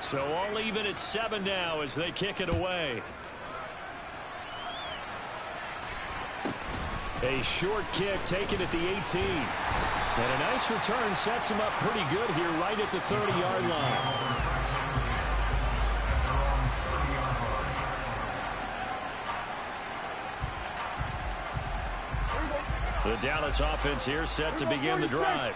So all even at 7 now as they kick it away. A short kick taken at the 18. And a nice return sets him up pretty good here right at the 30-yard line. The Dallas offense here set to begin the drive.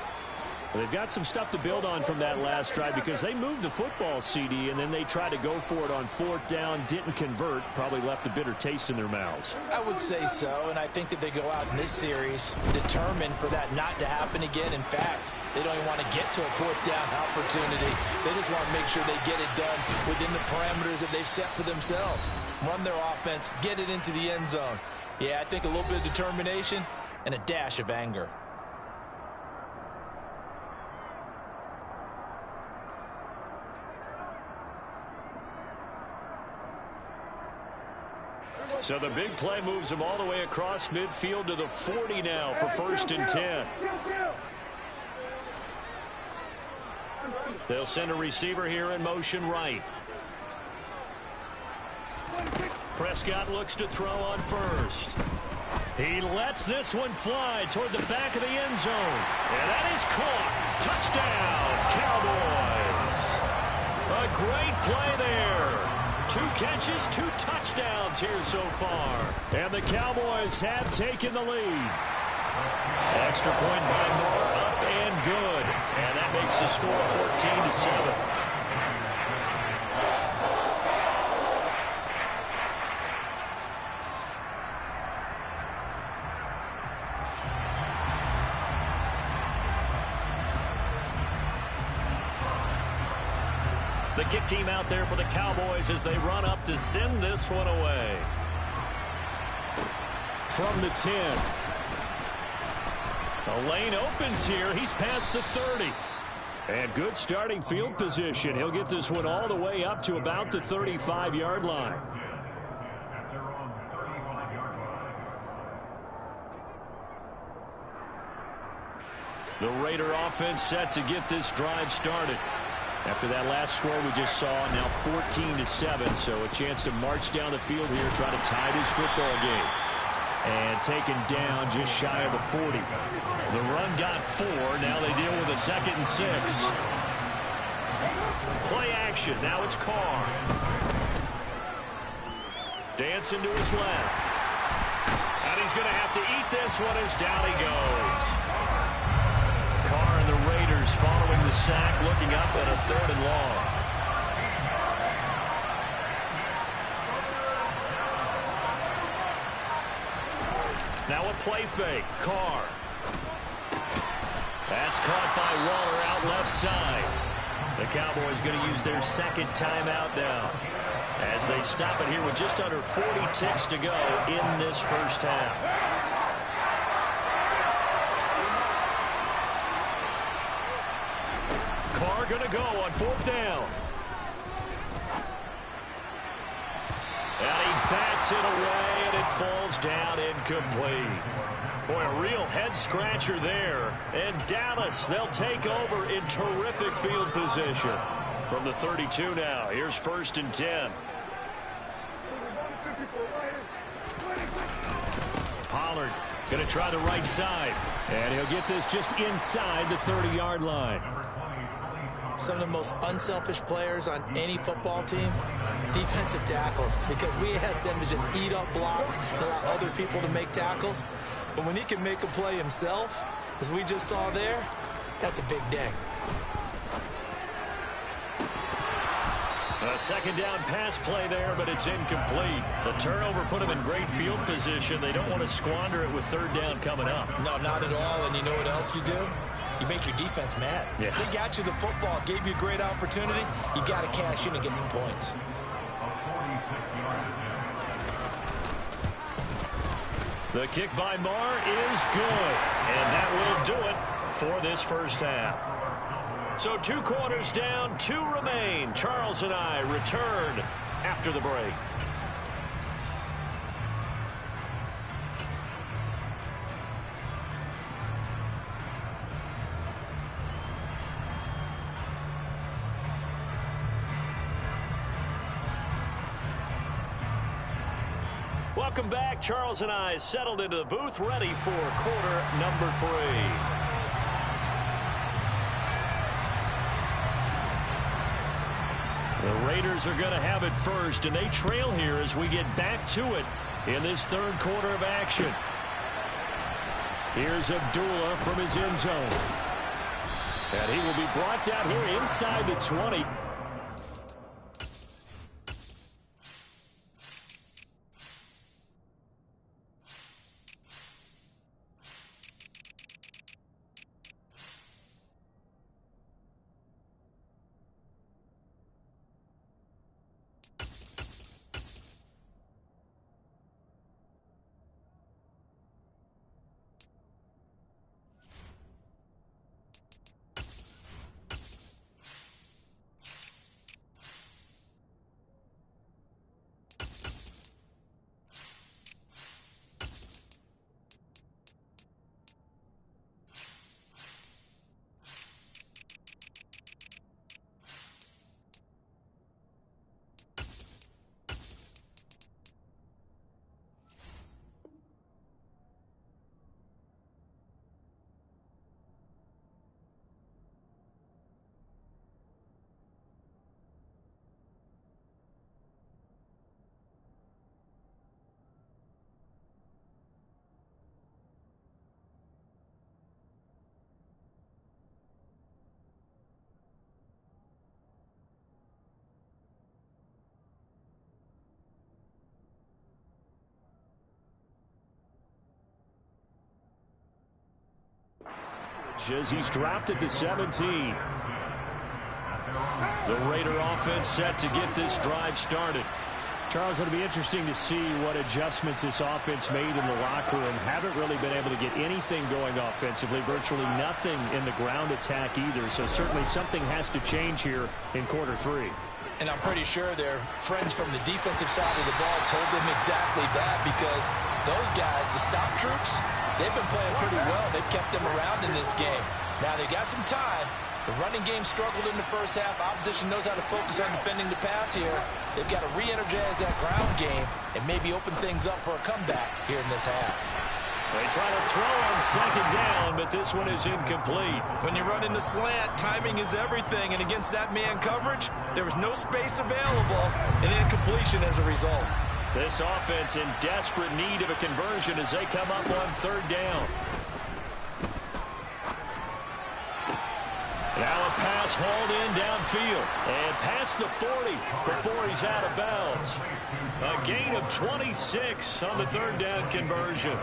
They've got some stuff to build on from that last drive because they moved the football, CD, and then they tried to go for it on 4th down, didn't convert, probably left a bitter taste in their mouths. I would say so, and I think that they go out in this series determined for that not to happen again. In fact, they don't even want to get to a 4th down opportunity. They just want to make sure they get it done within the parameters that they've set for themselves. Run their offense, get it into the end zone. Yeah, I think a little bit of determination and a dash of anger. So the big play moves them all the way across midfield to the 40 now for 1st and 10. They'll send a receiver here in motion right. Prescott looks to throw on 1st. He lets this one fly toward the back of the end zone. And that is caught. Touchdown, Cowboys. A great play there. 2 catches, 2 touchdowns here so far. And the Cowboys have taken the lead. Extra point by Moore, up and good. And that makes the score 14-7. The kick team out there for the Cowboys as they run up to send this one away. From the 10. The lane opens here. He's past the 30. And good starting field position. He'll get this one all the way up to about the 35-yard line. The Raider offense set to get this drive started. After that last score we just saw, now 14-7, so a chance to march down the field here, try to tie this football game. And taken down just shy of the 40. The run got 4. Now they deal with a 2nd and 6. Play action. Now it's Carr. Dancing to his left. And he's going to have to eat this one as down he goes. Carr and the Raiders following the sack, looking up at a 3rd and long. Now a play fake. Carr. That's caught by Waller out left side. The Cowboys going to use their 2nd timeout now as they stop it here with just under 40 ticks to go in this first half. Carr going to go on 4th down. And he bats it away, and it falls down incomplete. Boy, a real head-scratcher there. And Dallas, they'll take over in terrific field position. From the 32 now, here's 1st and 10. Pollard going to try the right side. And he'll get this just inside the 30-yard line. Some of the most unselfish players on any football team, defensive tackles, because we ask them to just eat up blocks and allow other people to make tackles. But when he can make a play himself, as we just saw there, that's a big day. A 2nd down pass play there, but it's incomplete. The turnover put them in great field position. They don't want to squander it with 3rd down coming up. No, not at all. And you know what else you do? You make your defense mad. Yeah. They got you the football, gave you a great opportunity. You got to cash in and get some points. The kick by Marr is good. And that will do it for this first half. So 2 quarters down, 2 remain. Charles and I return after the break. Welcome back. Charles and I settled into the booth, ready for quarter number 3. The Raiders are going to have it first, and they trail here as we get back to it in this third quarter of action. Here's Abdullah from his end zone. And he will be brought down here inside the 20. As he's dropped at the 17. The Raider offense set to get this drive started. Charles, it'll be interesting to see what adjustments this offense made in the locker room. Haven't really been able to get anything going offensively. Virtually nothing in the ground attack either. So certainly something has to change here in quarter 3. And I'm pretty sure their friends from the defensive side of the ball told them exactly that, because those guys, the stop troops, they've been playing pretty well. They've kept them around in this game. Now, they got some time. The running game struggled in the first half. Opposition knows how to focus on defending the pass here. They've got to re-energize that ground game and maybe open things up for a comeback here in this half. They try to throw on second down, but this one is incomplete. When you run in the slant, timing is everything. And against that man coverage, there was no space available, and incompletion as a result. This offense in desperate need of a conversion as they come up on third down. Now a pass hauled in downfield and past the 40 before he's out of bounds. A gain of 26 on the third down conversion.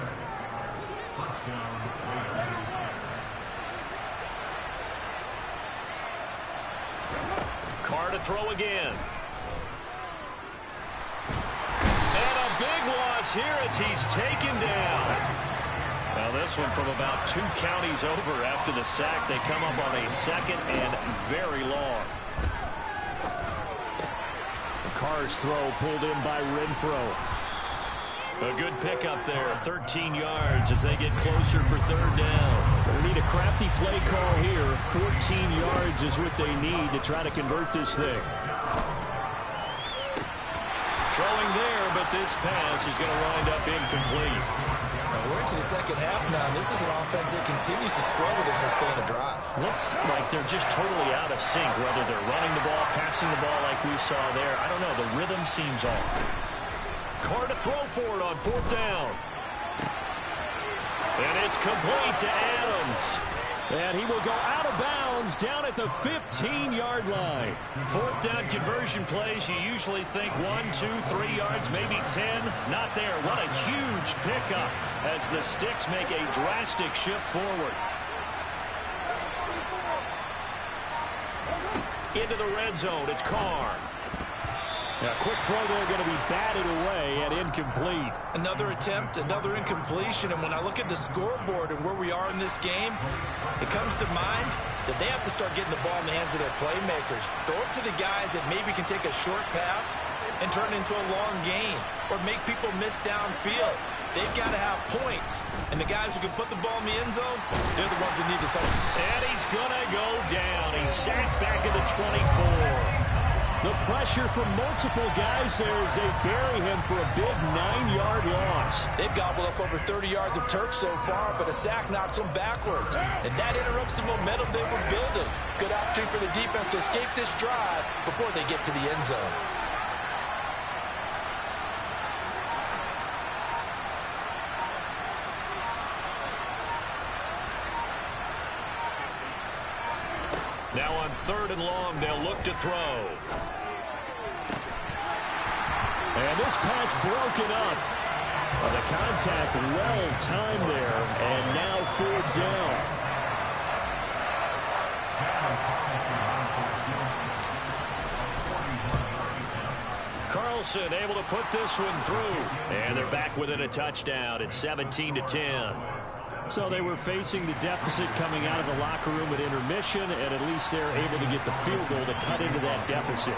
Carr to throw again. And a big loss here as he's taken down. Now this one from about 2 counties over after the sack. They come up on a second and very long. Carr's throw pulled in by Renfro. A good pickup there, 13 yards as they get closer for third down. They need a crafty play call here. 14 yards is what they need to try to convert this thing. Throwing there, but this pass is going to wind up incomplete. Now we're into the second half now. This is an offense that continues to struggle to sustain a drive. Looks like they're just totally out of sync, whether they're running the ball, passing the ball like we saw there. I don't know. The rhythm seems off. Carr to throw for it on fourth down. And it's complete to Adams. And he will go out of bounds down at the 15-yard line. Fourth down conversion plays, you usually think 1, 2, 3 yards, maybe 10. Not there. What a huge pickup as the Sticks make a drastic shift forward. Into the red zone, it's Carr. Now, quick throw there going to be batted away and incomplete. Another attempt, another incompletion, and when I look at the scoreboard and where we are in this game, it comes to mind that they have to start getting the ball in the hands of their playmakers. Throw it to the guys that maybe can take a short pass and turn it into a long gain or make people miss downfield. They've got to have points, and the guys who can put the ball in the end zone, they're the ones that need to touch it. And he's going to go down. He's sacked back at the 24. The pressure from multiple guys there as they bury him for a big 9-yard loss. They've gobbled up over 30 yards of turf so far, but a sack knocks them backwards. And that interrupts the momentum they were building. Good opportunity for the defense to escape this drive before they get to the end zone. Now on 3rd and long, they'll look to throw. And this pass broken up. Well, the contact well timed there, and now 4th down. Carlson able to put this one through. And they're back within a touchdown. It's 17-10. So they were facing the deficit coming out of the locker room at intermission, and at least they're able to get the field goal to cut into that deficit.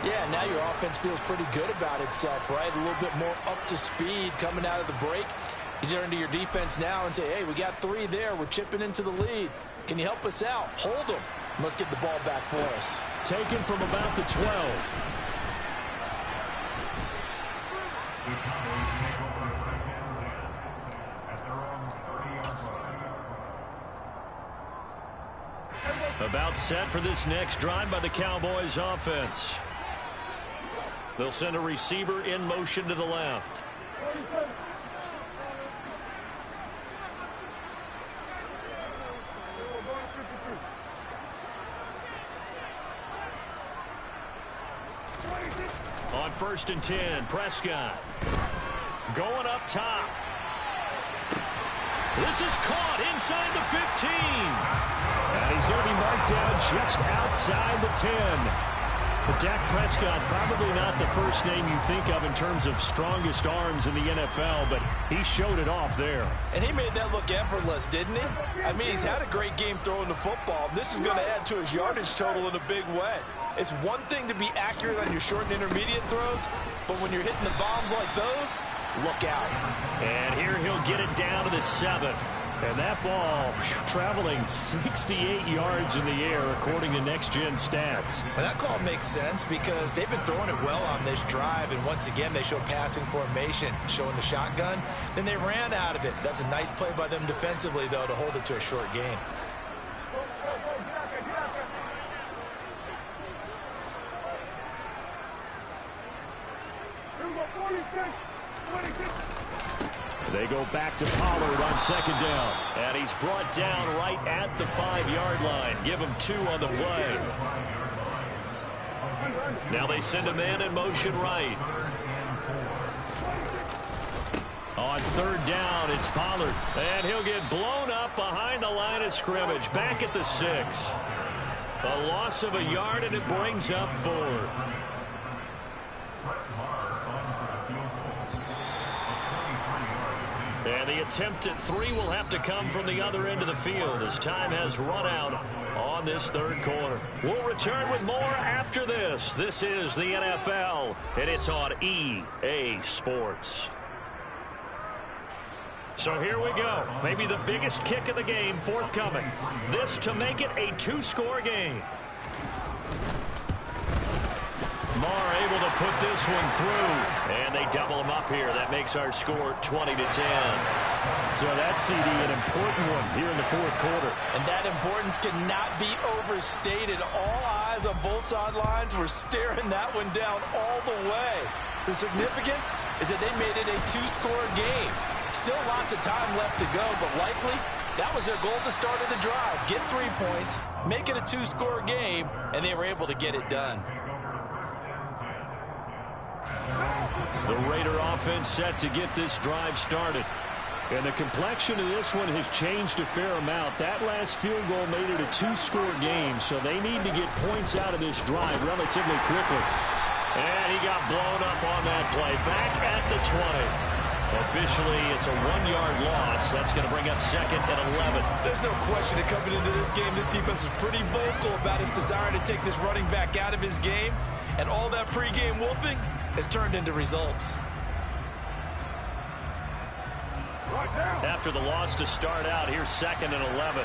Yeah, now your offense feels pretty good about itself, right? A little bit more up to speed coming out of the break. You turn to your defense now and say, hey, we got 3 there. We're chipping into the lead. Can you help us out? Hold them. Let's get the ball back for us. Taken from about the 12. About set for this next drive by the Cowboys offense. They'll send a receiver in motion to the left. On 1st and 10, Prescott going up top. This is caught inside the 15. And he's going to be marked down just outside the 10. But Dak Prescott, probably not the first name you think of in terms of strongest arms in the NFL, but he showed it off there. And he made that look effortless, didn't he? I mean, he's had a great game throwing the football. This is going to add to his yardage total in a big way. It's one thing to be accurate on your short and intermediate throws, but when you're hitting the bombs like those, look out. And here he'll get it down to the 7. And that ball traveling 68 yards in the air, according to Next Gen Stats. Well, that call makes sense because they've been throwing it well on this drive. And once again, they show passing formation, showing the shotgun. Then they ran out of it. That's a nice play by them defensively, though, to hold it to a short gain. They go back to Pollard on 2nd down. And he's brought down right at the 5-yard line. Give him 2 on the play. Now they send a man in motion right. On 3rd down, it's Pollard. And he'll get blown up behind the line of scrimmage. Back at the 6. A loss of a yard, and it brings up 4th. And the attempt at 3 will have to come from the other end of the field as time has run out on this 3rd quarter. We'll return with more after this. This is the NFL, and it's on EA Sports. So here we go. Maybe the biggest kick of the game forthcoming. This to make it a 2-score game. Marr able to put this one through, and they double him up here. That makes our score 20-10. So that's, CD, an important one here in the 4th quarter. And that importance cannot be overstated. All eyes on both sidelines were staring that one down all the way. The significance is that they made it a 2-score game. Still lots of time left to go, but likely that was their goal at the start of the drive. Get 3 points, make it a 2-score game, and they were able to get it done. The Raider offense set to get this drive started. And the complexion of this one has changed a fair amount. That last field goal made it a 2-score game, so they need to get points out of this drive relatively quickly. And he got blown up on that play. Back at the 20. Officially, it's a 1-yard loss. That's going to bring up 2nd and 11. There's no question that coming into this game, this defense was pretty vocal about his desire to take this running back out of his game. And all that pregame wolfing has turned into results. After the loss to start out, here's 2nd and 11.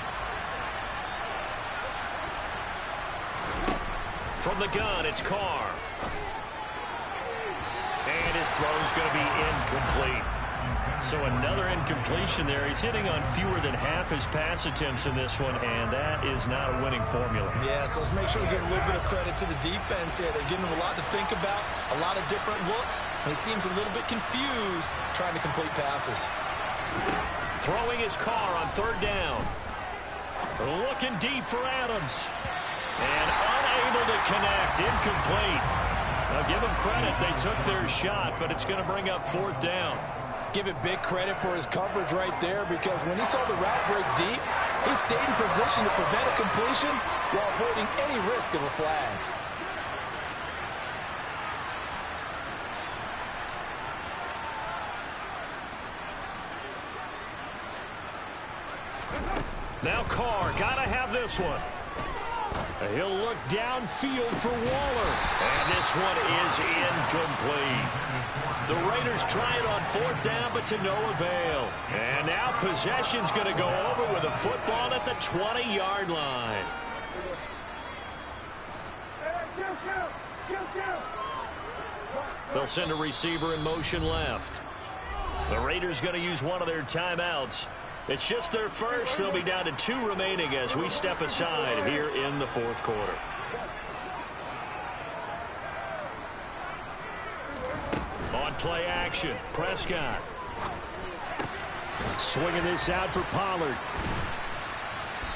From the gun, it's Carr. And his throw's going to be incomplete. So another incompletion there. He's hitting on fewer than half his pass attempts in this one, and that is not a winning formula. Yeah, so let's make sure we give a little bit of credit to the defense here. They're giving him a lot to think about, a lot of different looks, and he seems a little bit confused trying to complete passes. Throwing his Carr on third down. Looking deep for Adams. And unable to connect. Incomplete. Now give them credit. They took their shot, but it's going to bring up fourth down. Give it big credit for his coverage right there, because when he saw the route break deep, he stayed in position to prevent a completion while avoiding any risk of a flag. Now Carr, gotta have this one. He'll look downfield for Waller. And this one is incomplete. The Raiders try it on fourth down, but to no avail. And now possession's going to go over with a football at the 20-yard line. They'll send a receiver in motion left. The Raiders going to use one of their timeouts. It's just their first. They'll be down to 2 remaining as we step aside here in the fourth quarter. On play action, Prescott. Swinging this out for Pollard.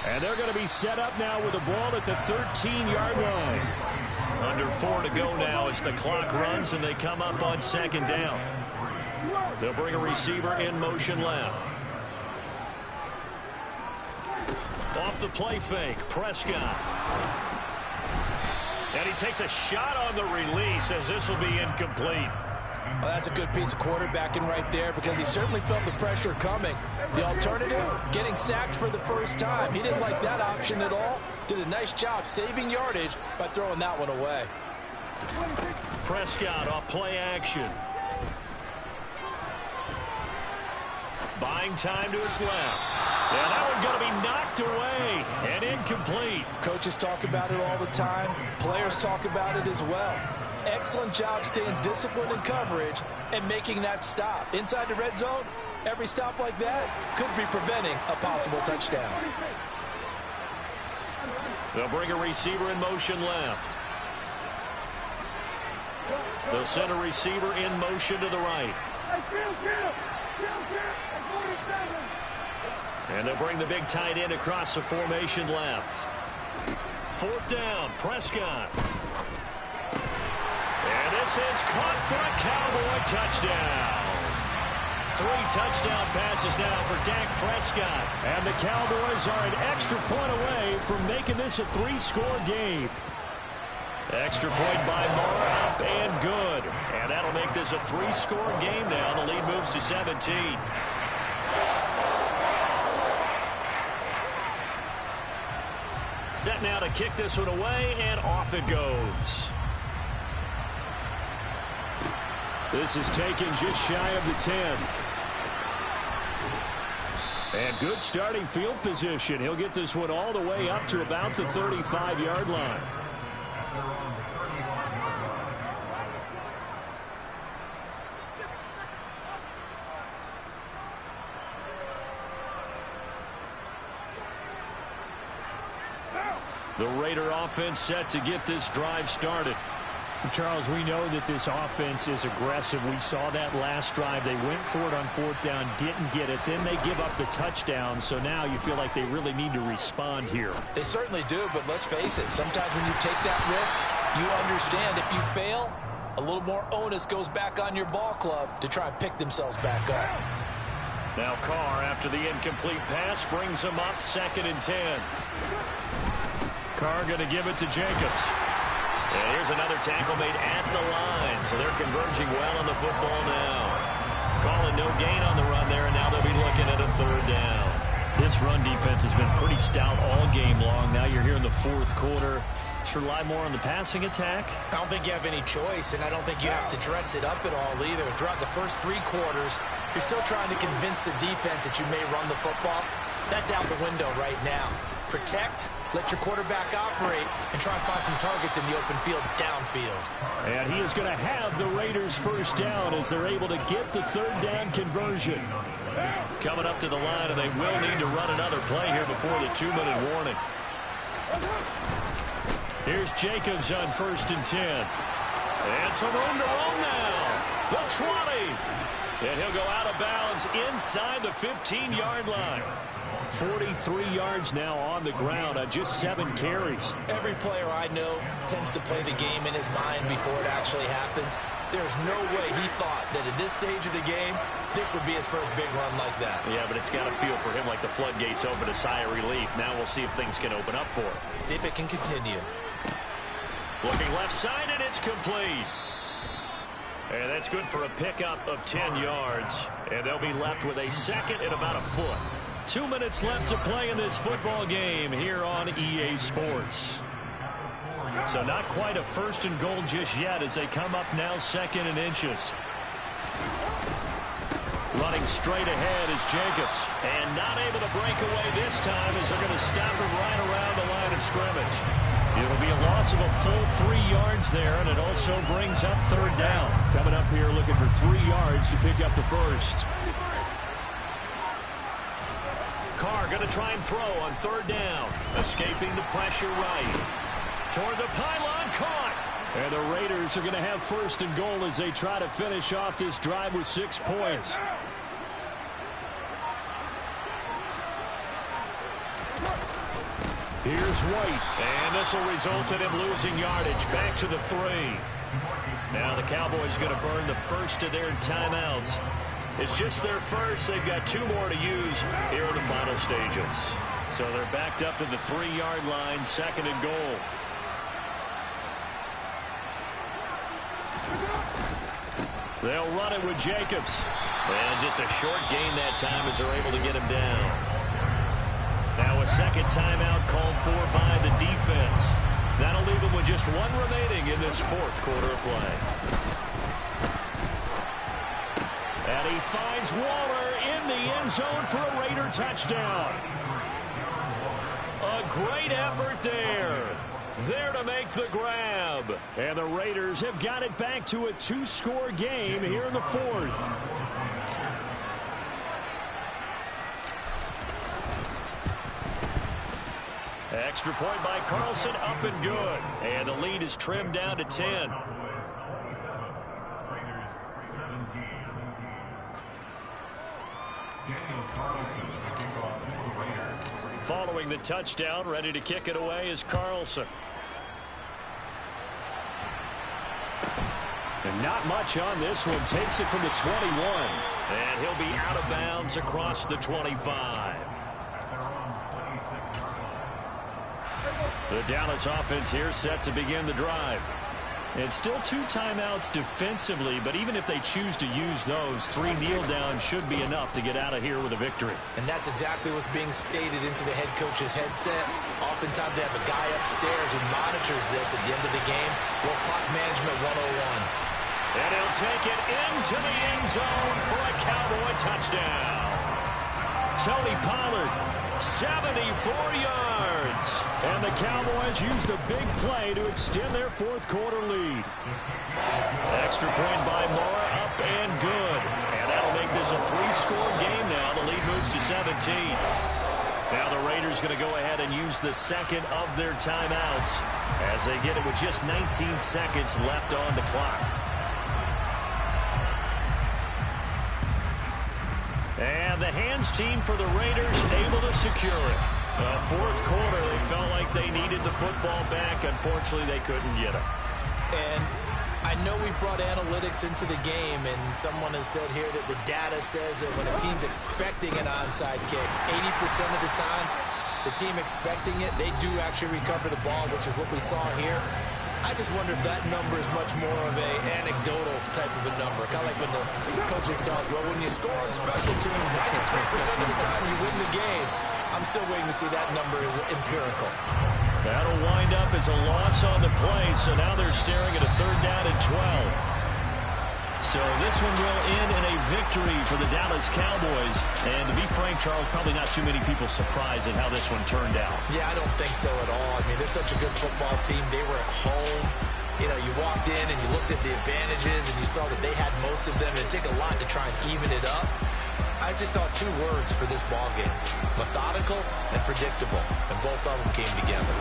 And they're going to be set up now with the ball at the 13-yard line. Under 4 to go now as the clock runs and they come up on second down. They'll bring a receiver in motion left. Off the play fake, Prescott. And he takes a shot on the release as this will be incomplete. Well, that's a good piece of quarterbacking right there, because he certainly felt the pressure coming. The alternative, getting sacked for the first time. He didn't like that option at all. Did a nice job saving yardage by throwing that one away. Prescott off play action. Buying time to his left. And that one's going to be knocked away and incomplete. Coaches talk about it all the time. Players talk about it as well. Excellent job staying disciplined in coverage and making that stop. Inside the red zone, every stop like that could be preventing a possible touchdown. They'll bring a receiver in motion left. They'll send a receiver in motion to the right. And they'll bring the big tight end across the formation left. Fourth down, Prescott. And this is caught for a Cowboy touchdown. 3 touchdown passes now for Dak Prescott. And the Cowboys are an extra point away from making this a 3-score game. Extra point by Moore, up and good. And that'll make this a 3-score game now. The lead moves to 17. Set now to kick this one away, and off it goes. This is taken just shy of the 10. And good starting field position. He'll get this one all the way up to about the 35-yard line. The Raider offense set to get this drive started. Charles, we know that this offense is aggressive. We saw that last drive. They went for it on fourth down, didn't get it. Then they give up the touchdown. So now you feel like they really need to respond here. They certainly do, but let's face it. Sometimes when you take that risk, you understand if you fail, a little more onus goes back on your ball club to try and pick themselves back up. Now Carr, after the incomplete pass, brings him up 2nd and 10. Carr going to give it to Jacobs. And here's another tackle made at the line. So they're converging well on the football now. Calling no gain on the run there, and now they'll be looking at a 3rd down. This run defense has been pretty stout all game long. Now you're here in the fourth quarter. Should rely more on the passing attack. I don't think you have any choice, and I don't think you have to dress it up at all either. Throughout the first 3 quarters, you're still trying to convince the defense that you may run the football. That's out the window right now. Protect, let your quarterback operate, and try and find some targets in the open field downfield. And he is going to have the Raiders first down as they're able to get the third down conversion. Coming up to the line, and they will need to run another play here before the 2-minute warning. Here's Jacobs on 1st and 10. And some room to roam now. The 20. And he'll go out of bounds inside the 15-yard line. 43 yards now on the ground on just 7 carries. Every player I know tends to play the game in his mind before it actually happens. There's no way he thought that at this stage of the game, this would be his first big run like that. Yeah, but it's got to feel for him like the floodgates open, a sigh of relief. Now we'll see if things can open up for him. See if it can continue. Looking left side, and it's complete. And that's good for a pickup of 10 yards. And they'll be left with a second and about a foot. 2 minutes left to play in this football game here on EA Sports. So not quite a 1st and goal just yet as they come up now 2nd and inches. Running straight ahead is Jacobs. And not able to break away this time as they're going to stop him right around the line of scrimmage. It'll be a loss of a full 3 yards there, and it also brings up 3rd down. Coming up here looking for 3 yards to pick up the first. Carr going to try and throw on 3rd down. Escaping the pressure right. Toward the pylon, caught. And the Raiders are going to have 1st and goal as they try to finish off this drive with 6 points. Here's White. And this will result in him losing yardage. Back to the 3. Now the Cowboys going to burn the first of their timeouts. It's just their first. They've got 2 more to use here in the final stages. So they're backed up to the 3-yard line, 2nd and goal. They'll run it with Jacobs. And just a short gain that time as they're able to get him down. Now a second timeout called for by the defense. That'll leave them with just 1 remaining in this 4th quarter of play. And he finds Waller in the end zone for a Raider touchdown. A great effort there. There to make the grab. And the Raiders have got it back to a 2-score game here in the 4th. Extra point by Carlson, up and good. And the lead is trimmed down to 10. Following the touchdown, ready to kick it away is Carlson. And not much on this one. Takes it from the 21. And he'll be out of bounds across the 25. The Dallas offense here set to begin the drive. And still 2 timeouts defensively, but even if they choose to use those, 3 kneel downs should be enough to get out of here with a victory. And that's exactly what's being stated into the head coach's headset. Oftentimes they have a guy upstairs who monitors this at the end of the game. Little clock management 101. And he'll take it into the end zone for a Cowboy touchdown. Tony Pollard, 74 yards. And the Cowboys use the big play to extend their 4th quarter lead. Extra point by Mora, up and good. And that'll make this a 3-score game now. The lead moves to 17. Now the Raiders going to go ahead and use the second of their timeouts as they get it with just 19 seconds left on the clock. And the hands team for the Raiders able to secure it. 4th quarter, they felt like they needed the football back. Unfortunately, they couldn't get it. And I know we brought analytics into the game, and someone has said here that the data says that when a team's expecting an onside kick, 80% of the time, the team expecting it, they do actually recover the ball, which is what we saw here. I just wonder if that number is much more of a anecdotal type of a number. Kind of like when the coaches tell us, well, when you score on special teams, 93% of the time you win the game. I'm still waiting to see that number is empirical. That'll wind up as a loss on the play, so now they're staring at a 3rd down and 12. So this one will end in a victory for the Dallas Cowboys. And to be frank, Charles, probably not too many people surprised at how this one turned out. Yeah, I don't think so at all. I mean, they're such a good football team. They were at home. You know, you walked in and you looked at the advantages and you saw that they had most of them. It'd take a lot to try and even it up. I just thought two words for this ball game: methodical and predictable. And both of them came together.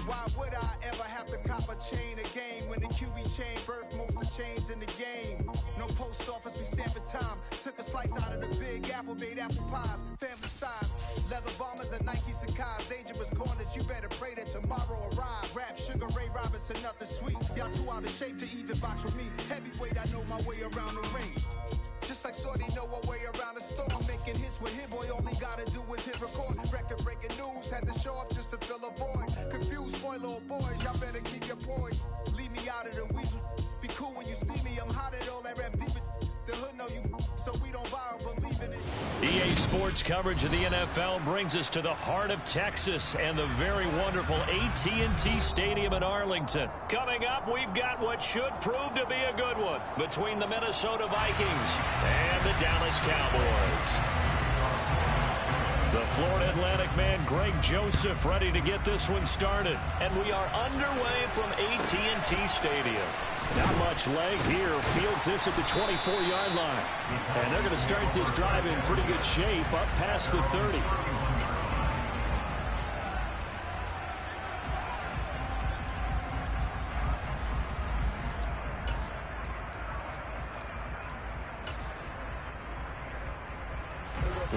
Why would I ever have to cop a chain a game when the QB chain birthed most of chains in the game? No post office, we stamping time. Took a slice out of the big apple, made apple pies, family size. Leather bombers and Nike Sakai's. Dangerous corners, you better pray that tomorrow arrives. Rap, Sugar Ray Robinson, nothing sweet. Y'all too out of shape to even box with me. Heavyweight, I know my way around the ring. Just like Shorty know her way around the storm. Making hits with Hit Boy, all he gotta do is hit record. Record breaking news, had to show up just to fill a void. Confused boy, little boys, y'all better keep your poise. Leave me out of the weasel. Be cool when you see me, I'm hot at all that rap deep. The hood know you, so we don't borrow, believe in it. EA Sports coverage of the NFL brings us to the heart of Texas and the very wonderful AT&T Stadium in Arlington. Coming up, we've got what should prove to be a good one between the Minnesota Vikings and the Dallas Cowboys. The Florida Atlantic man, Greg Joseph, ready to get this one started. And we are underway from AT&T Stadium. Not much leg here. Fields this at the 24-yard line. And they're going to start this drive in pretty good shape up past the 30.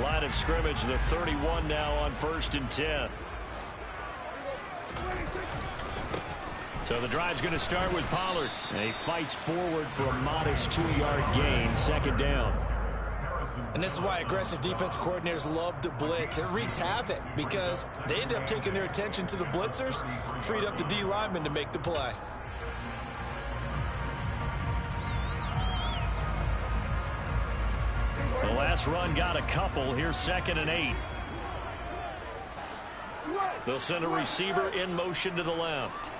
Line of scrimmage, the 31 now on 1st and 10. So the drive's going to start with Pollard. And he fights forward for a modest 2-yard gain, 2nd down. And this is why aggressive defense coordinators love to blitz. It wreaks havoc because they end up taking their attention to the blitzers, freed up the D lineman to make the play. The last run got a couple. Here's 2nd and 8. They'll send a receiver in motion to the left.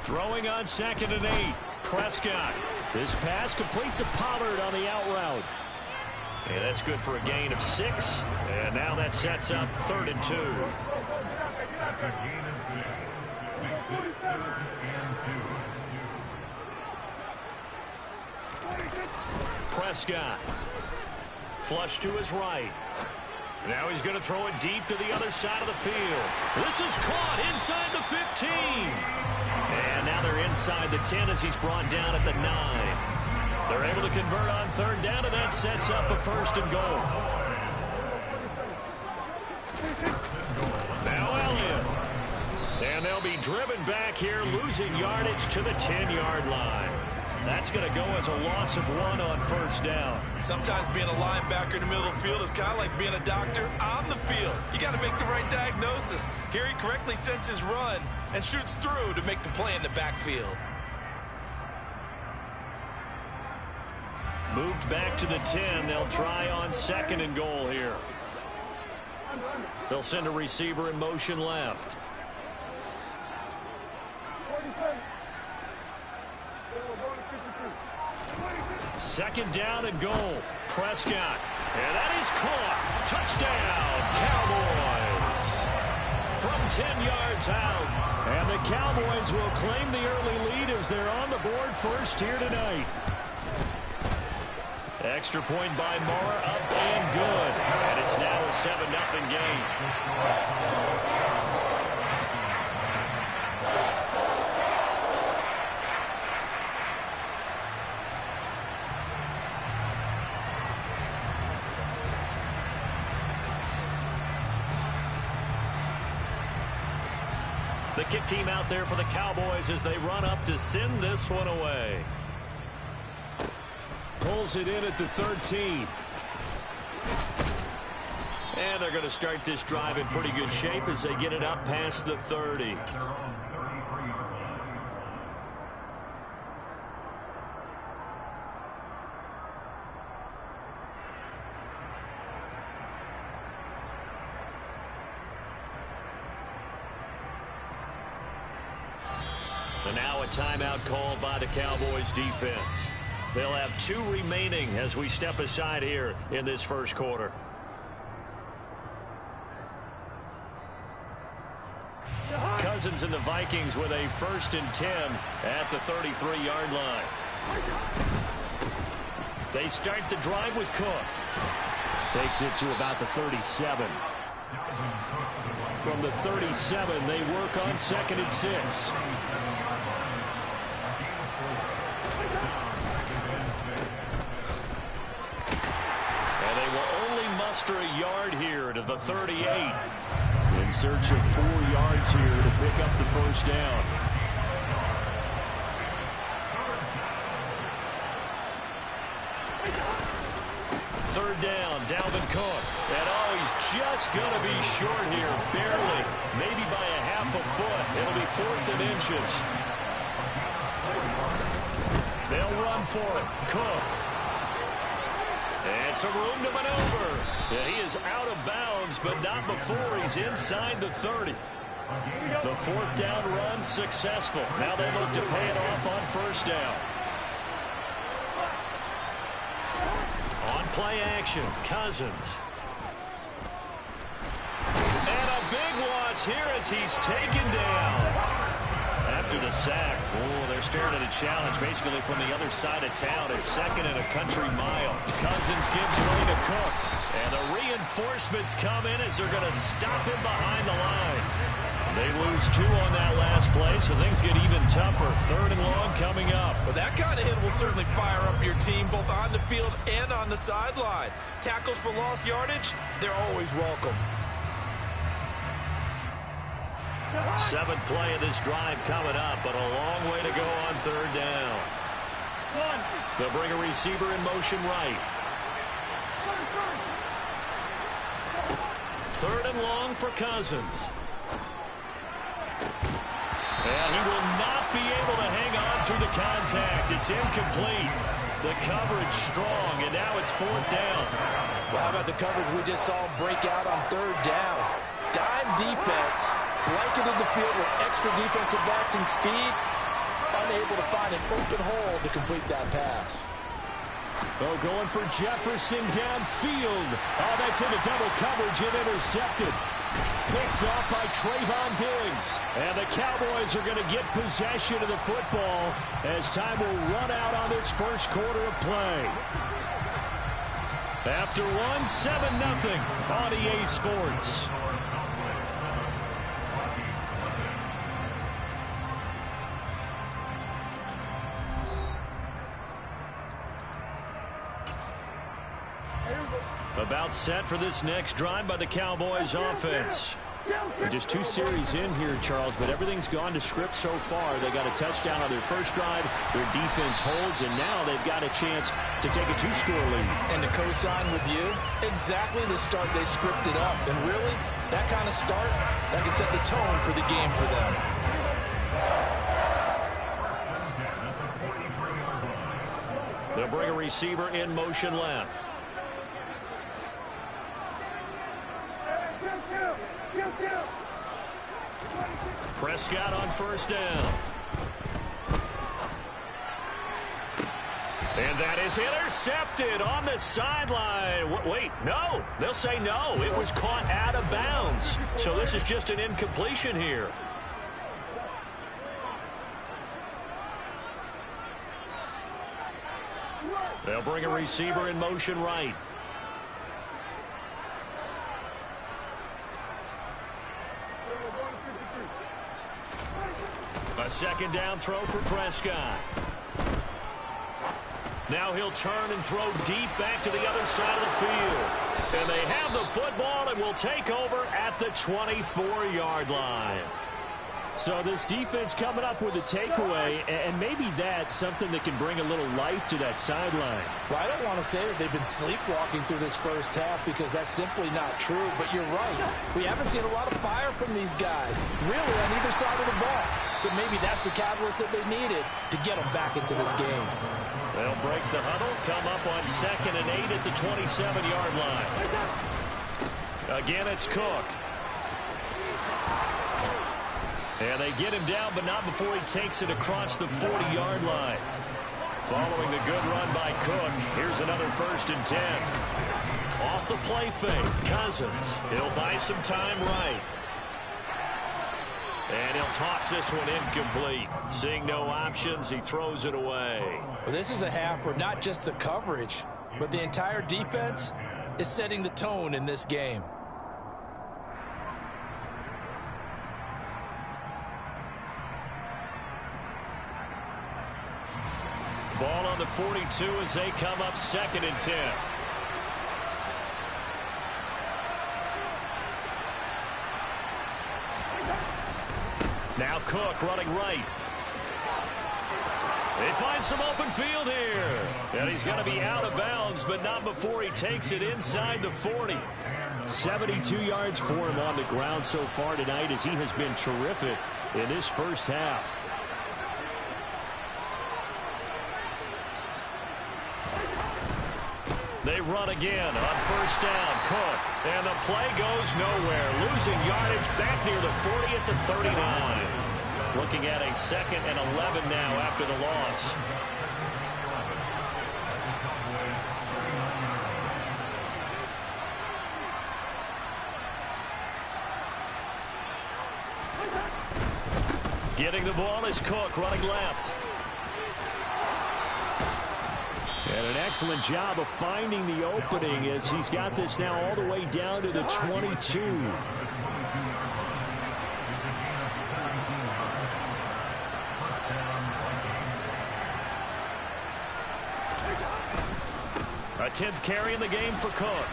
Throwing on 2nd and 8. Prescott. This pass completes a Pollard on the out route. And that's good for a gain of 6. And now that sets up 3rd and 2. That's a gain of 6. Makes it 3rd and 2. Prescott. Flush to his right. Now he's going to throw it deep to the other side of the field. This is caught inside the 15. And now they're inside the 10 as he's brought down at the 9. They're able to convert on 3rd down, and that sets up a 1st and goal. Now Elliott. And they'll be driven back here, losing yardage to the 10-yard line. That's going to go as a loss of 1 on 1st down. Sometimes being a linebacker in the middle of the field is kind of like being a doctor on the field. You got to make the right diagnosis. Here he correctly sends his run and shoots through to make the play in the backfield. Moved back to the 10. They'll try on 2nd and goal here. They'll send a receiver in motion left. Second down and goal. Prescott. And that is caught. Touchdown, Cowboys. From 10 yards out. And the Cowboys will claim the early lead as they're on the board first here tonight. Extra point by Mara, up and good. And it's now a 7-0 game. The kick team out there for the Cowboys as they run up to send this one away. Pulls it in at the 13. And they're going to start this drive in pretty good shape as they get it up past the 30. And now a timeout called by the Cowboys defense. They'll have 2 remaining as we step aside here in this first quarter. Cousins and the Vikings with a 1st and 10 at the 33-yard line. They start the drive with Cook. Takes it to about the 37. From the 37, they work on 2nd and 6. Muster a yard here to the 38. In search of 4 yards here to pick up the 1st down. Third down, Dalvin Cook. And oh, he's just going to be short here, barely. Maybe by a half a foot. It'll be 4th and inches. They'll run for it. Cook. And some room to maneuver. Yeah, he is out of bounds, but not before he's inside the 30. The 4th down run successful. Now they look to pay it off on 1st down. On play action, Cousins. And a big loss here as he's taken down. After the sack, they're staring at a challenge basically from the other side of town. It's 2nd and a country mile. Cousins gives way to Cook. And the reinforcements come in as they're going to stop him behind the line. They lose 2 on that last play, so things get even tougher. 3rd and long coming up. Well, that kind of hit will certainly fire up your team both on the field and on the sideline. Tackles for lost yardage, they're always welcome. 7th play of this drive coming up, but a long way to go on 3rd down. They'll bring a receiver in motion right. 3rd and long for Cousins. And he will not be able to hang on through the contact. It's incomplete. The coverage strong, and now it's 4th down. Well, how about the coverage we just saw break out on 3rd down? Dime defense, blanketed the field with extra defensive backs and speed, unable to find an open hole to complete that pass. Oh, going for Jefferson downfield. Oh, that's into double coverage and intercepted. Picked off by Trayvon Diggs. And the Cowboys are going to get possession of the football as time will run out on this first quarter of play. After one, 7-0 on EA Sports. About set for this next drive by the Cowboys offense. They're just 2 series in here, Charles, but everything's gone to script so far. They got a touchdown on their first drive. Their defense holds, and now they've got a chance to take a 2-score lead. And to co-sign with you, exactly the start they scripted up. And really, that kind of start, that can set the tone for the game for them. They'll bring a receiver in motion left. Prescott on 1st down. And that is intercepted on the sideline. Wait, no. They'll say no. It was caught out of bounds. So this is just an incompletion here. They'll bring a receiver in motion right. A 2nd down throw for Prescott. Now he'll turn and throw deep back to the other side of the field. And they have the football and will take over at the 24-yard line. So this defense coming up with a takeaway, and maybe that's something that can bring a little life to that sideline. Well, I don't want to say that they've been sleepwalking through this first half because that's simply not true, but you're right. We haven't seen a lot of fire from these guys, really, on either side of the ball. So maybe that's the catalyst that they needed to get them back into this game. They'll break the huddle, come up on 2nd and 8 at the 27-yard line. Again, it's Cook. And they get him down, but not before he takes it across the 40-yard line. Following the good run by Cook, here's another 1st and 10. Off the play fake, Cousins. He'll buy some time right. And he'll toss this one incomplete. Seeing no options, he throws it away. Well, this is a half where not just the coverage, but the entire defense is setting the tone in this game. Ball on the 42 as they come up 2nd and 10. Now Cook running right. They find some open field here. And he's going to be out of bounds, but not before he takes it inside the 40. 72 yards for him on the ground so far tonight as he has been terrific in this first half. They run again on 1st down. Cook. And the play goes nowhere. Losing yardage back near the 40 at the 39. Looking at a 2nd and 11 now after the loss. Getting the ball is Cook running left. And an excellent job of finding the opening as he's got this now all the way down to the 22. A 10th carry in the game for Cook.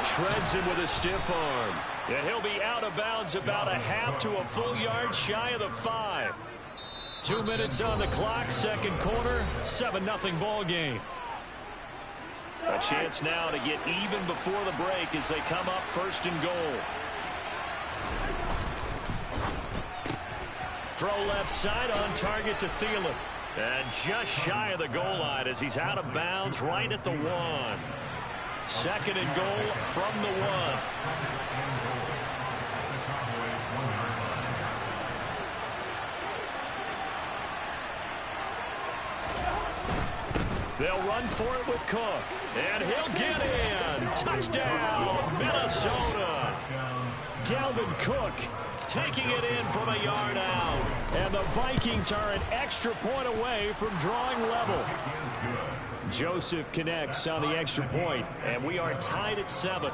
Shreds him with a stiff arm. And he'll be out of bounds about a half to a full yard shy of the 5. 2 minutes on the clock, 2nd quarter, 7-0 ball game. A chance now to get even before the break as they come up 1st and goal. throw left side on target to Thielen. And just shy of the goal line as he's out of bounds right at the 1. 2nd and goal from the 1. They'll run for it with Cook. And he'll get in. Touchdown, Minnesota. Dalvin Cook taking it in from a yard out. And the Vikings are an extra point away from drawing level. Joseph connects on the extra point, and we are tied at 7.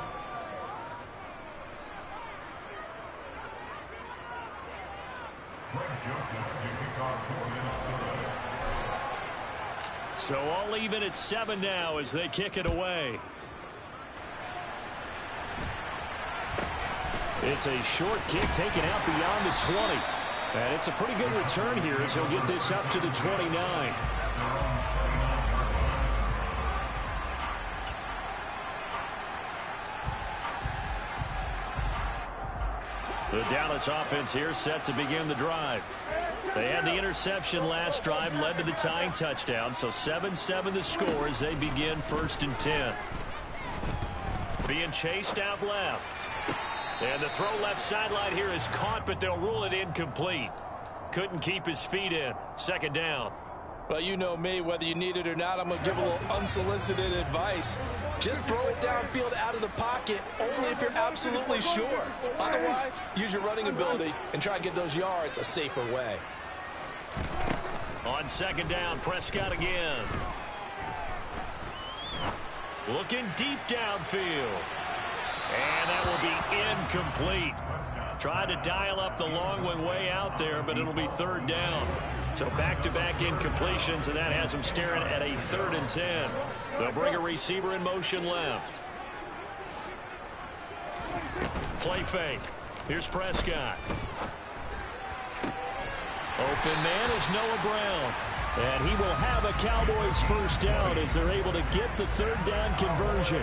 So all even at 7 now as they kick it away. It's a short kick taken out beyond the 20. And it's a pretty good return here as he'll get this up to the 29. The Dallas offense here set to begin the drive. They had the interception last drive, led to the tying touchdown. So 7-7 the score as they begin 1st and 10. Being chased out left. And the throw left sideline here is caught, but they'll rule it incomplete. Couldn't keep his feet in. 2nd down. Well, you know me, whether you need it or not, I'm going to give a little unsolicited advice. Just throw it downfield out of the pocket, only if you're absolutely sure. Otherwise, use your running ability and try and get those yards a safer way. On 2nd down, Prescott again. Looking deep downfield. And that will be incomplete. Tried to dial up the long one way out there, but it'll be 3rd down. So back-to-back incompletions, and that has them staring at a 3rd and 10. They'll bring a receiver in motion left. Play fake. Here's Prescott. Open man is Noah Brown. And he will have a Cowboys 1st down as they're able to get the 3rd down conversion.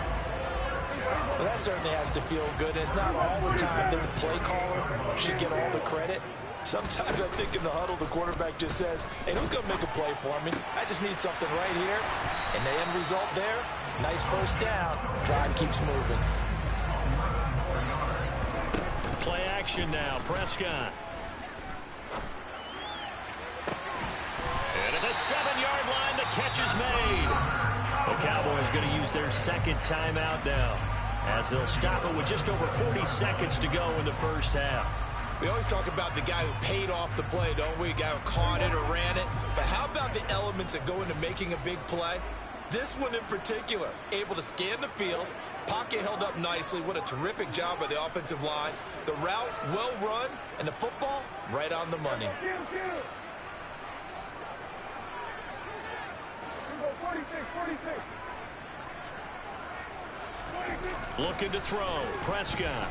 Well, that certainly has to feel good. It's not all the time that the play caller should get all the credit. Sometimes I think in the huddle, the quarterback just says, hey, who's going to make a play for me? I just need something right here. And the end result there, nice 1st down. Drive keeps moving. Play action now, Prescott. And at the 7-yard line, the catch is made. The Cowboys going to use their 2nd timeout now, as they'll stop it with just over 40 seconds to go in the 1st half. We always talk about the guy who paid off the play, don't we? A guy who caught it or ran it. But how about the elements that go into making a big play? This one in particular, able to scan the field, pocket held up nicely. What a terrific job by the offensive line. The route well run, and the football right on the money. 46. Looking to throw. Prescott.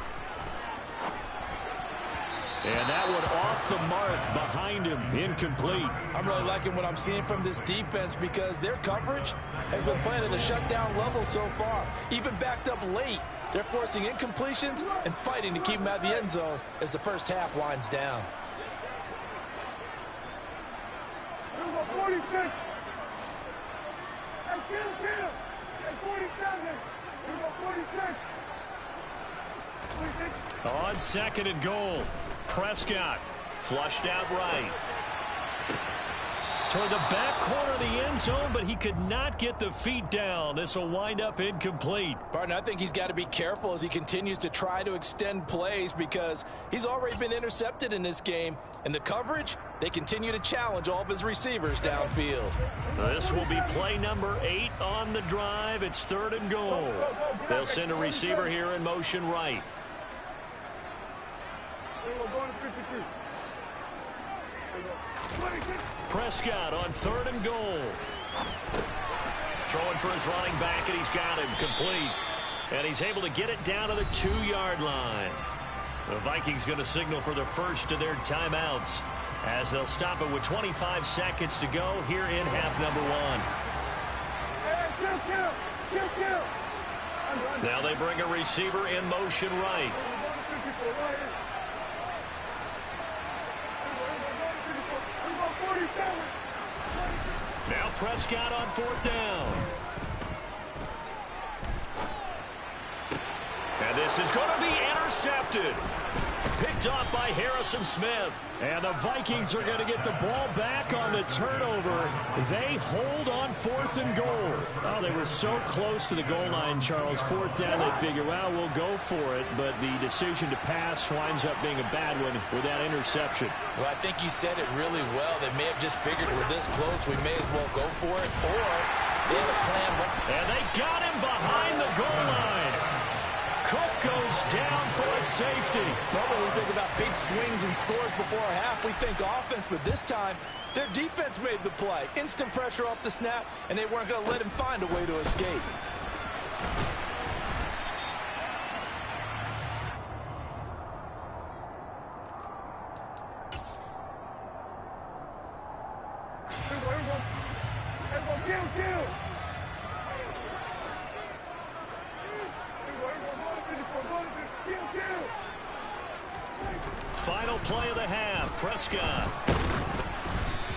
And that one off the mark behind him. Incomplete. I'm really liking what I'm seeing from this defense because their coverage has been playing at a shutdown level so far. Even backed up late. They're forcing incompletions and fighting to keep them out of the end zone as the 1st half winds down. 46. Hey, kill. Hey, 47. 46. On 2nd and goal. Prescott flushed out right. Toward the back corner of the end zone, but he could not get the feet down. This will wind up incomplete. Partner, I think he's got to be careful as he continues to try to extend plays because he's already been intercepted in this game. And the coverage, they continue to challenge all of his receivers downfield. This will be play number 8 on the drive. It's 3rd and goal. They'll send a receiver here in motion right. Prescott on 3rd and goal. Throwing for his running back, and he's got him complete. And he's able to get it down to the 2-yard line. The Vikings going to signal for the first of their timeouts as they'll stop it with 25 seconds to go here in half number 1. Now they bring a receiver in motion right. Now Prescott on 4th down. And this is going to be intercepted. Picked off by Harrison Smith. And the Vikings are going to get the ball back on the turnover. They hold on 4th and goal. Oh, they were so close to the goal line, Charles. 4th down, they figure, well, we'll go for it. But the decision to pass winds up being a bad one with that interception. Well, I think you said it really well. They may have just figured we're this close, we may as well go for it. Or they had a plan. And they got him behind the goal line. Cook goes down for a safety. Well, when we think about big swings and scores before a half, we think offense, but this time, their defense made the play. Instant pressure off the snap, and they weren't going to let him find a way to escape. Final play of the half, Prescott.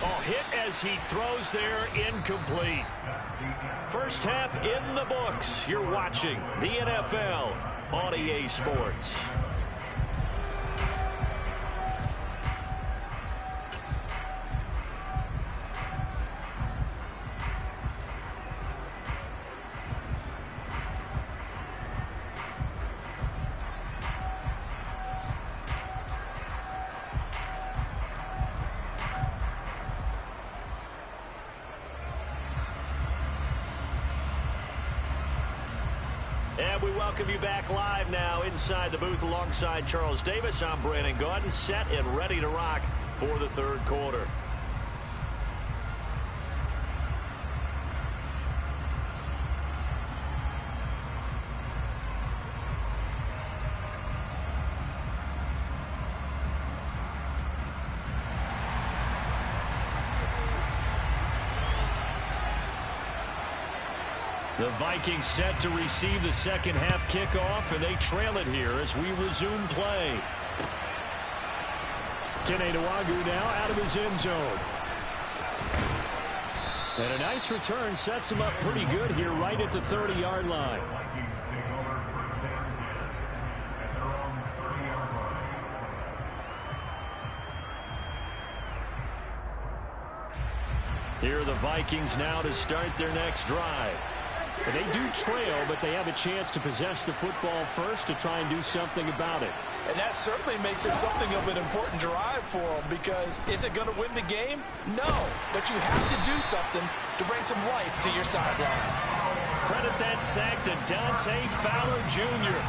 Oh, hit as he throws there, incomplete. First half in the books. You're watching the NFL on EA Sports. And we welcome you back live now inside the booth alongside Charles Davis. I'm Brandon Gaudin, set and ready to rock for the third quarter. The Vikings set to receive the second half kickoff, and they trail it here as we resume play. Kene Nwangwu now out of his end zone. And a nice return sets him up pretty good here right at the 30-yard line. Here are the Vikings now to start their next drive. And they do trail, but they have a chance to possess the football first to try and do something about it. And that certainly makes it something of an important drive for them, because is it going to win the game? No, but you have to do something to bring some life to your sideline. Credit that sack to Dante Fowler Jr.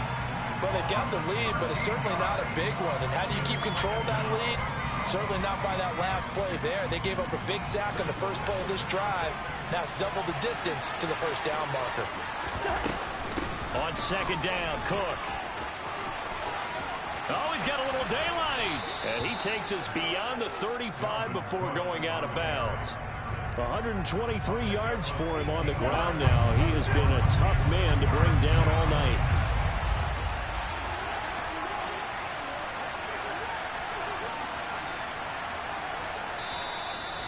Well, they got the lead, but it's certainly not a big one. And how do you keep control of that lead? Certainly not by that last play there. They gave up a big sack on the first play of this drive. Now it's double the distance to the first down marker. On second down, Cook. Oh, he's got a little daylight. And he takes us beyond the 35 before going out of bounds. 123 yards for him on the ground now. He has been a tough man to bring down all night.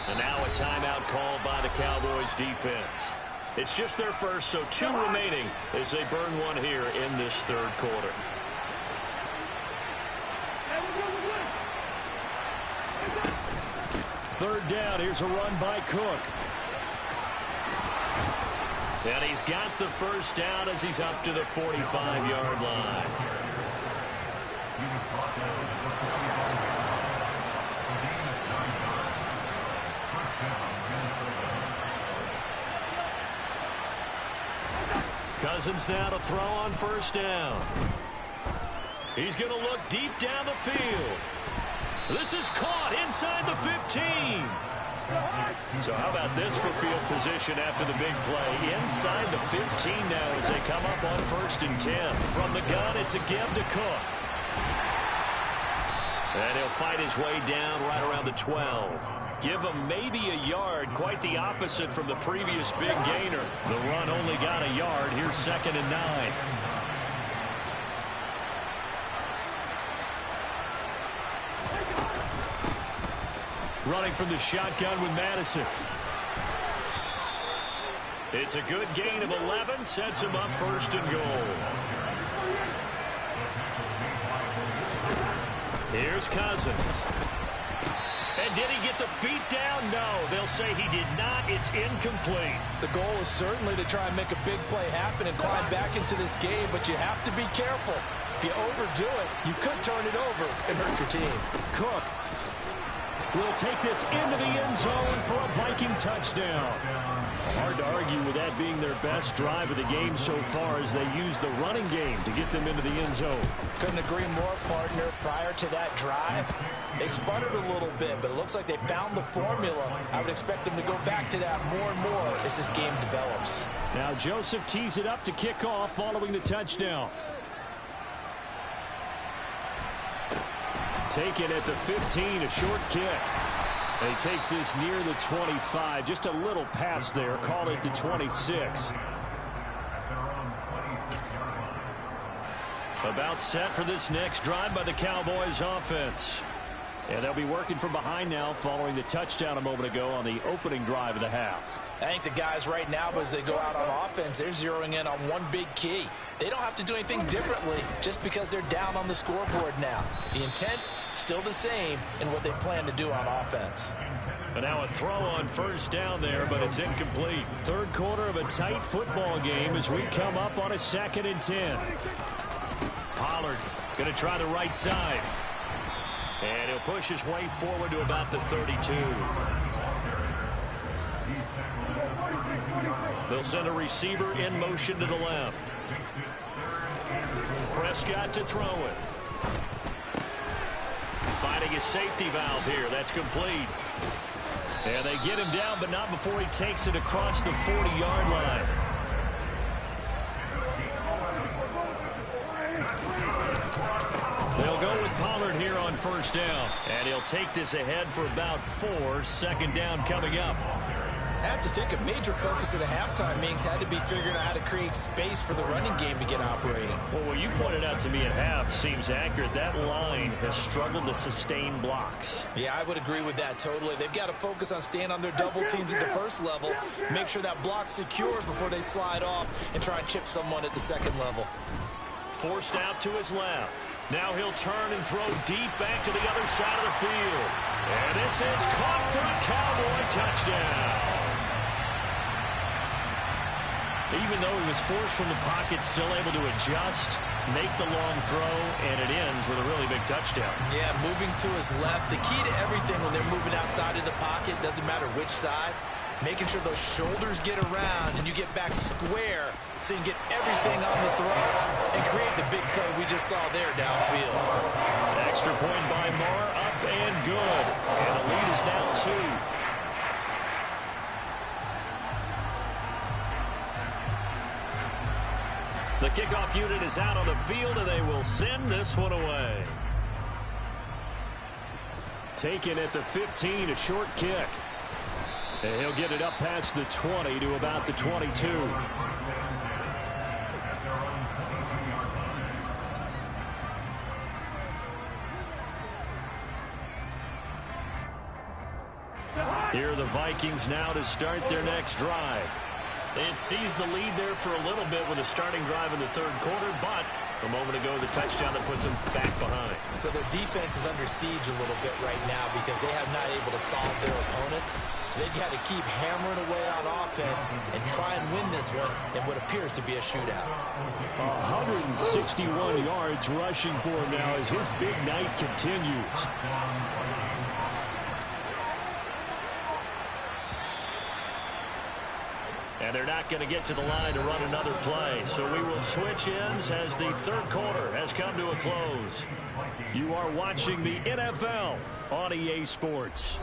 And now a timeout called by the Cowboys defense. It's just their first, so 2 remaining as they burn one here in this third quarter. Third down, here's a run by Cook. And he's got the first down as he's up to the 45-yard line. Cousins now to throw on first down. He's going to look deep down the field. This is caught inside the 15. So how about this for field position after the big play? Inside the 15 now as they come up on 1st and 10. From the gun, it's a give to Cook. And he'll fight his way down right around the 12. Give him maybe a yard, quite the opposite from the previous big gainer. The run only got a yard. Here's 2nd and 9. Running from the shotgun with Madison. It's a good gain of 11. Sets him up first and goal. Here's Cousins. And did he get the feet down? No, they'll say he did not. It's incomplete. The goal is certainly to try and make a big play happen and climb back into this game, but you have to be careful. If you overdo it, you could turn it over and hurt your team. Cook will take this into the end zone for a Viking touchdown. Hard to argue with that being their best drive of the game so far as they use the running game to get them into the end zone. Couldn't agree more, partner. Prior to that drive, they sputtered a little bit, but it looks like they found the formula. I would expect them to go back to that more and more as this game develops. Now Joseph tees it up to kick off following the touchdown. Taken at the 15, a short kick. And he takes this near the 25. Just a little pass there. Call it the 26. About set for this next drive by the Cowboys offense. And they'll be working from behind now following the touchdown a moment ago on the opening drive of the half. I think the guys right now, as they go out on offense, they're zeroing in on one big key. They don't have to do anything differently just because they're down on the scoreboard now. The intent, still the same in what they plan to do on offense. And now a throw on first down there, but it's incomplete. Third quarter of a tight football game as we come up on a 2nd and 10. Pollard going to try the right side. And he'll push his way forward to about the 32. They'll send a receiver in motion to the left. Prescott to throw it. Finding a safety valve here. That's complete. And they get him down, but not before he takes it across the 40-yard line. They'll go with Pollard here on first down. And he'll take this ahead for about 4. 2nd down coming up. I have to think a major focus of the halftime meetings had to be figuring out how to create space for the running game to get operating. Well, what you pointed out to me at half seems accurate. That line has struggled to sustain blocks. Yeah, I would agree with that totally. They've got to focus on staying on their double teams at the first level, make sure that block's secured before they slide off and try and chip someone at the second level. Forced out to his left. Now he'll turn and throw deep back to the other side of the field. And this is caught for a Cowboy touchdown. Even though he was forced from the pocket, still able to adjust, make the long throw, and it ends with a really big touchdown. Yeah, moving to his left. The key to everything when they're moving outside of the pocket, doesn't matter which side, making sure those shoulders get around and you get back square so you can get everything on the throw and create the big play we just saw there downfield. Extra point by Moore, up and good. And the lead is now 2. The kickoff unit is out on the field, and they will send this one away. Taken at the 15, a short kick. And he'll get it up past the 20 to about the 22. Here are the Vikings now to start their next drive. They had seized the lead there for a little bit with a starting drive in the third quarter, but a moment ago the touchdown that puts them back behind. So their defense is under siege a little bit right now because they have not able to solve their opponents. So they've got to keep hammering away on offense and try and win this one in what appears to be a shootout. 161 yards rushing for him now as his big night continues. And they're not going to get to the line to run another play. So we will switch ends as the third quarter has come to a close. You are watching the NFL on EA Sports.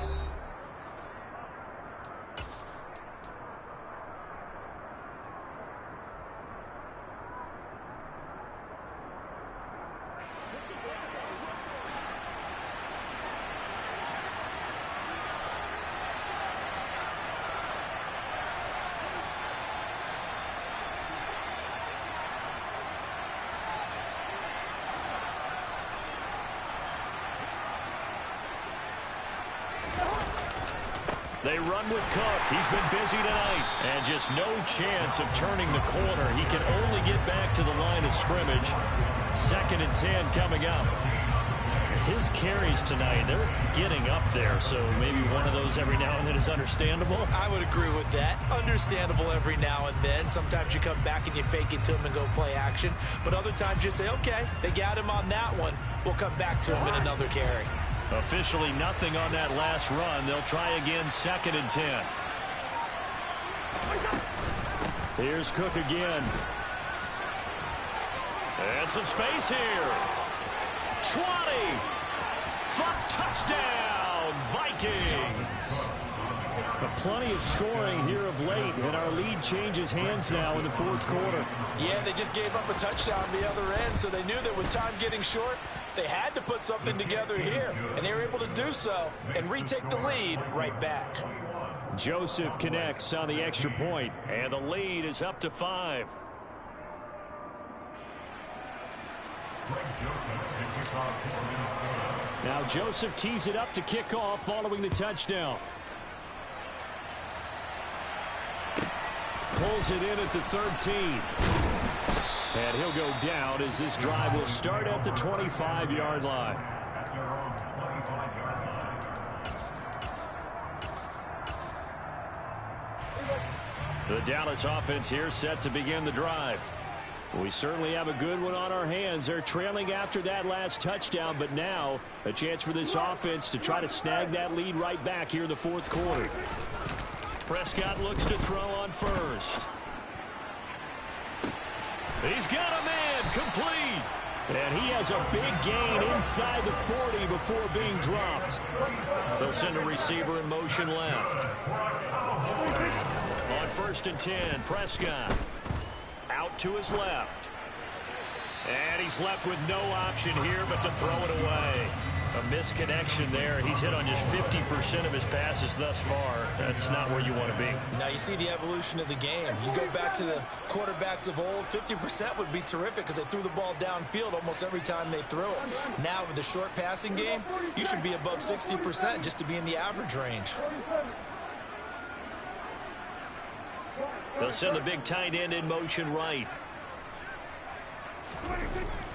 They run with Cook. He's been busy tonight. And just no chance of turning the corner. He can only get back to the line of scrimmage. 2nd and 10 coming up. His carries tonight, they're getting up there, so maybe one of those every now and then is understandable. I would agree with that. Understandable every now and then. Sometimes you come back and you fake it to him and go play action. But other times you say, okay, they got him on that one. We'll come back to him in another carry. Officially nothing on that last run. They'll try again, 2nd and 10. Here's Cook again. And some space here. 20. Touchdown, Vikings. But plenty of scoring here of late, and our lead changes hands now in the 4th quarter. Yeah, they just gave up a touchdown the other end, so they knew that with time getting short, they had to put something together here, and they were able to do so and retake the lead right back. Joseph connects on the extra point, and the lead is up to 5. Now Joseph tees it up to kick off following the touchdown. Pulls it in at the 13. And he'll go down as this drive will start at the 25-yard line. The Dallas offense here set to begin the drive. We certainly have a good one on our hands. They're trailing after that last touchdown, but now a chance for this offense to try to snag that lead right back here in the 4th quarter. Prescott looks to throw on first. He's got a man complete. And he has a big gain inside the 40 before being dropped. They'll send a receiver in motion left. On 1st and 10, Prescott. Out to his left. And he's left with no option here but to throw it away. A misconnection there. He's hit on just 50% of his passes thus far. That's not where you want to be. Now you see the evolution of the game. You go back to the quarterbacks of old, 50% would be terrific because they threw the ball downfield almost every time they threw it. Now with the short passing game, you should be above 60% just to be in the average range. They'll send the big tight end in motion right.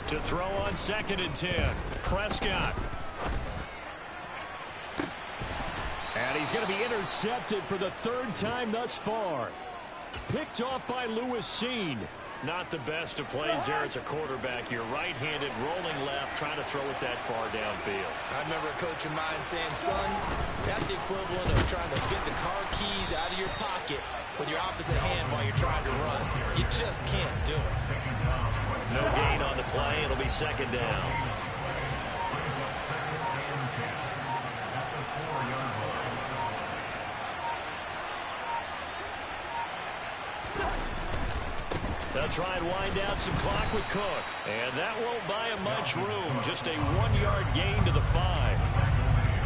To throw on 2nd and 10. Prescott. And he's going to be intercepted for the 3rd time thus far. Picked off by Lewis Seen. Not the best of plays there as a quarterback. You're right-handed, rolling left, trying to throw it that far downfield. I remember a coach of mine saying, son, that's the equivalent of trying to get the car keys out of your pocket with your opposite hand while you're trying to run. You just can't do it. No gain on the play. It'll be 2nd down. They'll try and wind down some clock with Cook. And that won't buy him much room. Just a 1-yard gain to the 5.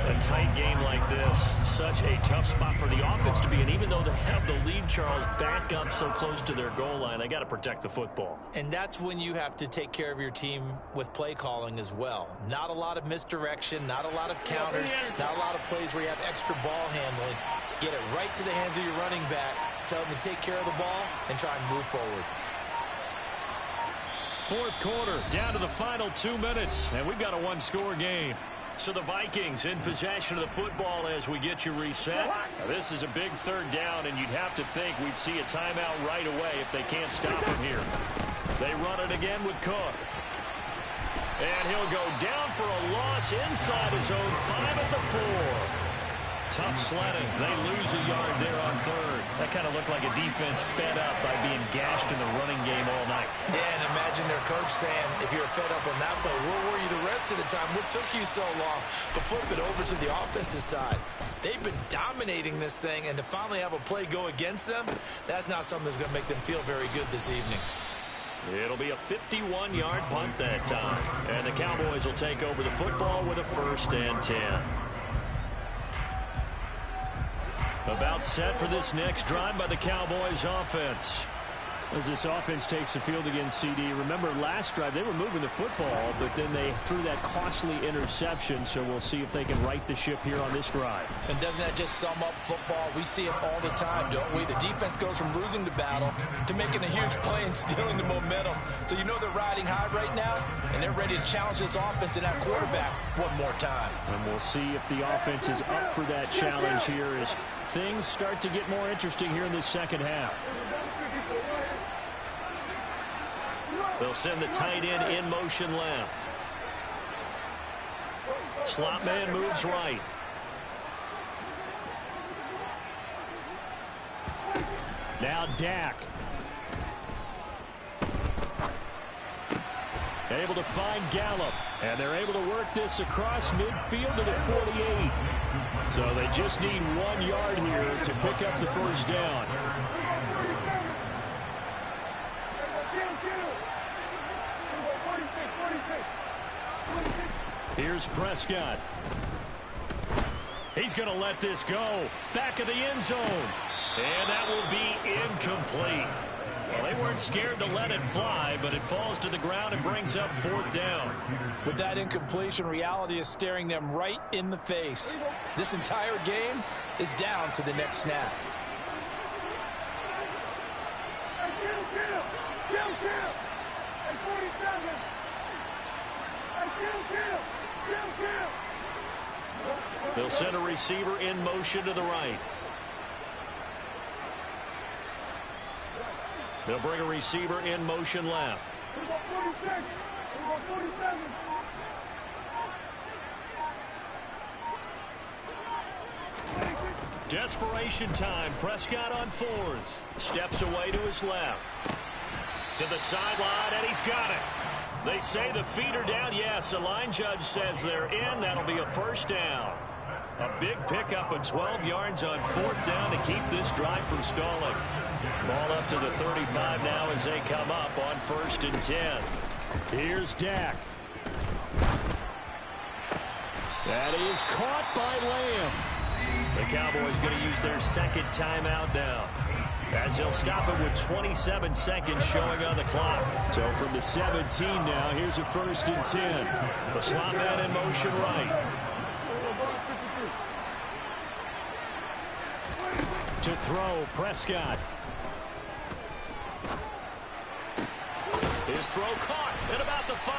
A tight game like this, such a tough spot for the offense to be in. Even though they have the lead, Charles, back up so close to their goal line, they got to protect the football. And that's when you have to take care of your team with play calling as well. Not a lot of misdirection, not a lot of counters, not a lot of plays where you have extra ball handling. Get it right to the hands of your running back, tell them to take care of the ball, and try and move forward. 4th quarter, down to the final 2 minutes, and we've got a 1-score game. So the Vikings in possession of the football as we get you reset. Now, this is a big 3rd down, and you'd have to think we'd see a timeout right away if they can't stop him here. They run it again with Cook. And he'll go down for a loss inside his own 5 at the 4. Tough sledding. They lose a yard there on 3rd. That kind of looked like a defense fed up by being gashed in the running game all night. Yeah, and imagine their coach saying, if you're fed up on that play, where were you the rest of the time? What took you so long? But flip it over to the offensive side. They've been dominating this thing, and to finally have a play go against them, that's not something that's going to make them feel very good this evening. It'll be a 51-yard punt that time. And the Cowboys will take over the football with a 1st and 10. About set for this next drive by the Cowboys offense. As this offense takes the field against CD, remember last drive they were moving the football, but then they threw that costly interception, so we'll see if they can right the ship here on this drive. And doesn't that just sum up football? We see it all the time, don't we? The defense goes from losing the battle to making a huge play and stealing the momentum. So you know they're riding high right now, and they're ready to challenge this offense and that quarterback one more time. And we'll see if the offense is up for that challenge here as things start to get more interesting here in this second half. They'll send the tight end in motion left. Slot man moves right. Now Dak. Able to find Gallup. And they're able to work this across midfield to the 48. So they just need 1 yard here to pick up the first down. Here's Prescott. He's going to let this go. Back of the end zone. And that will be incomplete. Well, they weren't scared to let it fly, but it falls to the ground and brings up 4th down. With that incompletion, reality is staring them right in the face. This entire game is down to the next snap. They'll send a receiver in motion to the right. They'll bring a receiver in motion left. Desperation time. Prescott on 4th. Steps away to his left. To the sideline, and he's got it. They say the feet are down. Yes, the line judge says they're in. That'll be a first down. A big pickup of 12 yards on 4th down to keep this drive from stalling. Ball up to the 35 now as they come up on 1st and 10. Here's Dak. That is caught by Lamb. The Cowboys going to use their second timeout now, as they'll stop it with 27 seconds showing on the clock. So from the 17 now, here's a 1st and 10. The slot man in motion right. To throw, Prescott. His throw caught at about the 5.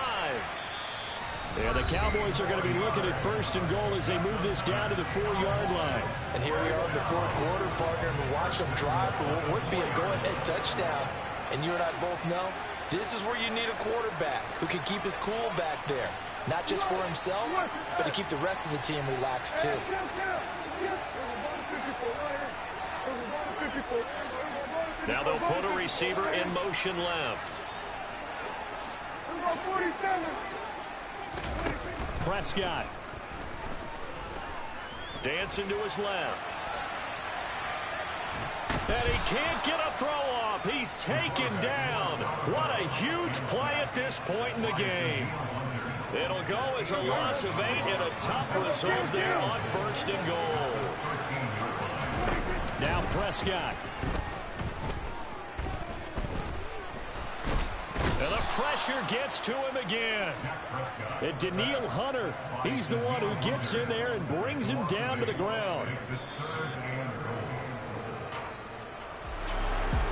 Yeah, the Cowboys are going to be looking at 1st and goal as they move this down to the 4-yard line. And here we are in the 4th quarter, partner, and we watch them drive for what would be a go-ahead touchdown. And you and I both know this is where you need a quarterback who can keep his cool back there. Not just for himself, but to keep the rest of the team relaxed too. Now they'll put a receiver in motion left. Prescott. Dancing to his left. And he can't get a throw off. He's taken down. What a huge play at this point in the game. It'll go as a loss of 8 and a tough result there on 1st and goal. Now Prescott. And the pressure gets to him again. And Daniil Hunter, he's the one who gets in there and brings him down to the ground.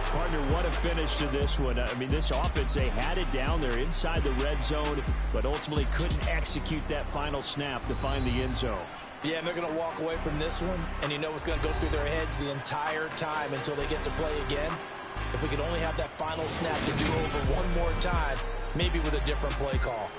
Partner, what a finish to this one. I mean, this offense, they had it down there inside the red zone, but ultimately couldn't execute that final snap to find the end zone. Yeah, and they're going to walk away from this one, and you know what's going to go through their heads the entire time until they get to play again. If we could only have that final snap to do over one more time, maybe with a different play call.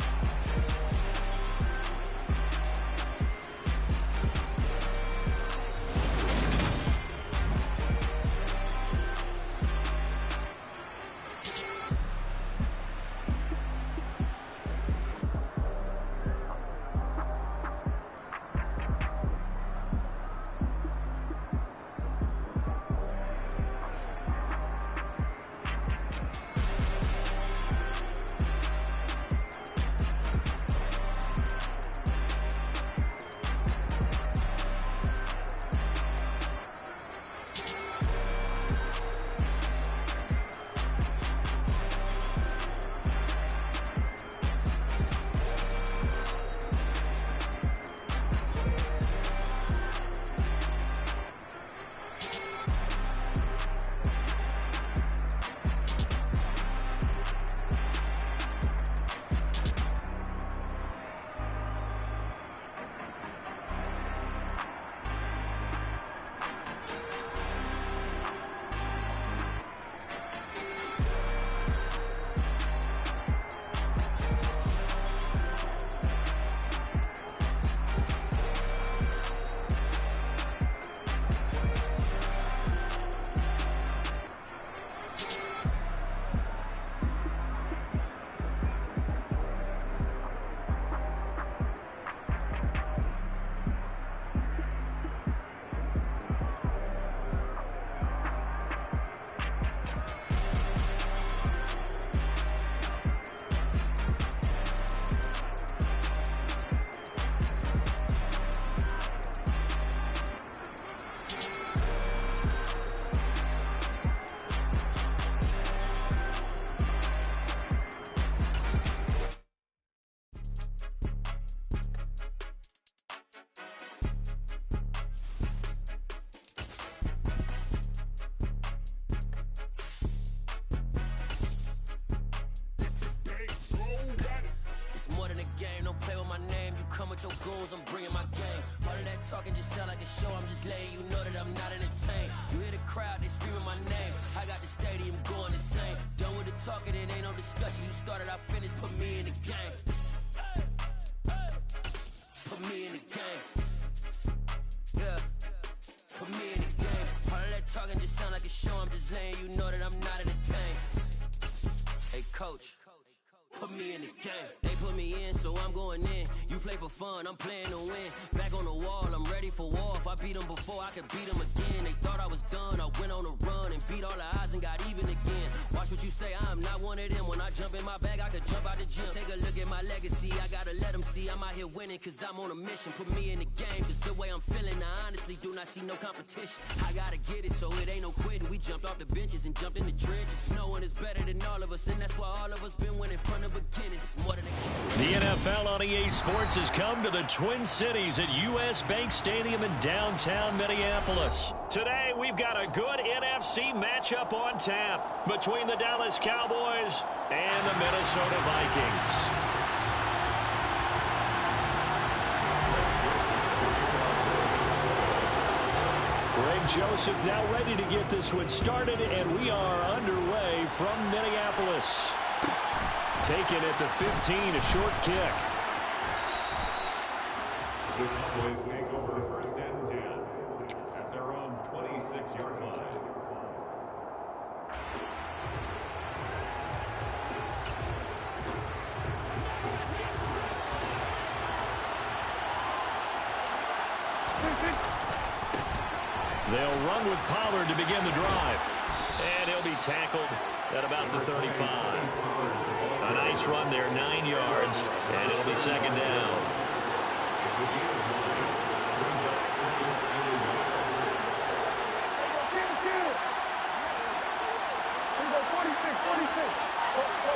game. Don't play with my name. You come with your goons, I'm bringing my game. All of that talking just sound like a show. I'm just letting you know that I'm not entertained. You hear the crowd, they screaming my name. I got the stadium going insane. Done with the talking, it ain't no discussion. You started, I finished. Put me in the game. Put me in the game. Yeah. Put me in the game. All of that talking just sound like a show. I'm just letting you know that I'm not entertained. Hey, coach. Put me in the game. They put me in, so I'm going in. You play for fun, I'm playing to win. Back on the wall, I'm ready for war. If I beat them before, I could beat them again. They thought I was done, I went on a run and beat all the odds and got even again. Watch what you say, I'm not one of them. When I jump in my bag, I could jump out the gym. Take a look at my legacy, I gotta let them see I'm out here winning, cause I'm on a mission. Put me in the game, cause the way I'm feeling, I honestly do not see no competition. I gotta get it, so it ain't no quitting. We jumped off the benches and jumped in the trenches. No one is better than all of us, and that's why all of us been winning from the beginning. It's more than the NFL on EA Sports has come to the Twin Cities at U.S. Bank Stadium in downtown Minneapolis. Today, we've got a good NFC matchup on tap between the Dallas Cowboys and the Minnesota Vikings. Greg Joseph now ready to get this one started, and we are underway from Minneapolis. Taken at the 15, a short kick. The Cowboys take over first and 10 at their own 26-yard line. They'll run with Pollard to begin the drive. And he'll be tackled at about the 35. A nice run there, 9 yards, and it'll be second down.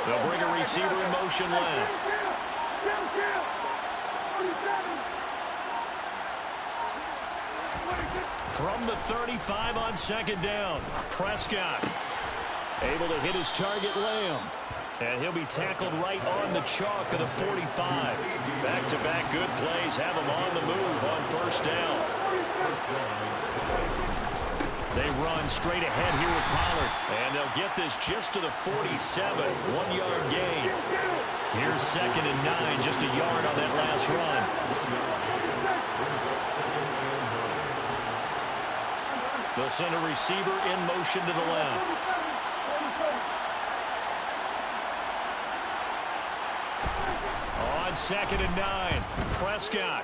They'll bring a receiver in motion left. From the 35 on second down, Prescott able to hit his target, Lamb. And he'll be tackled right on the chalk of the 45. Back-to-back good plays have him on the move on first down. They run straight ahead here with Pollard. And they'll get this just to the 47. 1-yard gain. Here's second and 9, just a yard on that last run. They'll send a receiver in motion to the left. On second and 9, Prescott.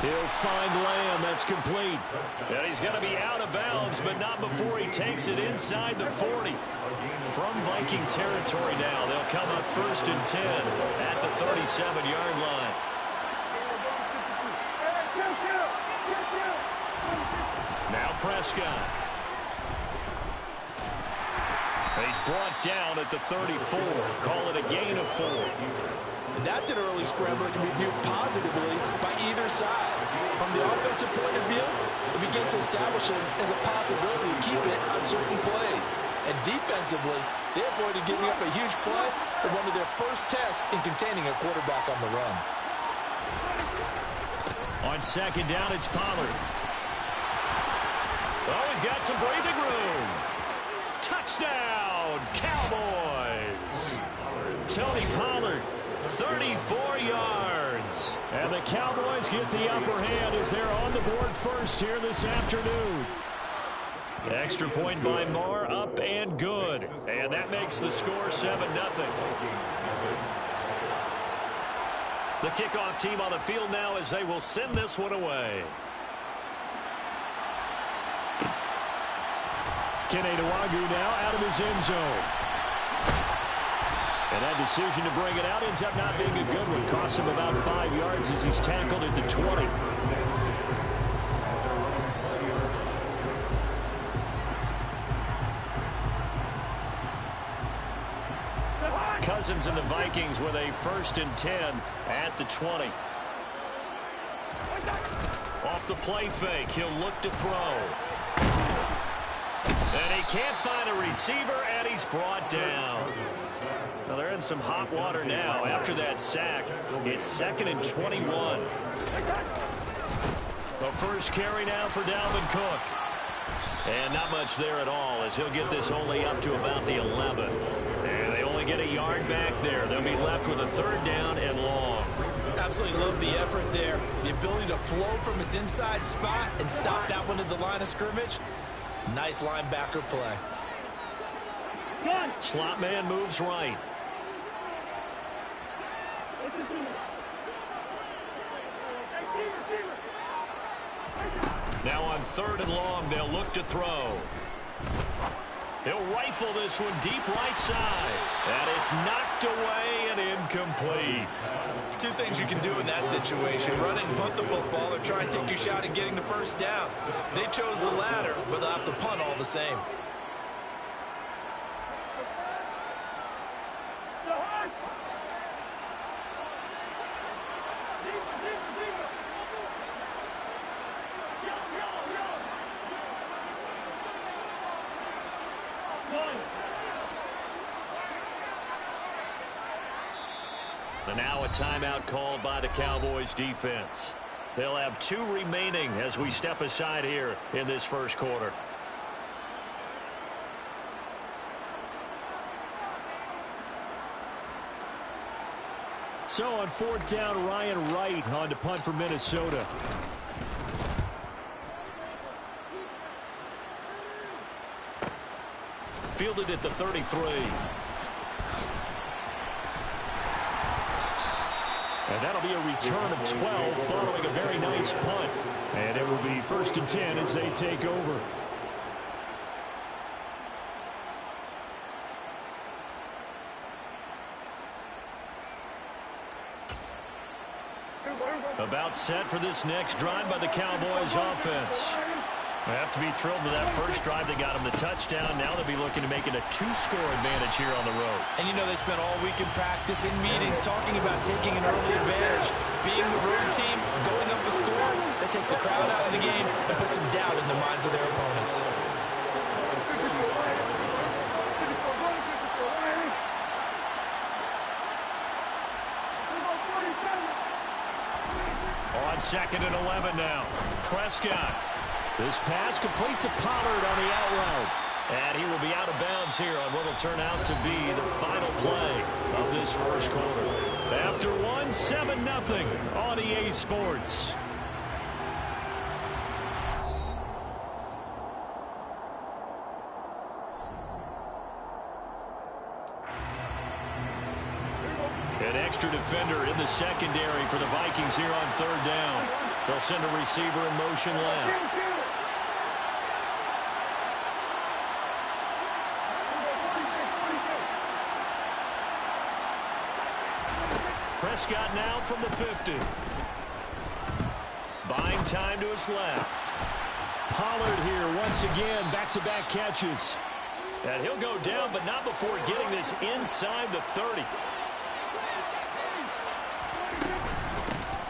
He'll find Lamb. That's complete. And he's going to be out of bounds, but not before he takes it inside the 40. From Viking territory now, they'll come up first and 10 at the 37-yard line. Now Prescott. He's brought down at the 34. Call it a gain of 4. And that's an early scramble that can be viewed positively by either side. From the offensive point of view, it begins to establish it as a possibility to keep it on certain plays. And defensively, they avoided giving up a huge play for one of their first tests in containing a quarterback on the run. On second down, it's Pollard. Oh, he's got some breathing room. Touchdown, Cowboys. Tony Pollard, 34 yards. And the Cowboys get the upper hand as they're on the board first here this afternoon. Extra point by Marr, up and good. And that makes the score 7-0. The kickoff team on the field now as they will send this one away. Kenedawagu now out of his end zone. And that decision to bring it out ends up not being a good one. Costs him about 5 yards as he's tackled at the 20. Cousins and the Vikings with a 1st and 10 at the 20. Off the play fake, he'll look to throw. And he can't find a receiver, and he's brought down. Well, they're in some hot water now. After that sack, it's 2nd and 21. The first carry now for Dalvin Cook. And not much there at all, as he'll get this only up to about the 11. And they only get a yard back there. They'll be left with a 3rd down and long. Absolutely love the effort there. The ability to flow from his inside spot and stop that one at the line of scrimmage. Nice linebacker play. Slot man moves right. Now on 3rd and long, they'll look to throw. He'll rifle this one deep right side. And it's knocked away and incomplete. Two things you can do in that situation: run and punt the football, or try and take your shot at getting the 1st down. They chose the latter, but they'll have to punt all the same. And now a timeout called by the Cowboys defense. They'll have 2 remaining as we step aside here in this first quarter. So on 4th down, Ryan Wright on to punt for Minnesota. Fielded at the 33. And that'll be a return of 12 following a very nice punt. And it will be 1st and 10 as they take over. About set for this next drive by the Cowboys offense. They have to be thrilled with that first drive. They got them the touchdown. Now they'll be looking to make it a 2-score advantage here on the road. And you know, they spent all week in practice, in meetings, talking about taking an early advantage. Being the road team, going up a score, that takes the crowd out of the game and puts some doubt in the minds of their opponents. On 2nd and 11 now. Prescott. This pass complete to Pollard on the out route. And he will be out of bounds here on what will turn out to be the final play of this first quarter. After 1, 7-0 on EA Sports. An extra defender in the secondary for the Vikings here on 3rd down. They'll send a receiver in motion left. Prescott now from the 50. Buying time to his left. Pollard here once again, back-to-back catches. And he'll go down, but not before getting this inside the 30.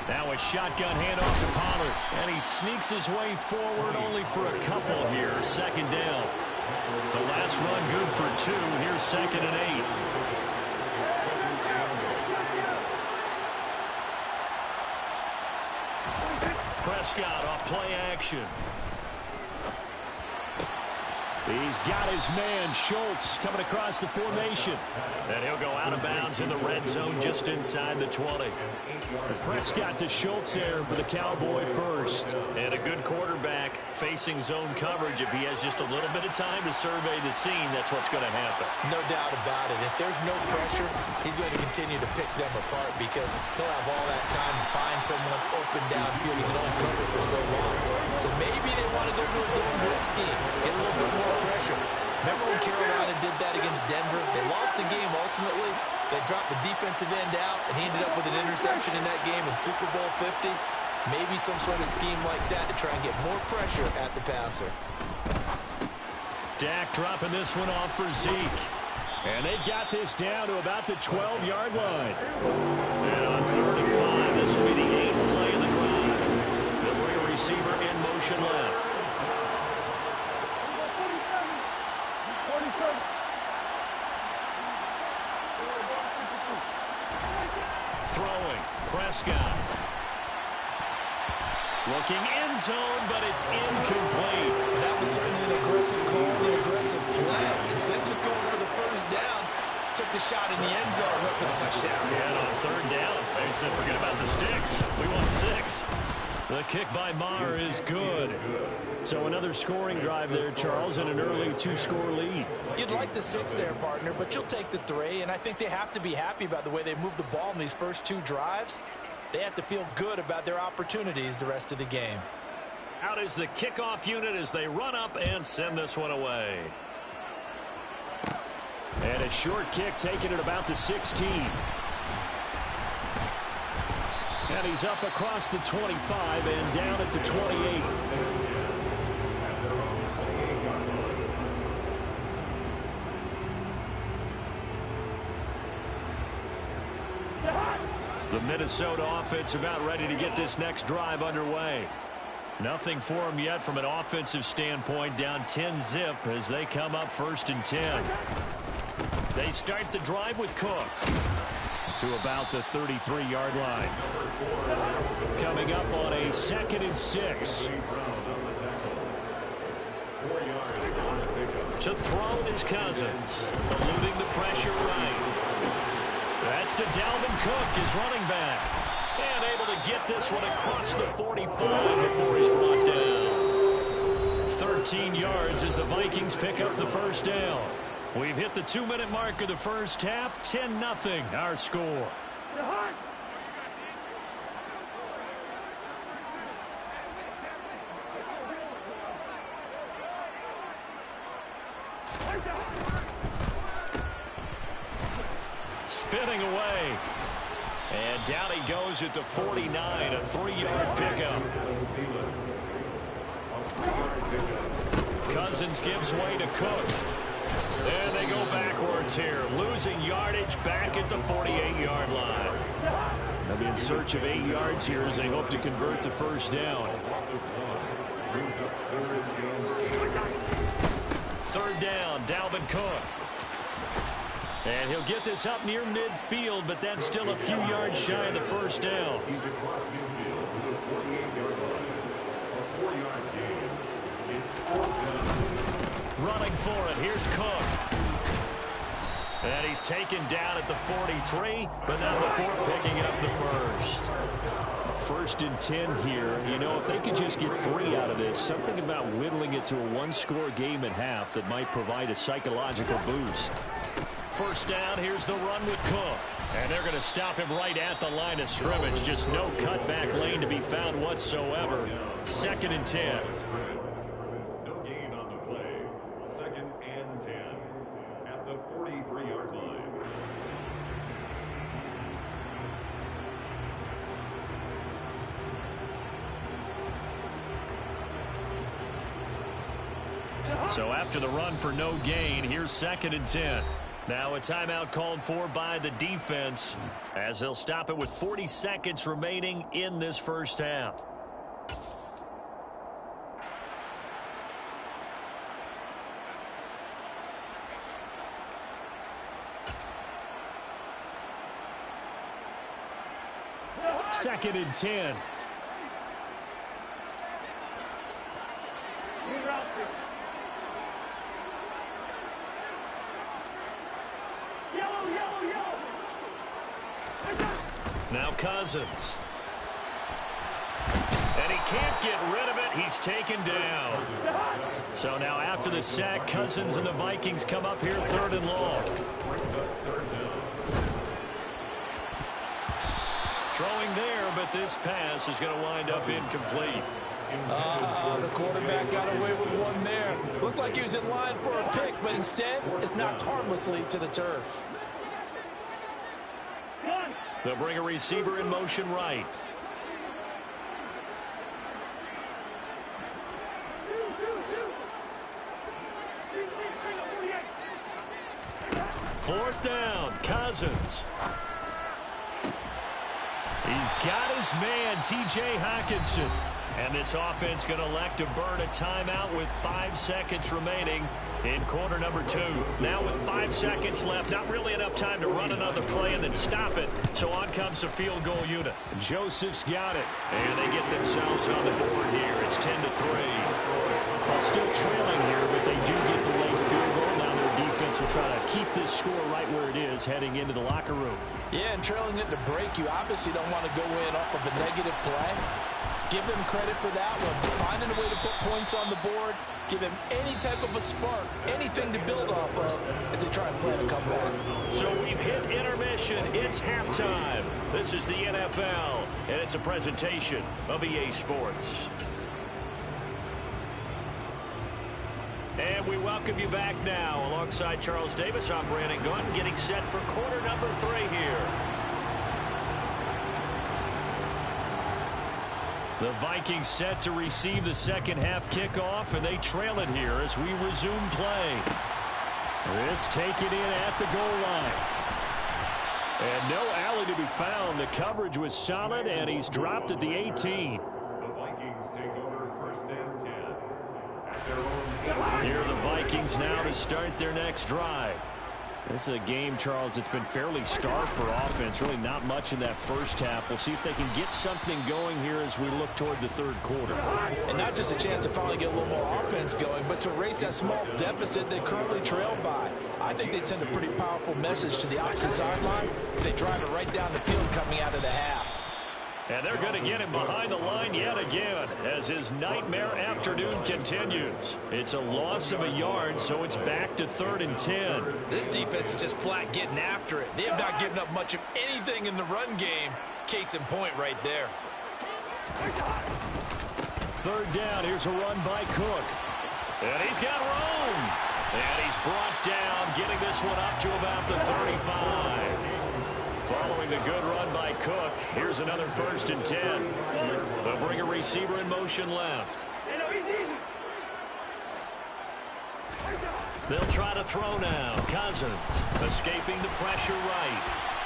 Now a shotgun handoff to Pollard. And he sneaks his way forward only for a couple here. 2nd down. The last run good for 2. Here's 2nd and 8. Prescott off play action. He's got his man, Schultz, coming across the formation. And he'll go out of bounds in the red zone just inside the 20. Prescott to Schultz there for the Cowboy first. And a good quarterback facing zone coverage. If he has just a little bit of time to survey the scene, that's what's going to happen. No doubt about it. If there's no pressure, he's going to continue to pick them apart because he'll have all that time to find someone open downfield he can only cover for so long. So maybe they want to go to a zone blitz scheme, get a little bit more pressure. Remember when Carolina did that against Denver? They lost the game ultimately. They dropped the defensive end out, and he ended up with an interception in that game in Super Bowl 50. Maybe some sort of scheme like that to try and get more pressure at the passer. Dak dropping this one off for Zeke. And they've got this down to about the 12-yard line. And on 3rd and 5, this will be the 8th play of the drive. They'll bring a receiver in motion left. throwing. Prescott. Looking end zone, but it's incomplete. That was certainly an aggressive call, an aggressive play. Instead of just going for the first down, took the shot in the end zone, went for the touchdown. Yeah, and on third down, they said forget about the sticks. We want 6. The kick by Maher is good. So another scoring drive there, Charles, and an early 2-score lead. You'd like the 6 there, partner, but you'll take the 3, and I think they have to be happy about the way they moved the ball in these first 2 drives. They have to feel good about their opportunities the rest of the game. Out is the kickoff unit as they run up and send this one away. And a short kick taken at about the 16. And he's up across the 25 and down at the 28. The Minnesota offense about ready to get this next drive underway. Nothing for them yet from an offensive standpoint. Down 10-zip as they come up 1st and 10. They start the drive with Cook to about the 33-yard line. Coming up on a 2nd and 6. To throw is Cousins. Eluding the pressure right. That's to Dalvin Cook, his running back. And able to get this one across the 45 before he's brought down. 13 yards as the Vikings pick up the first down. We've hit the 2-minute mark of the first half. 10-0 our score. Spinning away. And down he goes at the 49, a 3-yard pickup. Cousins gives way to Cook. And they go backwards here, losing yardage back at the 48-yard line. They'll be in search of 8 yards here as they hope to convert the first down. 3rd down, Dalvin Cook. And he'll get this up near midfield, but that's still a few yards shy of the first down. Running for it, here's Cook. And he's taken down at the 43, but not before picking up the first. 1st and 10 here. You know, if they could just get 3 out of this, something about whittling it to a 1-score game at half that might provide a psychological boost. First down, here's the run with Cook. And they're going to stop him right at the line of scrimmage. Just no cutback lane to be found whatsoever. 2nd and 10. No gain on the play. 2nd and 10 at the 43-yard line. So after the run for no gain, here's 2nd and 10. Now a timeout called for by the defense as they'll stop it with 40 seconds remaining in this first half. Second and 10. Now Cousins. And he can't get rid of it. He's taken down. So now after the sack, Cousins and the Vikings come up here 3rd and long. Throwing there, but this pass is going to wind up incomplete. The quarterback got away with one there. Looked like he was in line for a pick, but instead it's knocked harmlessly to the turf. They'll bring a receiver in motion right. Fourth down, Cousins. He's got his man, T.J. Hockenson. And this offense going to elect to burn a timeout with 5 seconds remaining in quarter number 2. Now with 5 seconds left, not really enough time to run another play and then stop it. So on comes the field goal unit. Joseph's got it. And they get themselves on the board here. It's 10-3. Well, still trailing here, but they do get the late field goal. Now their defense will try to keep this score right where it is heading into the locker room. Yeah, and trailing it to break, you obviously don't want to go in off of a negative play. Give them credit for that one. Finding a way to put points on the board. Give them any type of a spark, anything to build off of as they try and plan a comeback. So we've hit intermission. It's halftime. This is the NFL, and it's a presentation of EA Sports. And we welcome you back now. Alongside Charles Davis, I'm Brandon Gunn, getting set for quarter number 3 here. The Vikings set to receive the second half kickoff, and they trail it here as we resume play. This taken in at the goal line. And no alley to be found. The coverage was solid, and he's dropped at the 18. The Vikings take over 1st and 10. At their own 18. Here are the Vikings now to start their next drive. This is a game, Charles, that's been fairly starved for offense. Really not much in that first half. We'll see if they can get something going here as we look toward the third quarter. And not just a chance to finally get a little more offense going, but to erase that small deficit they currently trail by. I think they'd send a pretty powerful message to the opposite sideline if they drive it right down the field coming out of the half. And they're going to get him behind the line yet again as his nightmare afternoon continues. It's a loss of a yard, so it's back to 3rd and 10. This defense is just flat getting after it. They have not given up much of anything in the run game. Case in point right there. 3rd down. Here's a run by Cook. And he's got room. And he's brought down, getting this one up to about the 35. Following the good run by Cook, here's another 1st and 10. They'll bring a receiver in motion left. They'll try to throw now. Cousins escaping the pressure right.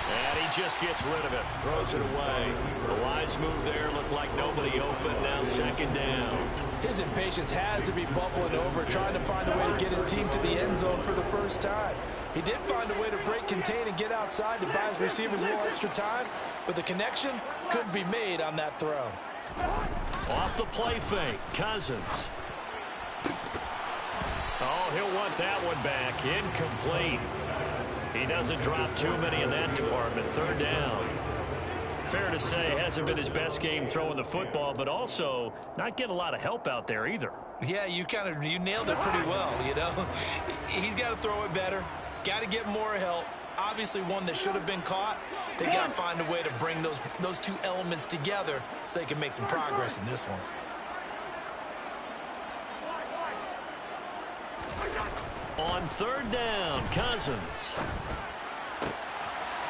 And he just gets rid of it. Throws it away. The wise move there. Looked like nobody open. Now 2nd down. His impatience has to be bubbling over, trying to find a way to get his team to the end zone for the first time. He did find a way to break, contain, and get outside to buy his receivers a little extra time, but the connection couldn't be made on that throw. Off the play fake, Cousins. Oh, he'll want that one back. Incomplete. He doesn't drop too many in that department. 3rd down. Fair to say, hasn't been his best game throwing the football, but also not getting a lot of help out there either. Yeah, you nailed it pretty well, you know. He's got to throw it better. Got to get more help. Obviously one that should have been caught. They got to find a way to bring those two elements together so they can make some progress in this one. On 3rd down, Cousins.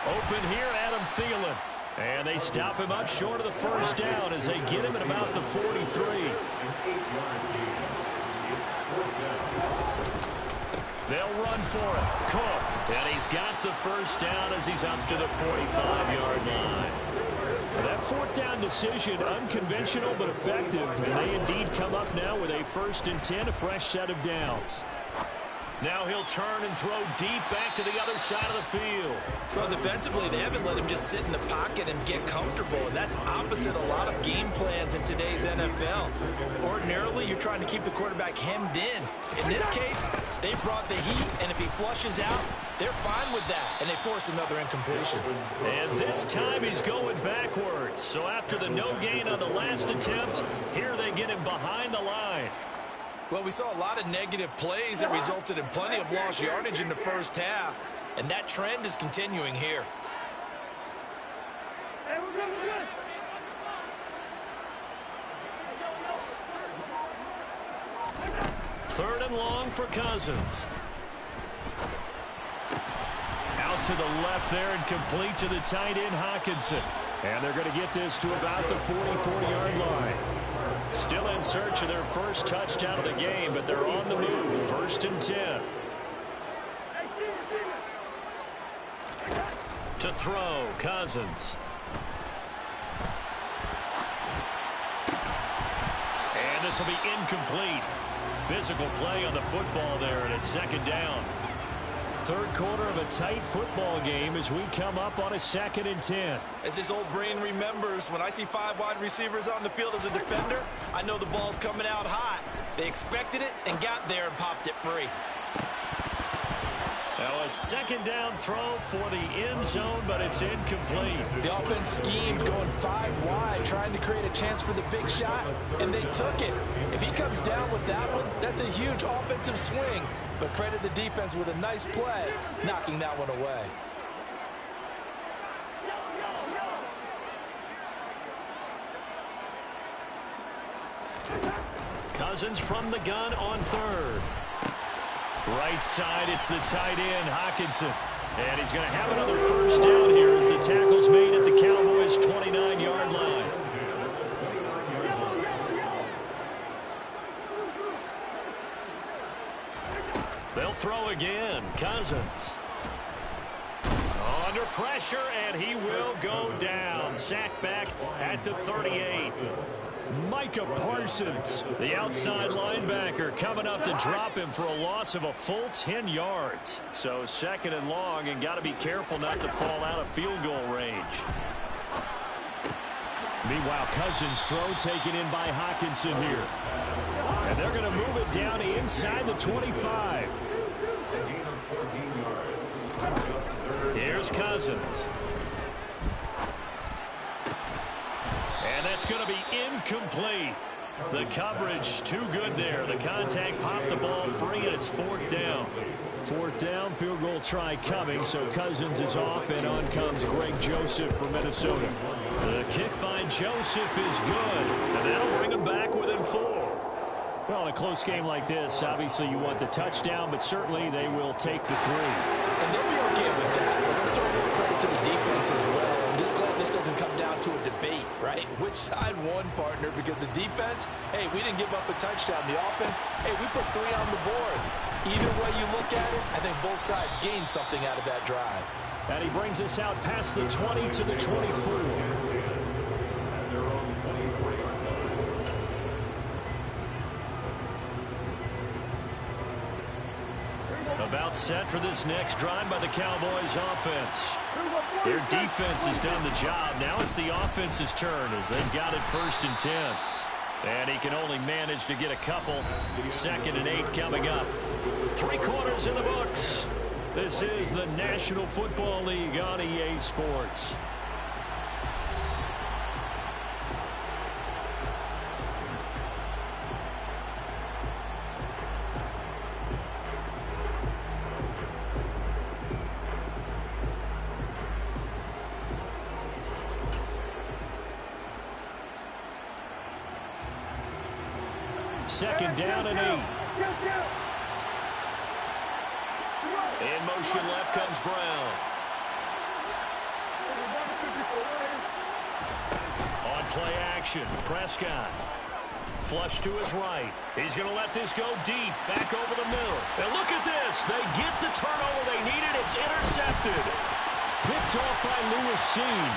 Open here, Adam Thielen. And they stop him up short of the 1st down as they get him at about the 43. They'll run for it. Cook. And he's got the 1st down as he's up to the 45-yard line. That 4th down decision, unconventional but effective. And they indeed come up now with a 1st and 10, a fresh set of downs. Now he'll turn and throw deep back to the other side of the field. Well, defensively, they haven't let him just sit in the pocket and get comfortable, and that's opposite a lot of game plans in today's NFL. Ordinarily, you're trying to keep the quarterback hemmed in. In this case, they brought the heat, and if he flushes out, they're fine with that, and they force another incompletion. And this time he's going backwards. So after the no gain on the last attempt, here they get him behind the line. Well, we saw a lot of negative plays that resulted in plenty of lost yardage in the first half, and that trend is continuing here. Third and long for Cousins. Out to the left there and complete to the tight end, Hockenson. And they're going to get this to about the 44-yard line. Still in search of their first touchdown of the game, but they're on the move. 1st and 10. To throw, Cousins. this will be incomplete. Physical play on the football there, and it's second down. Third quarter of a tight football game as we come up on a 2nd and 10. As his old brain remembers, when I see 5 wide receivers on the field as a defender, I know the ball's coming out hot. They expected it and got there and popped it free. Now a second down throw for the end zone, but it's incomplete. The offense schemed going 5 wide, trying to create a chance for the big shot, and they took it. If he comes down with that one, that's a huge offensive swing. But credit the defense with a nice play, knocking that one away. Cousins from the gun on 3rd. Right side, it's the tight end, Hockenson. And he's going to have another first down here as the tackle's made at the Cowboys' 29-yard line. They'll throw again. Cousins. Under pressure, and he will go down. Sacked back at the 38. Micah Parsons, the outside linebacker, coming up to drop him for a loss of a full 10 yards. So 2nd and long, and got to be careful not to fall out of field goal range. Meanwhile, Cousins' throw taken in by Hockenson here. And they're going to move it down inside the 25. Here's Cousins. And that's going to be incomplete. The coverage too good there. The contact popped the ball free, and it's 4th down. 4th down, field goal try coming, so Cousins is off, and on comes Greg Joseph from Minnesota. The kick by Joseph is good, and that'll bring him back within 4. Well, in a close game like this, obviously you want the touchdown, but certainly they will take the 3. And they'll be okay with that. But let's throw a little credit to the defense as well. I'm just glad this doesn't come down to a debate, right? Which side won, partner? Because the defense, hey, we didn't give up a touchdown. The offense, hey, we put 3 on the board. Either way you look at it, I think both sides gained something out of that drive. And he brings us out past the 20 to the 24. About set for this next drive by the Cowboys offense. Their defense has done the job. Now it's the offense's turn as they've got it 1st and 10. And he can only manage to get a couple. 2nd and 8 coming up. 3 quarters in the books. This is the National Football League on EA Sports. Second down and 8. In motion left comes Brown. On play action, Prescott. Flush to his right. He's going to let this go deep, back over the middle. And look at this. They get the turnover they needed. It's intercepted. Picked off by Lewis Seen.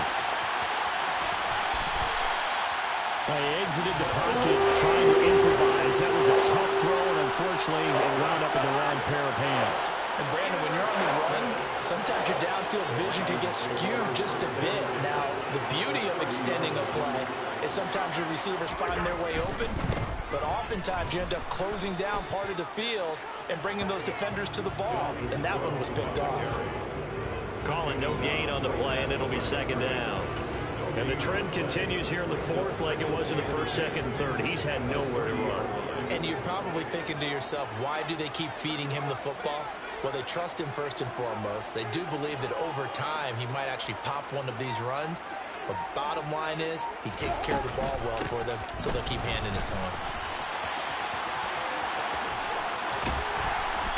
They exited the pocket trying to improvise. That was a tough throw, and unfortunately, it wound up in the wrong pair of hands. And Brandon, when you're on the run, sometimes your downfield vision can get skewed just a bit. Now, the beauty of extending a play is sometimes your receivers find their way open, but oftentimes you end up closing down part of the field and bringing those defenders to the ball, and that one was picked off. Calling no gain on the play, and it'll be 2nd down. And the trend continues here in the 4th like it was in the 1st, 2nd, and 3rd. He's had nowhere to run. And you're probably thinking to yourself, why do they keep feeding him the football? Well, they trust him first and foremost. They do believe that over time he might actually pop one of these runs. But bottom line is he takes care of the ball well for them, so they'll keep handing it to him.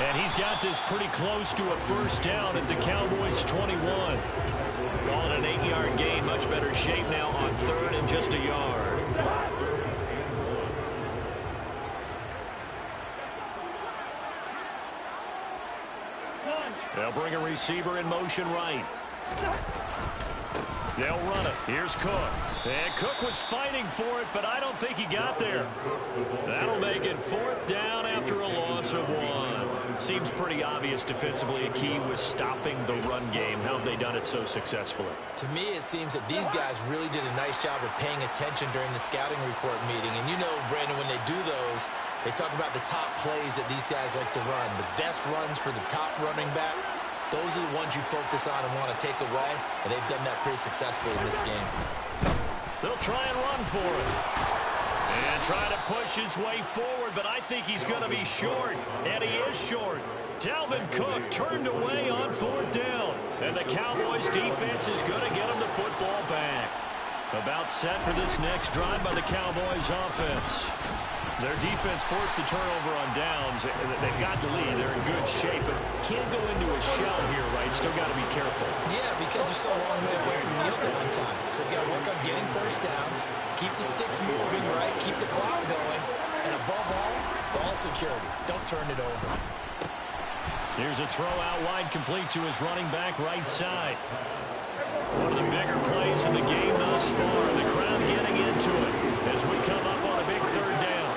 And he's got this pretty close to a first down at the Cowboys' 21. Calling an 8-yard gain, much better shape now on 3rd and just a yard. They'll bring a receiver in motion right. They'll run it. Here's Cook. And Cook was fighting for it, but I don't think he got there. That'll make it 4th down after a loss of 1. Seems pretty obvious defensively a key was stopping the run game. How have they done it so successfully? To me, it seems that these guys really did a nice job of paying attention during the scouting report meeting. And you know, Brandon, when they do those, they talk about the top plays that these guys like to run. The best runs for the top running back, those are the ones you focus on and want to take away. And they've done that pretty successfully in this game. They'll try and run for it. And try to push his way forward, but I think he's going to be short. And he is short. Dalvin Cook turned away on 4th down. And the Cowboys defense is going to get him the football back. About set for this next drive by the Cowboys offense. Their defense forced the turnover on downs. They've got the lead. They're in good shape, but can't go into a shell here, right? Still got to be careful. Yeah, because they're so a long way away from kneel down time. So they've got to work on getting first downs, keep the sticks moving, right? Keep the clock going, and above all, ball security. Don't turn it over. Here's a throw out wide, complete to his running back right side. One of the bigger plays in the game thus far. The crowd getting into it as we come up on a big 3rd down.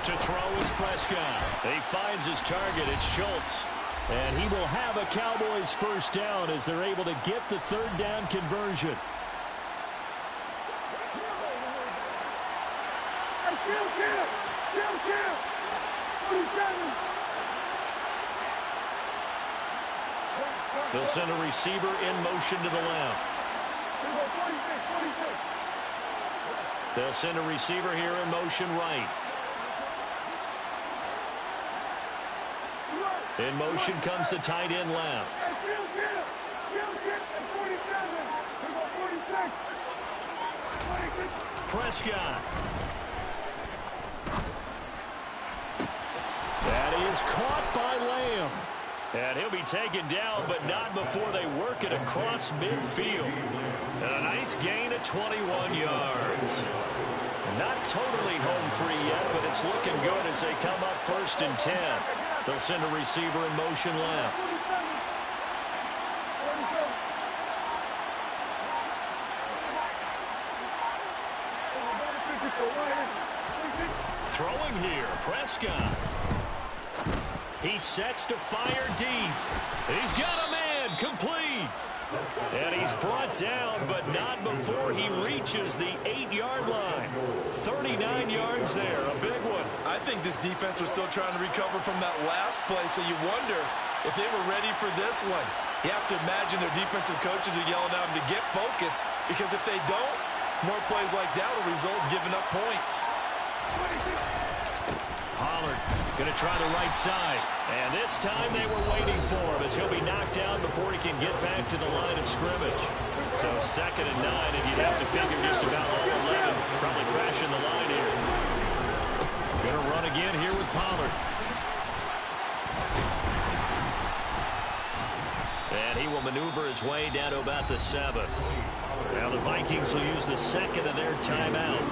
To throw is Prescott. He finds his target. It's Schultz. And he will have a Cowboys 1st down as they're able to get the 3rd down conversion. They'll send a receiver in motion to the left. They'll send a receiver here in motion right. In motion comes the tight end left. Prescott. That is caught by Lamb. And he'll be taken down, but not before they work it across midfield. And a nice gain at 21 yards. Not totally home free yet, but it's looking good as they come up 1st and 10. They'll send a receiver in motion left. Throwing here, Prescott. He sets to fire deep. He's got a man, complete. And he's brought down, but not before he reaches the 8-yard line. 39 yards there, a big one. I think this defense was still trying to recover from that last play, so you wonder if they were ready for this one. You have to imagine their defensive coaches are yelling at them to get focused, because if they don't, more plays like that will result in giving up points. Pollard going to try the right side. And this time they were waiting for him as he'll be knocked down before he can get back to the line of scrimmage. So 2nd and 9, and you'd have to figure just about all 11 probably crashing the line here. Going to run again here with Pollard. And he will maneuver his way down to about the 7. Now the Vikings will use the 2nd of their timeout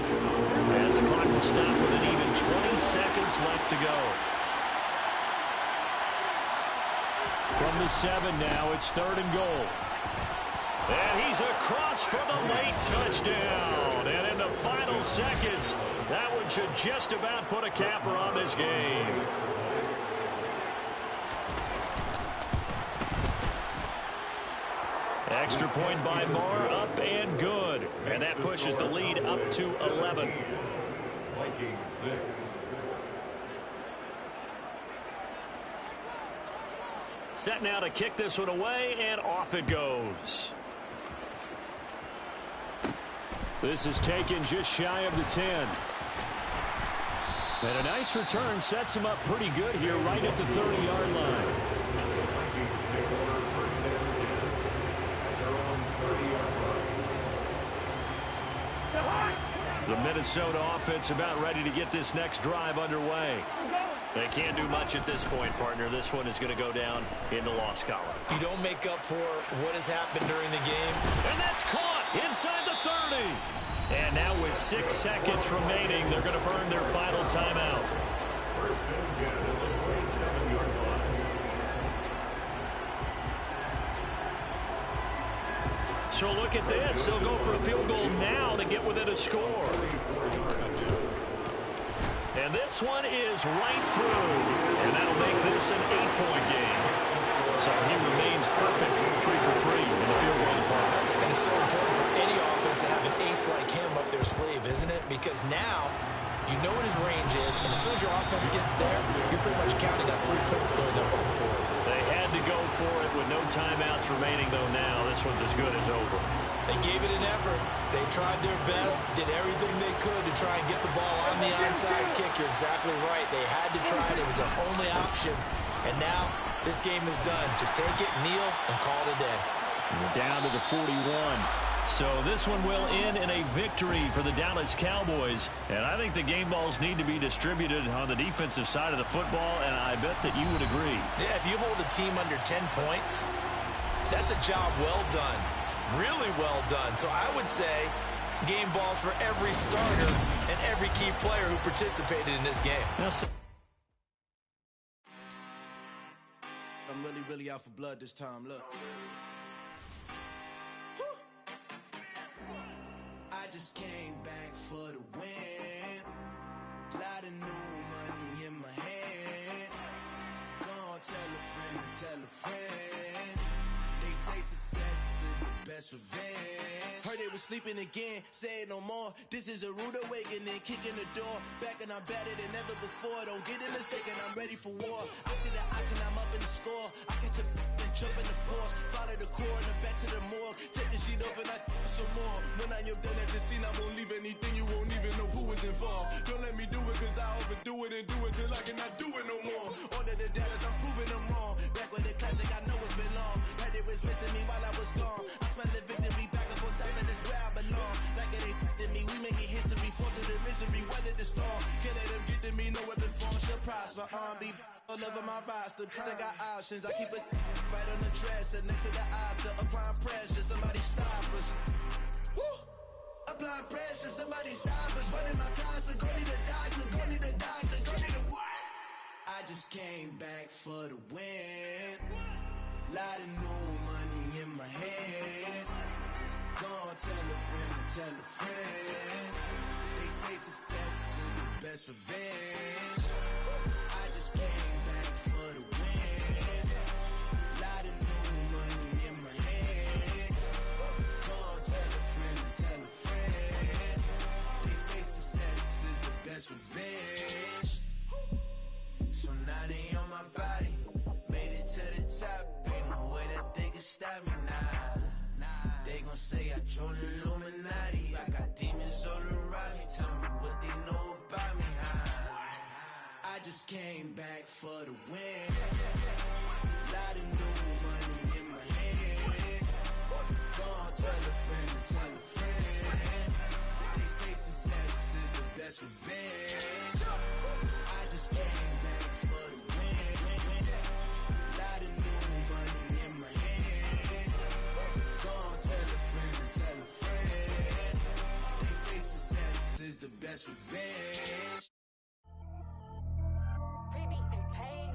as the clock will stop with an even 20 seconds left to go. From the 7 now, it's 3rd and goal. And he's across for the late touchdown. And in the final seconds, that one should just about put a capper on this game. Extra point by Moore, up and good. And that pushes the lead up to 11. Viking 6. Set now to kick this one away, and off it goes. This is taken just shy of the 10. And a nice return sets him up pretty good here right at the 30-yard line. The Minnesota offense about ready to get this next drive underway. They can't do much at this point, partner. This one is going to go down in the loss column. You don't make up for what has happened during the game. And that's caught inside the 30. And now with 6 seconds remaining, they're going to burn their final timeout. 1st and 10 at the 27-yard line. So look at this. They'll go for a field goal now to get within a score. And this one is right through. And that'll make this an 8-point game. So he remains perfect, 3 for 3 in the field goal department. And it's so important for any offense to have an ace like him up their sleeve, isn't it? Because now you know what his range is, and as soon as your offense gets there, you're pretty much counting on 3 points going up on the board. They had to go for it with no timeouts remaining, though, now. This one's as good as over. They gave it an effort. They tried their best, did everything they could to try and get the ball on the onside kick. You're exactly right. They had to try it. It was their only option. And now this game is done. Just take it, kneel, and call it a day. We're down to the 41. So this one will end in a victory for the Dallas Cowboys. And I think the game balls need to be distributed on the defensive side of the football, and I bet that you would agree. Yeah, if you hold a team under 10 points, that's a job well done. Really well done. So I would say game balls for every starter and every key player who participated in this game. Yes. I'm really out for blood this time, look. I just came back for the win. Lot of new money in my hand. Gonna tell a friend. They say success is the best revenge. Heard they was sleeping again, say it no more. This is a rude awakening, kicking the door. Back and I'm better than ever before. Don't get it mistaken, I'm ready for war. I see the option, I'm up in the score. I catch a and jump in the course. Follow the core and the back to the morgue. Take the sheet off and I some more. When I am done at the scene, I won't leave anything. You won't even know who was involved. Don't let me do it, cause I overdo it and do it till I cannot do it no more. All of the Dallas, I'm proving them wrong. Back with the classic, I know it's been long. Heard it was missing me while I was gone. I smell the victory back up on top, and it's where I belong. Like it ain't to me, we making history. Fall through the misery, weather the storm. Can't let them get to me, no weapon form shall prosper. Be all over my roster. I got options, I keep it right on the dresser. Next to the Oscar, applying pressure. Somebody stop us. Woo! Applying pressure, somebody stop us. Running my closet, go need a doctor, go need a doctor, go need a what? I just came back for the win. Lot of new money in my hand. Gonna tell a friend. They say success is the best revenge. I just came back for the win. Lot of new money in my hand. Gonna tell a friend. They say success is the best revenge. So now they on my body. Made it to the top. Ain't no way that they can stop me now. They gon' say I joined the Illuminati. I got demons all around me. Tell me what they know about me, huh? I just came back for the win. Lot of new money in my hand. Gonna tell a friend. They say success is the best revenge. I just came back for the win. Lot of new money in my hand. Gonna tell a friend. They say success is the best revenge. Pretty and paid.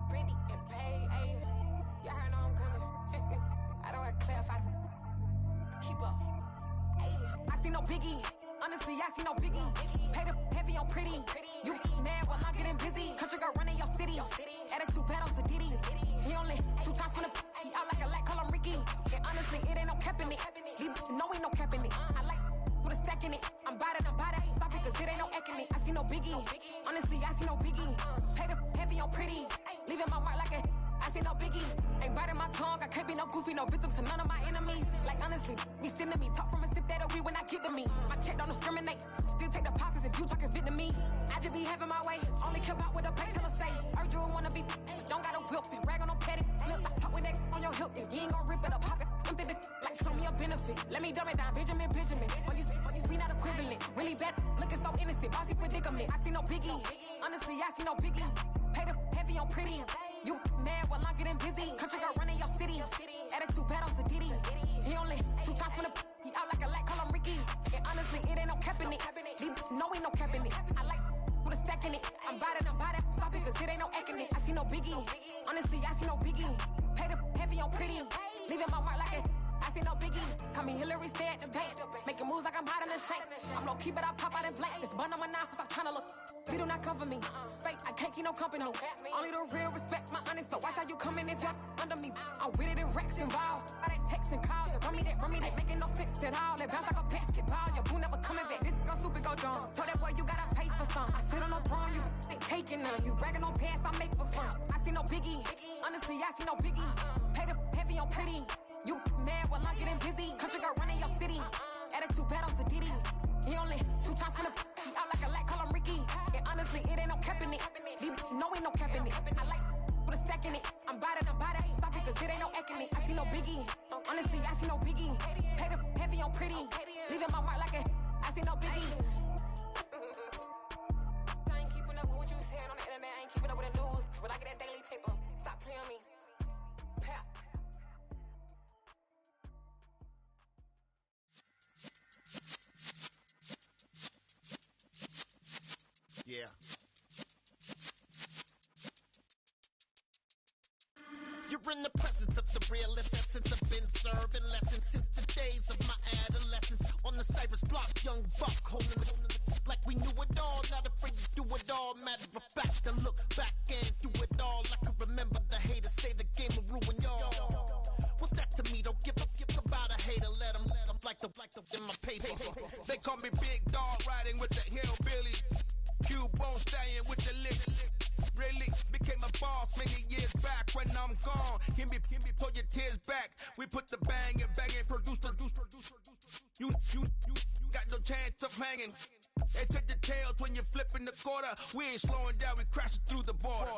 Pretty and paid. Ayy, y'all heard I'm coming. I don't want to clarify. Keep up. Ayy, I see no biggie. Honestly, I see no biggie. Pay the heavy on pretty. You mad while I'm getting busy. Country girl running your city. Attitude bad on Diddy. He only 2 times from the he out like a light, call him Ricky. And honestly, it ain't no cap in it. Leave no ain't no cap in it. I like with a stack in it. I'm bad. Stop it, cause it ain't no acting it. I see no biggie. Honestly, I see no biggie. Pay the heavy on pretty. Leaving my mark like a I see no biggie. Ain't biting my tongue. I can't be no goofy, no victim to none of my enemies. Like honestly, be sending me talk from a sip that we when I get to me. My check don't discriminate. Still take deposits if you talking Vietnamese. I just be having my way. Only come out with a pay till I say. Urge you wanna be. Don't gotta whip it. Rag on no petty. Flips. I talk with that on your hip. If you ain't gon' rip it up, pop it. Empty the like show me a benefit. Let me dumb it down, Benjamin. For you we not equivalent. Really bad, looking so innocent. Bossy predicament. I see no biggie. Honestly, I see no biggie. Pay the heavy on pretty. You mad while I'm getting busy. Country girl running your city. Attitude bad on Diddy. He only 2 times from the he out like a light, call him Ricky. And honestly, it ain't no cap in it. No ain't no cap in it. I like with a stack in it. I'm bad. Stop it, cause it ain't no acting it. I see no biggie. Honestly, I see no biggie. Pay the heavy on pretty. leaving my mark like it. I see no biggie. Call me Hillary, stay at the bank. Making moves like I'm hot in the shank. I'm low key, but I pop out in blank. This bun on my knife, I'm trying to look. He do not come for me. Fake, I can't keep no company. Only the real respect my honest. So watch how you coming if you're under me. I'm with it in Rex involved. All that text and calls. Run me that, making no sense at all. They bounce like a basketball. Your boo never coming back. This go stupid, go dumb. Told that boy you gotta pay for some. I sit on no throne, you ain't taking none. You bragging on past, I make for fun. I see no biggie. Honestly, I see no biggie. Pay the heavy on pretty. You mad while I'm getting busy. Country girl running your city. Attitude bad on Sadidi. He only 2 times from the he out like a light, call him Ricky. And honestly, it ain't no cap in it. These no ain't no cap in it. I like with a stack in it. I'm bad it. Stop it, cause it ain't no acting it. I see no biggie. Honestly, I see no biggie. Pay the heavy on pretty. Leaving my mark like a I see no biggie. I ain't keeping up with what you saying on the internet. I ain't keeping up with the news. When I get that daily paper, stop playing me. Pap. Yeah. You're in the presence of the realest essence. I've been serving lessons since the days of my adolescence. On the Cypress block, young buck, holding it like we knew it all. Not afraid to do it all. Matter of fact, to look back and do it all. I can remember the haters say the game will ruin y'all. What's that to me? Don't give about a hater. Let them like the in my paper. They call me Big Dog, riding with the hillbilly. Q-Bone stallion with the lick. Really became a boss many years back. When I'm gone, can be pull your tears back. We put the bang and produce. You got no chance of hanging. They take the tails when you're flipping the quarter. We ain't slowing down, we crashing through the border.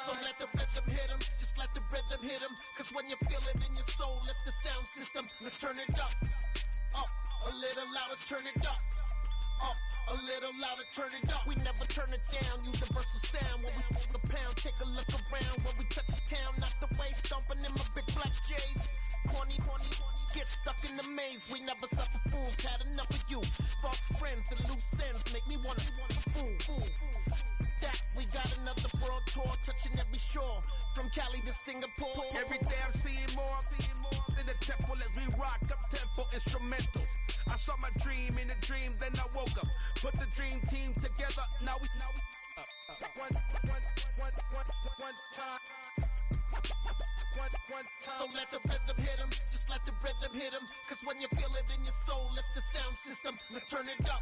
So let the rhythm hit him, just let the rhythm hit him. Cause when you feel it in your soul, lift the sound system. Let's turn it up, a little louder, turn it up, a little louder, turn it up. We never turn it down, universal sound. When we move the pound, take a look around. When we touch the town, not the way, stomping in my big black J's. Corny, get stuck in the maze. We never suffer fools, had enough of you. False friends and loose ends make me wanna fool. That we got another world tour, touching every shore, from Cali to Singapore. Every day I'm seeing more in the temple as we rock up tempo instrumentals. I saw my dream in a dream, then I woke up. Put the dream team together. Now we one time. So let the rhythm hit him, just let the rhythm hit him. Cause when you feel it in your soul, lift the sound system. Let's turn it up,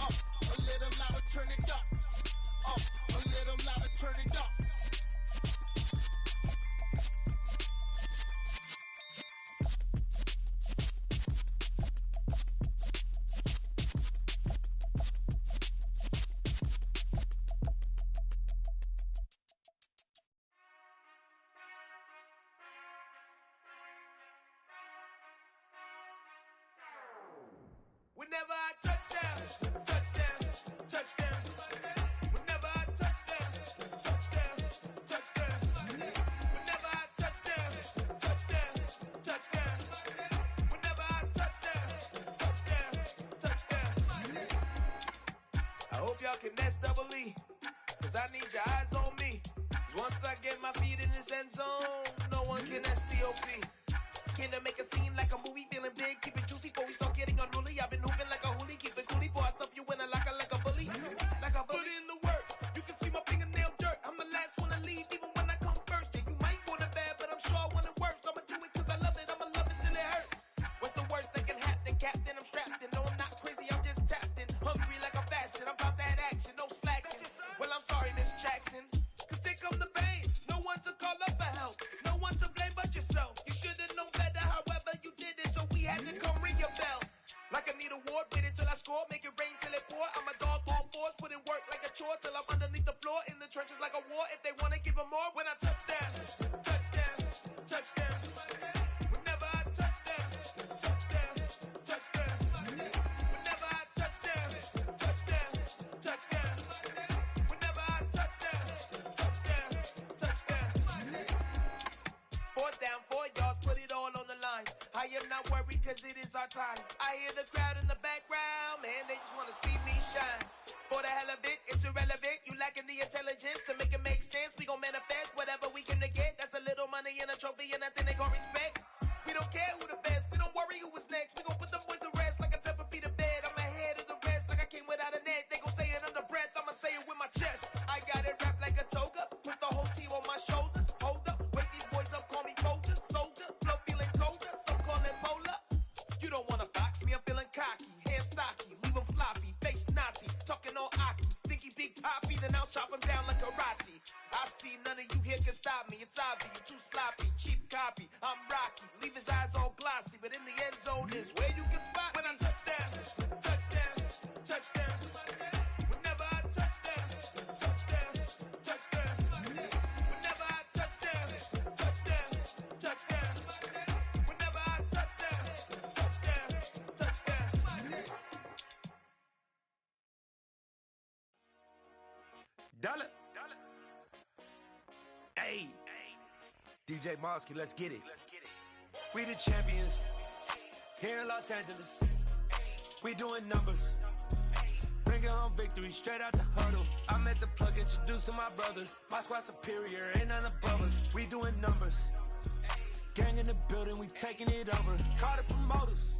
a little louder, turn it up, a little louder, turn it up. Whenever I touchdown, touchdown. Whenever I touchdown, touchdown. Whenever I touchdown, touchdown. Whenever I touchdown. I hope y'all can SWE, cause I need your eyes on me. Once I get my feet in this end zone, no one can STOP. Can I make a scene like a movie, feeling big, keep it juicy before we start getting unruly. I've been hooping like a hoolie, keep it coolie before I stuff you in a locker like a bully. Like I put in the work, you can see my fingernail dirt. I'm the last one to leave, even when I come first. Yeah, you might want it bad, but I'm sure I want it worse. I'ma do it cause I love it, I'ma love it till it hurts. What's the worst that can happen, Captain? I'm strapped in, no I'm not crazy, I'm just tapped in. Hungry like I'm fasting, I'm about that action, no slacking. Well, I'm sorry, Miss Jackson, cause here come the pain. No one to call up for help, no one to blame but yourself. You should've known better, however you did it, so we had to come ring your bell. Like I need a award, wait until I score, make it rain till it pour. I'm a dog, all fours, put in work like a chore till I'm underneath the floor, in the trenches like a war. If they wanna give them more, when I touchdown. Whenever I touchdown. Whenever I touchdown. Whenever I touchdown. Fourth down, 4 yards, put it all on the line. I am not worried cause it is are tired. I hear the crowd in the background, man, they just wanna see me shine. For the hell of it, it's irrelevant. You lacking the intelligence to make it make sense. We gon' manifest whatever we can to get. That's a little money and a trophy and nothing they gon' respect. We don't care who the best, we don't worry who was next. We gon' put them boys to rest like a 10 feet of bed. I'm ahead of the rest like I came without a net. They gon' say it under breath, I'ma say it with my chest. I got it wrapped like a toga, put the whole team on my shoulders. Hold up, wake these boys up, call me Folger, soldier. Flow feeling colder, some call it polar. You don't wanna box me, I'm feeling cocky. Hair stocky, leave 'em floppy, face naughty. Talking all aki, think he big poppy, then I'll chop him down like karate. I see none of you here can stop me. It's obvious, you too sloppy, cheap copy. I'm Rocky, leave his eyes all glossy, but in the end zone is where you can spot when I touchdown, touchdown, touchdown. Whenever I touchdown, touchdown, touchdown. Whenever I touchdown, touchdown, touchdown. Whenever I touchdown, touchdown, touchdown. Dollar. Hey, DJ Mosky, let's get it. We the champions here in Los Angeles. We doing numbers, bringing home victory straight out the huddle. I'm at the plug, introduced to my brother. My squad superior, ain't none above us. We doing numbers, gang in the building, we taking it over. Call the promoters.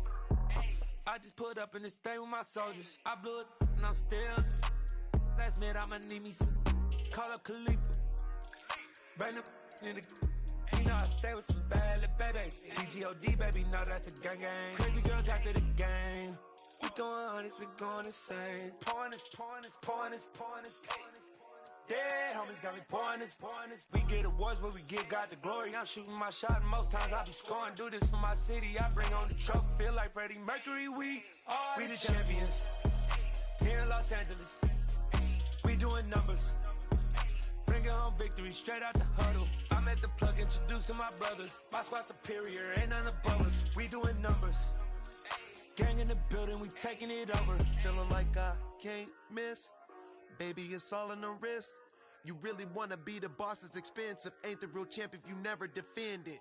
I just put up in this thing with my soldiers. I blew it and I'm still. Last minute I'ma need me some. Call up Khalifa. Bring them in the. You know I stay with some bad little baby. TGOD, baby, no, that's a gang gang. Crazy girls after the game. We going honest, we going insane. Pouring this. Dead homies got me pouring this. We get awards, but we give God the glory. I'm shooting my shot, and most times I be scoring. Do this for my city, I bring on the trophy. Feel like Freddie Mercury, we the champions here in Los Angeles. We doing numbers, bringing home victory straight out the huddle. I'm at the plug, introduced to my brother. My squad superior, ain't none above us. We doing numbers, gang in the building, we taking it over. Feeling like I can't miss. Baby, it's all in the wrist. You really wanna be the boss, it's expensive. Ain't the real champ if you never defend it.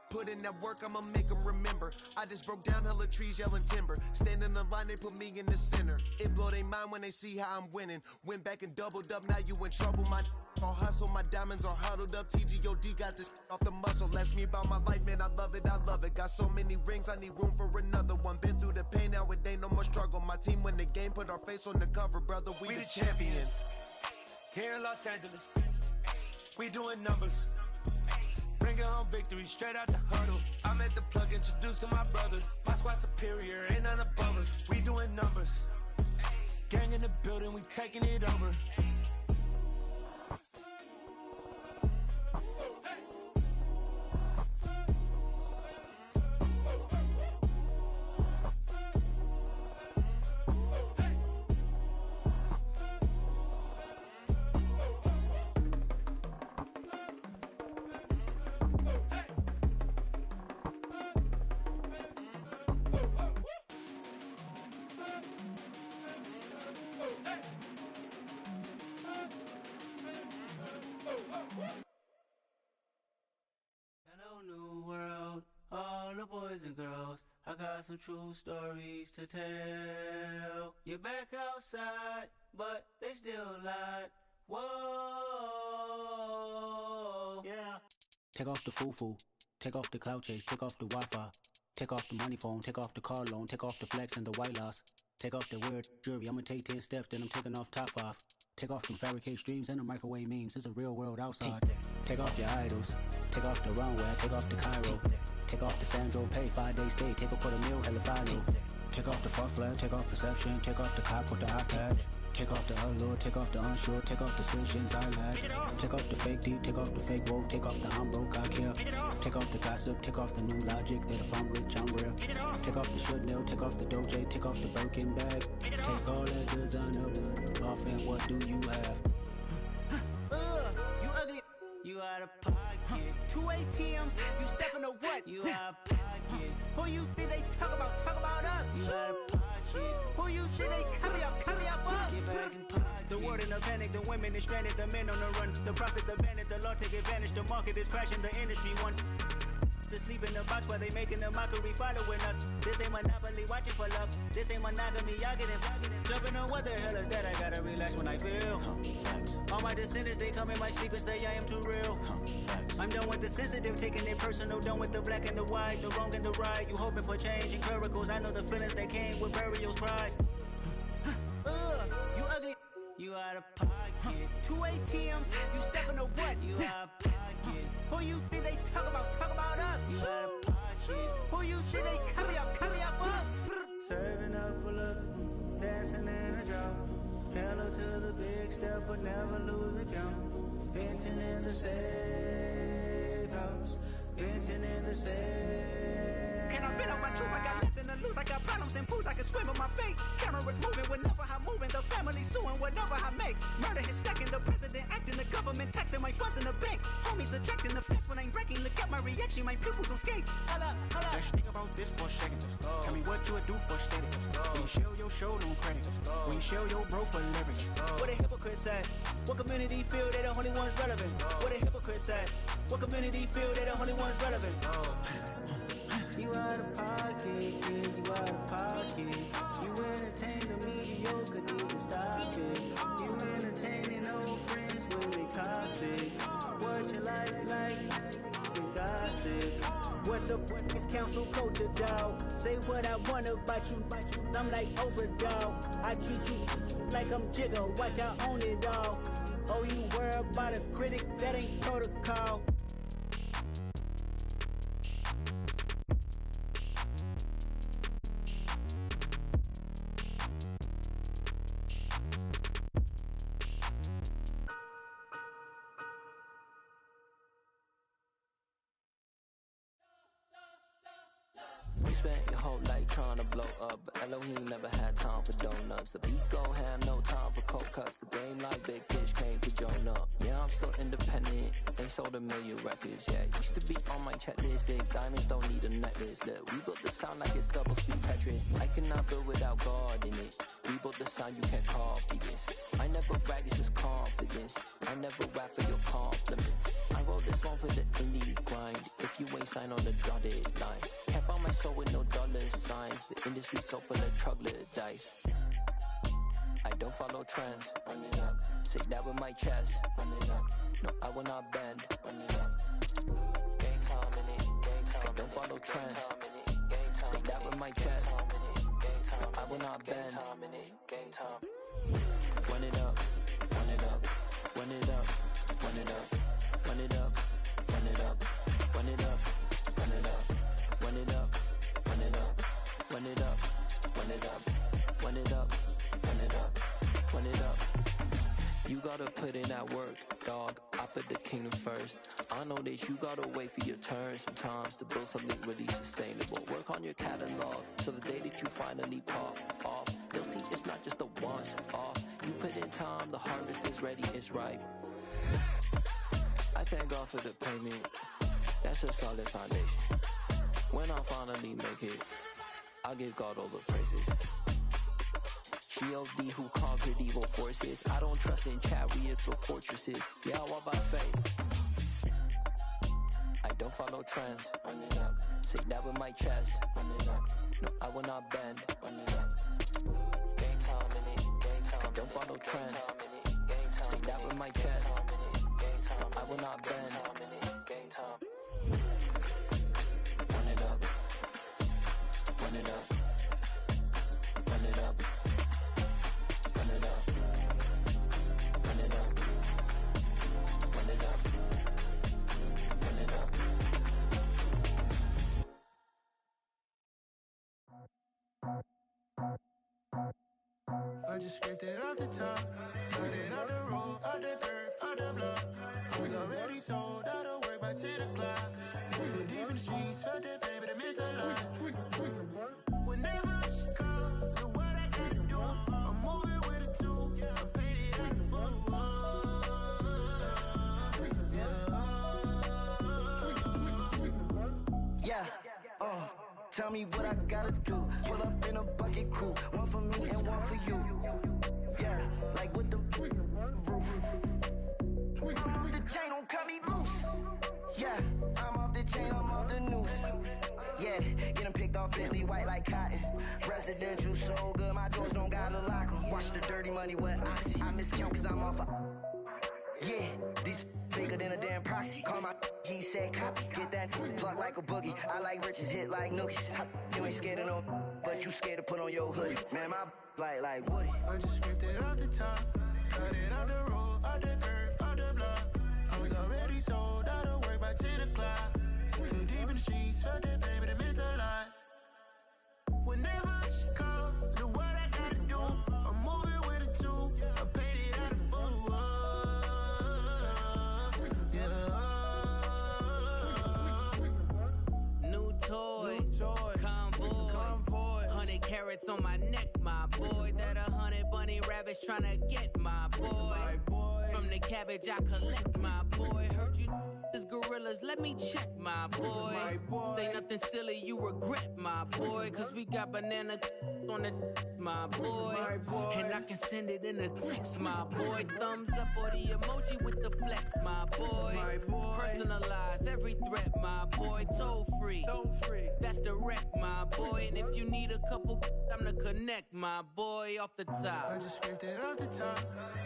Put in that work, I'ma make them remember. I just broke down hella trees, yelling timber. Stand in the line, they put me in the center. It blow their mind when they see how I'm winning. Went back and doubled up, now you in trouble. My all hustle, my diamonds are huddled up. TGOD got this off the muscle. Ask me about my life, man, I love it. Got so many rings, I need room for another one. Been through the pain, now it ain't no more struggle. My team win the game, put our face on the cover, brother. We the champions here in Los Angeles. We doing numbers, bringing home victory straight out the huddle. I'm at the plug, introduced to my brother. My squad superior, ain't none above us. We doing numbers, gang in the building, we taking it over. Hello, new world, all the boys and girls. I got some true stories to tell. You're back outside, but they still lied. Whoa, yeah. Take off the foo-foo, take off the cloud chase, take off the Wi-Fi, take off the money phone, take off the car loan, take off the flex and the white loss. Take off the weird jewelry, I'ma take 10 steps, then I'm taking off top 5. Take off them fabricated streams and the microwave memes. It's a real world outside. Take off your idols. Take off the runway. Take off the Cairo. Take off the Sandro Pay. 5 days stay. Take a $250,000 hella follow. Take off the far flag. Take off perception. Take off the cop with the iPad. Take off the allure. Take off the unsure. Take off decisions I lack. Take off the fake deep. Take off the fake woke. Take off the I'm broke, I care. Take off the gossip. Take off the new logic that if I'm rich, I'm real. Take off the should know. Take off the Doge. Take off the Birkin bag. Take all that designer off and what do you have? You ugly. You out of pocket. 2 ATMs. You stepping to what? You out of pocket. Who you think they talk about? Talk about us. You out of pocket. Who you think they carry up for us? Get back in pocket. The world in a panic. The women is stranded. The men on the run. The profits abandoned. The law take advantage. The market is crashing. The industry wants. to sleep in the box while they making a mockery following us. This ain't Monopoly, watching for love. This ain't monogamy, y'all getting jumping on what the hell is that? I gotta relax when I feel. All my descendants, they come in my sleep and say I am too real. I'm done with the sensitive, taking it personal. Done with the black and the white, the wrong and the right. You hoping for change and miracles. I know the feelings that came with burial cries. You ugly. You out of pocket. 2 ATMs, you stepping to what? You out of pocket. Who you think they talk about us? You out of pocket. Who you think they carry out for us? Serving up a look, dancing in a drop. Hello to the big step, but never lose a count. Venting in the safe house. Venting in the safe. Can I fit out my truth? I got nothing to lose. I got problems and pools. I can swim with my fate. Cameras moving whenever I'm moving. The family suing whatever I make. Murder is stacking. The president acting. The government taxing my funds in the bank. Homies attracting the fence when I'm breaking. Look at my reaction. My pupils on skates. Holla. Let's think about this for a second. Tell me what you would do for status. When you show your show, no credit. When you show your bro for leverage. What a hypocrite said. What community feel they the only ones relevant? What a hypocrite said. What community feel they the only ones relevant? You out of pocket, yeah, you out of pocket. You entertain the mediocre, need to stop it. You entertaining old friends when they toxic. What your life like, you gossip. What the fuck is council culture, dog? Say what I want about you, I'm like overdog. I treat you like I'm Jigga, watch I own it all. Oh, you worry about a critic, that ain't protocol. You spent your whole life trying to blow up, but Elohim never had time for donuts. The beat go ham, no time for cold cuts. The game like Big Fish came to Jonah. Yeah, I'm still independent, ain't sold a million records. Yeah, used to be on my checklist. Big diamonds don't need a necklace. Look, we built the sound like it's double speed Tetris. I cannot build without God in it. We built the sound, you can't copy this. I never brag, it's just confidence. I never rap for your compliments. I wrote this one for the indie grind. If you ain't signed on the dotted line, kept on my soul with no dollar signs. The industry so full of troglodytes. I don't follow trends. Run it up. Say that with my chest. Run it up. No, I will not bend. Run it up. Gang time in it. Gang time. I don't follow trends. Say that with my chest. No, I will not bend. Gang time. Run it up. Run it up. Run it up. Run it up. Run it up. Run it up. Run it up. Run it up. Run it up. Run it up. Run it up. Run it up. Run it up. Run it up. Run it up. You gotta put in that work, dog. I put the kingdom first. I know that you gotta wait for your turn sometimes to build something really sustainable. Work on your catalog so the day that you finally pop off, they'll see it's not just a once off. You put in time, the harvest is ready, it's ripe. I thank God for the payment. That's a solid foundation. When I finally make it, I'll give God all the praises. G.O.D. who conquered evil forces. I don't trust in chariots or fortresses. Yeah, I walk by faith. I don't follow trends. Run it up. Say that with my chest. Run it up. No, I will not bend. Run it up. Gang time in it. Gang time. I don't follow trends. Say that with my chest. No, I will not bend. Gang time. Run it up. Run it up. Run it up. Run it up. Run it up. Run it up. Run it up. I just scraped it off the top, cut it off the road, off the dirt, off the block. I was already sold, out of work by 10 o'clock. Too deep in the streets, felt that pain, but it meant a lot. Whenever she calls, look what I gotta do. I'm moving with a two, I paid it at the phone. Yeah, tell me what I gotta do. Pull up in a bucket crew, one for me and one for you. Yeah, like with the roof. I'm off the chain, don't cut me loose. Yeah, I'm off the chain, I'm off the noose. Yeah, get them picked off Bentley white like cotton. Residential so good, my doors don't gotta lock 'em. Watch the dirty money with Oxy. I miscount cause I'm off a... Yeah, these bigger than a damn proxy. Call my he said copy. Get that plug like a boogie. I like riches, hit like nookies. You ain't scared of no, but you scared to put on your hoodie. Man, my like Woody. I just scraped it off the top. Cut it off the road, off the curve, off the block. I was already sold out of work by 10 o'clock. Too deep in the streets, felt that baby, that meant a lot. Whenever she calls, do what I gotta do. I'm moving with a two. I paid it out of full. New toys, convoy, 100 carats on my neck, my boy. That 100 bunny rabbits tryna get my boy. From the cabbage I collect, my boy. Heard you is gorillas, let me check, my boy. Say nothing silly, you regret, my boy. Cause we got banana on the my boy. And I can send it in a text, my boy. Thumbs up or the emoji with the flex, my boy. Personalize every threat, my boy. Toll free, that's direct, my boy. And if you need a couple, I'm to connect, my boy. Off the top, I just scraped it off the top.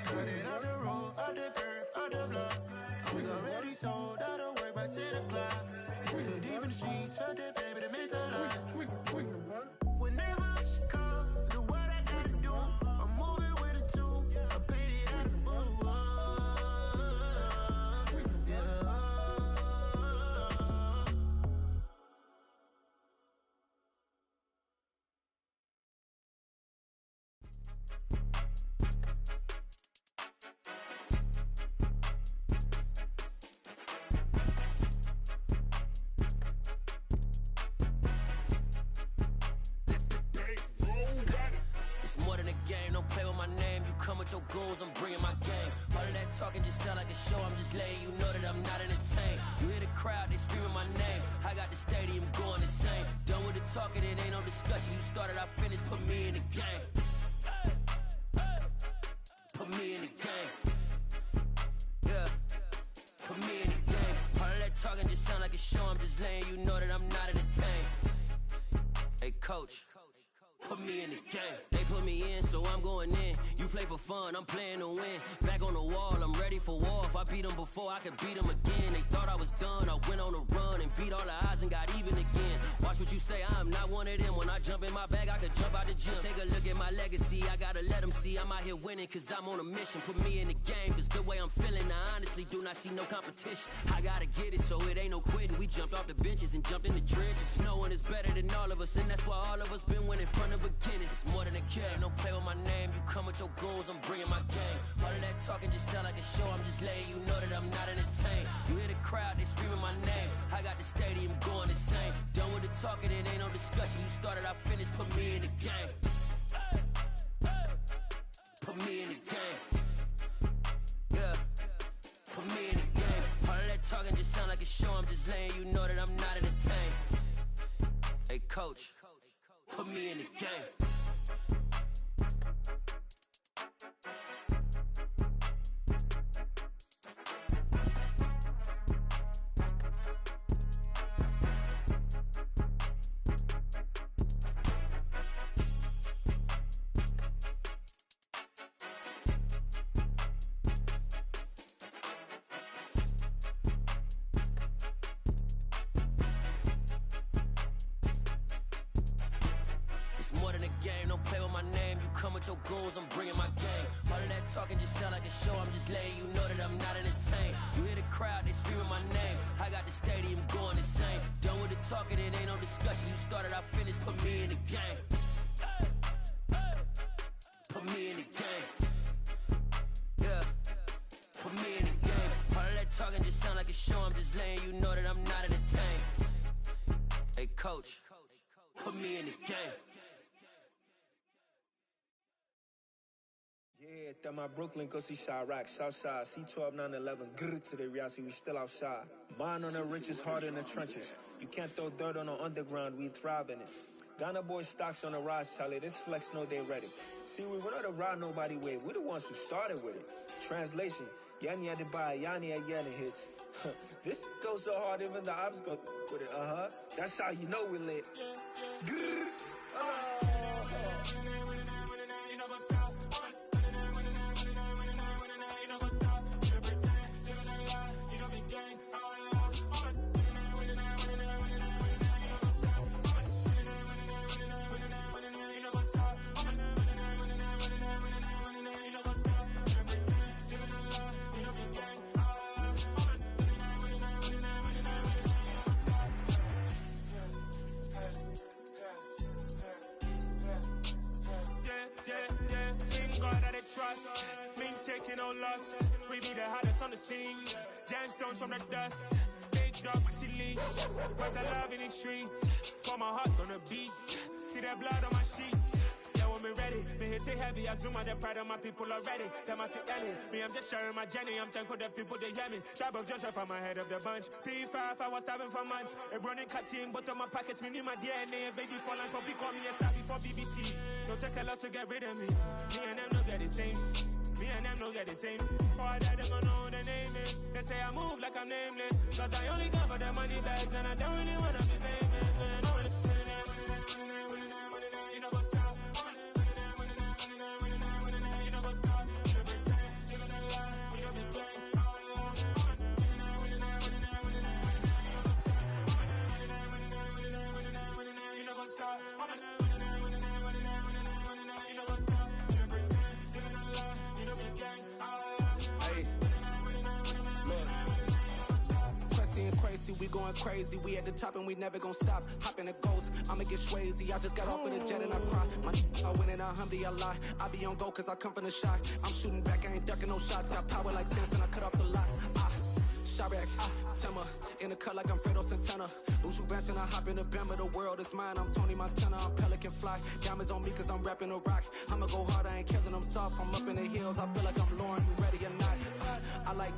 Cut it off the road, off the curve, off the block. I was already sold out of work by 10 o'clock. Too deep in the streets, felt that baby, that meant a lot. Whenever she calls, do what I gotta do. I'm moving with a two. I paid it out of full. Your goals, I'm bringing my game. All of that talking just sound like a show. I'm just letting you know that I'm not entertained. You hear the crowd, they screaming my name. I got the stadium going insane. Done with the talking, it ain't no discussion. You started, I finished, put me in the game. Put me in the game. Yeah, put me in the game. All of that talking just sound like a show. I'm just letting you know that I'm not entertained. Hey, coach, put me in the game. They put me in, so I'm going in. You play for fun, I'm playing to win. Back on the wall, I'm ready for war. If I beat them before, I could beat them again. They thought I was done, I went on a run and beat all the odds and got even again. Watch what you say, I'm not one of them. When I jump in my bag, I could jump out the gym. Take a look at my legacy, I gotta let them see I'm out here winning, cause I'm on a mission. Put me in the game, cause the way I'm feeling, I honestly do not see no competition. I gotta get it, so it ain't no quitting. We jumped off the benches and jumped in the trenches. No one is better than all of us, and that's why all of us been winning from the beginning. It's more than a game, don't play with my name. You come with your goals, I'm bringing my game. All of that talking just sound like a show. I'm just letting you know that I'm not entertained. You hear the crowd, they screaming my name. I got the stadium going insane. Done with the talking, it ain't no discussion. You started, I finished, put me in the game. Put me in the game. Yeah, put me in the game. All of that talking just sound like a show. I'm just letting you know that I'm not entertained. Hey, coach, put me in the game. Your goals, I'm bringing my game. All of that talking just sound like a show. I'm just letting you know that I'm not entertained. You hear the crowd, they screaming my name. I got the stadium going insane. Done with the talking, it ain't no discussion. You started, I finished, put me in the game. Put me in the game. Yeah, put me in the game. All of that talking just sound like a show. I'm just letting you know that I'm not entertained. Hey, coach, put me in the game. Yeah, that my Brooklyn, go see Chirac, Southside, C12, 911, grr to the reality, we still outside. Mine on the richest, heart in the trenches. You can't throw dirt on the underground, we thrive in it. Ghana boys stocks on the rise, Charlie, this flex know they ready. See, we went on the ride nobody with, we the ones who started with it. Translation, Yanni had to buy, Yanni had Yanni hits. This goes so hard, even the ops go with it. That's how you know we lit. Grrr. Trust, mean taking no loss. We be the hottest on the scene. Gemstones from the dust. Big dog with leash. Where's the love in the streets? Pour my heart on the beat. See that blood on my sheets. Yeah, when me ready, me hit it heavy. I zoom on the pride of my people already. Them I see Ellie. Me, I'm just sharing my journey. I'm thankful the people they hear me. Tribe of Joseph, I'm ahead of the bunch. P5, I was starving for months. A running cutscene, but on my pockets, me need my DNA. Baby for lunch, but we call me a star before BBC. Don't take a lot to get rid of me. Me and them don't get the same. Me and them don't get the same. All that them don't know who the name is. They say I move like I'm nameless. Cause I only come for the money bags and I don't really wanna be famous, man. You know what's up? You know what's up? You know pretend, you know lie, you know be gang. You know what's up? Crazy, we going crazy. We at the top and we never gonna stop. Hop in a ghost, I'ma get swayzy. I just got off with a jet and I cry. I win in a Humvee, I lie. I be on go cause I come from the shot. I'm shooting back, I ain't ducking no shots. Got power like Samson, I cut off the locks. Shabak, Timmer, in the cut like I'm Fredo Santana. Uju Banton, I hop in the Bama, the world is mine. I'm Tony Montana, I'm Pelican Fly. Diamonds on me cause I'm rapping a rock. I'ma go hard, I ain't killing them soft. I'm up in the hills, I feel like I'm Lauren, you ready or not? I like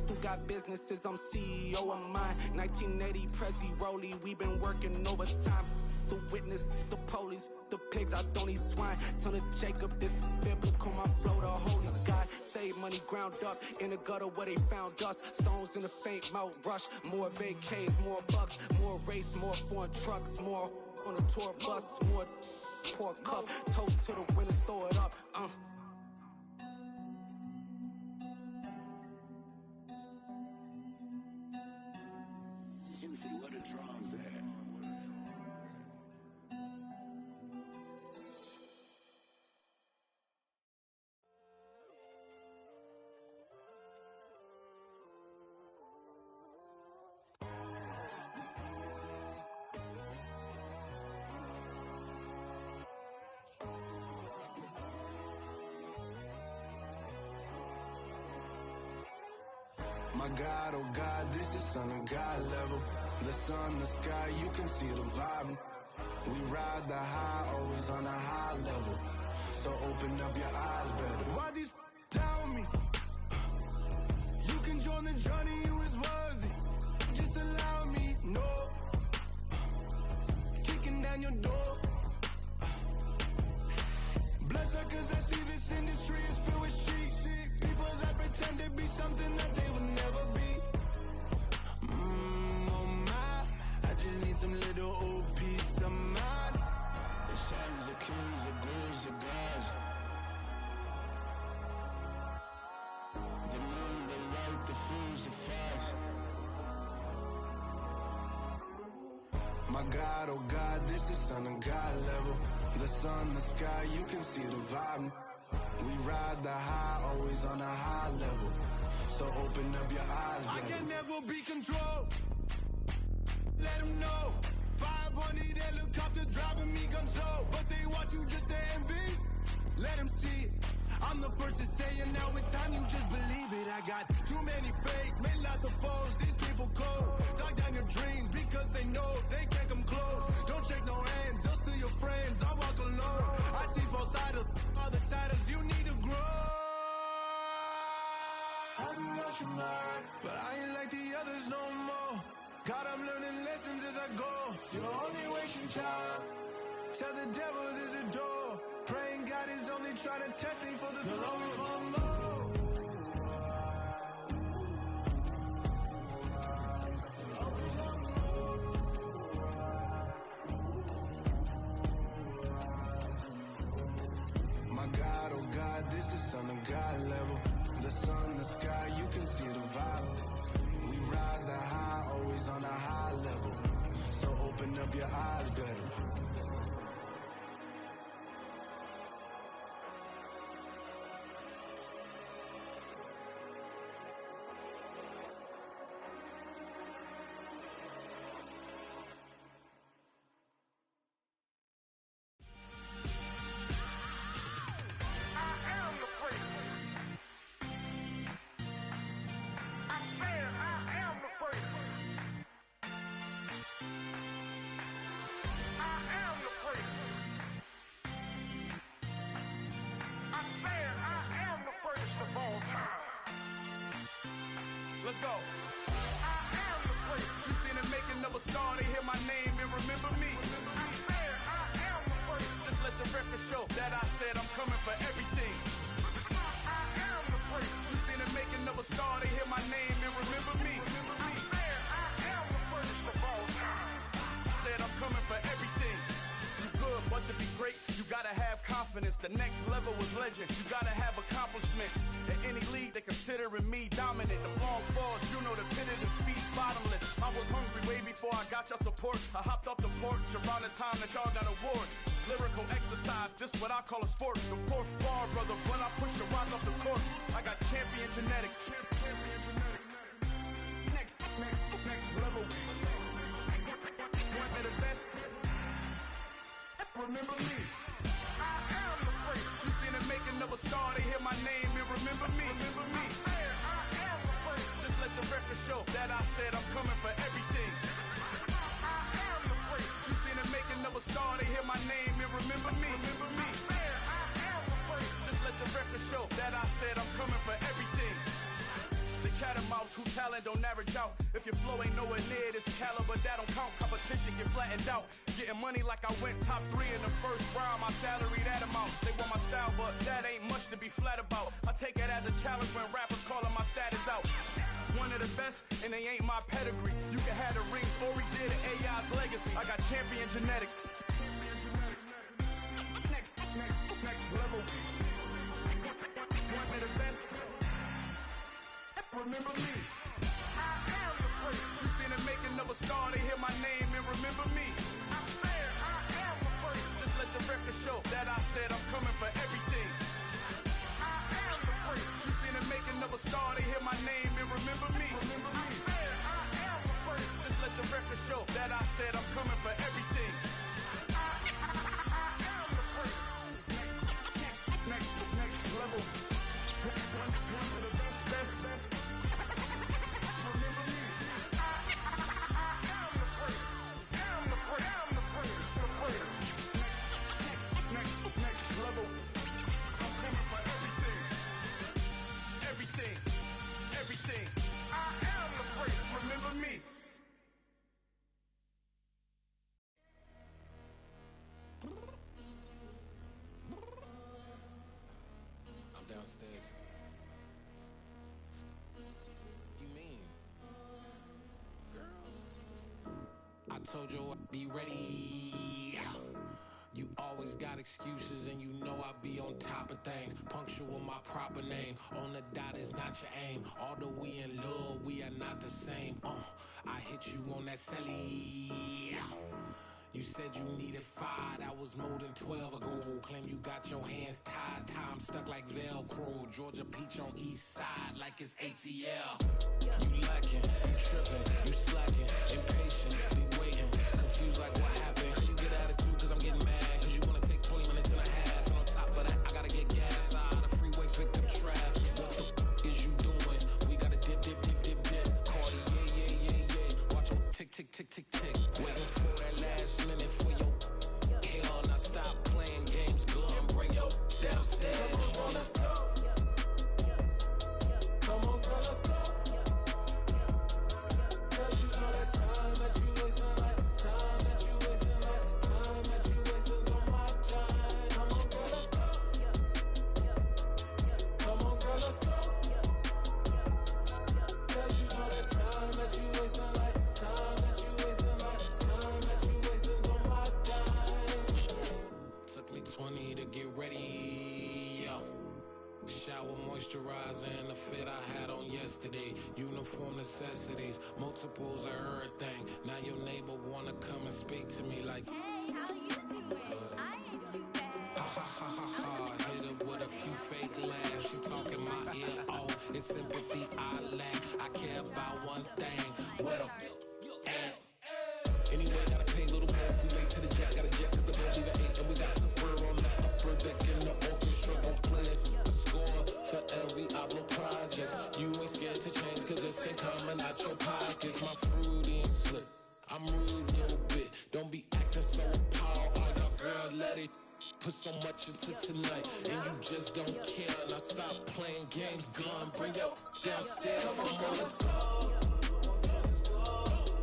who got businesses, I'm CEO of mine. 1980 Prezi Rolly, we been working overtime. The witness, the police, the pigs, I don't eat swine. Son of Jacob, this biblical, my flow, the holy God. Save money ground up in the gutter where they found us. Stones in the faint mouth rush. More vacays, more bucks, more race, more foreign trucks, more on a tour bus, more pork cup. Toast to the winners, throw it up. Juicy, what a drums at? My God, oh God, this is Son of God level. The sun, the sky, you can see the vibe. We ride the high, always on a high level. So open up your eyes better. Why these tell me? You can join the journey, you is worthy. Just allow me, no. Kicking down your door. Bloodsuckers, I see this industry is filled with sheep. People that pretend to be something that they would never be. Oh my, I just need some little old peace of mind. The sons of kings, the ghouls, the gods. The moon, the light, the fools, the fogs. My God, oh God, this is Son of God level. The sun, the sky, you can see the vibe. We ride the high, always on a high level. So open up your eyes, baby. I can never be controlled. Let them know. 500 helicopters driving me gonzo. But they want you just to envy. Let them see it. I'm the first to say it, now it's time you just believe it. I got too many fakes, made lots of foes. These people cold. Talk down your dreams because they know they can't come close. Don't shake no hands, those to your friends. I walk alone. I see false idols, other titles. You need to grow. Have you lost your mind? But I ain't like the others no more. God, I'm learning lessons as I go. You're only wasting time. Tell the devil there's a door. Praying God is only trying to test me for the glory. on the God level. The sun, the sky, you can see the vibe. We ride the high, always on a high level. So open up your eyes better. Let's go. You seen the making of a star, they hear my name and remember me. Just let the record show that I said I'm coming for everything. You seen the making of a star, they hear my name and remember me. Said I'm coming for everything. You good, but to be great, you gotta have confidence. The next level was legend. You gotta have accomplishments. In any league, they considering me dominant. The long falls, you know the pit of defeat, bottomless. I was hungry way before I got your support. I hopped off the porch around the time that y'all got awards. Lyrical exercise, this what I call a sport. The fourth bar, brother, when I push the rock off the court. I got champion genetics. Champion genetics. Next level. One of the best. Remember me. I am the great. You seen the making of a star, they hear my name and remember me. Remember me. I am the great. Just let the record show that I said I'm coming for everything. I am the great. You seen the making of a star, they hear my name and remember me. Remember me. I am the great. Just let the record show that I said I'm coming for everything. The chattermouths who talent don't average out. If your flow ain't nowhere near this caliber, that don't count. Competition get flattened out. Getting money like I went top 3 in the first round. My salary that amount. They want my style, but that ain't much to be flat about. I take it as a challenge when rappers calling my status out. One of the best, and they ain't my pedigree. You can have the rings, or we did it, AI's legacy. I got champion genetics. Next level. One of the best. Remember me. I am the great. You seen the making of a star, they hear my name and remember me. I am the great. Just let the record show that I said I'm coming for everything. I am the great. You seen the making of a star, they hear my name and remember me. Remember me. I am the great. Just let the record show that I said I'm coming for everything. I am the great. Next level. One of the best. Next level. I'm coming for everything. Everything. I am the great. Remember me. I'm downstairs. You mean? Girl. I told you I'd be ready. You always got excuses and you know I be on top of things. Punctual my proper name. On the dot is not your aim. Although we in love, we are not the same. I hit you on that celly. You said you needed 5, that was more than 12 ago. Claim you got your hands tied, time stuck like Velcro. Georgia Peach on east side like it's ATL. You lacking, you tripping, you slacking, impatient, be waiting, confused like what happened. How you get attitude cause I'm getting mad, cause you wanna take 20 minutes and a half. And on top of that, I gotta get gas out of the freeway, picked up traffic. What the f is you doing? We gotta dip. Cardi, yeah. Watch your tick. Waiting for that last minute for your hell. Now stop playing games, girl, and bring your downstairs. Come on, let's go. Come on, girl, let's go. Cause you know that time that you wasting, like time that you wasting, like time that you wasting on my time. Come on, girl, let's go. Come on, girl, let's go. Cause you know that time that you wasting, like time that you wasting, like time that you wasting on my time. Took me 20 to get ready, yo. Shower moisturizer and the fit I had on yesterday. Uniform necessities, multiples of everything. Now your neighbor wanna come and speak to me like, hey, how you doing? I ain't too bad. Ha ha ha ha ha. Hit her with a few fake laughs. She talking my ear off. It's sympathy I lack. I care about one thing. What up? Anyway, gotta pay a little more. If we late to the jet, gotta jet cause the bed leave at 8. And we got some fur on the upper deck and the orchestra gon' play it. Score for every Ablo project. You ain't scared to change cause it's in common out your pockets. My fruity and slip. I'm rude a little bit. Don't be acting so appalled. Oh, your girl, let it put so much into tonight. And you just don't care. Now stop playing games, gun. Bring your downstairs. Come on, let's go.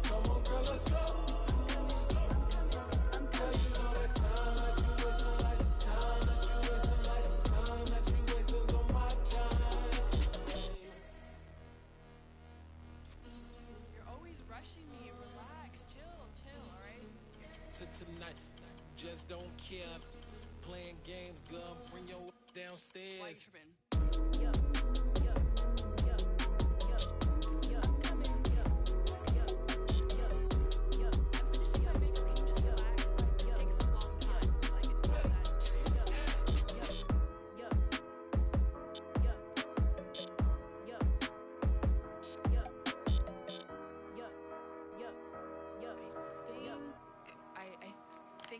Come on, girl, let's go. Tonight, just don't care. Playing games, girl, bring your downstairs.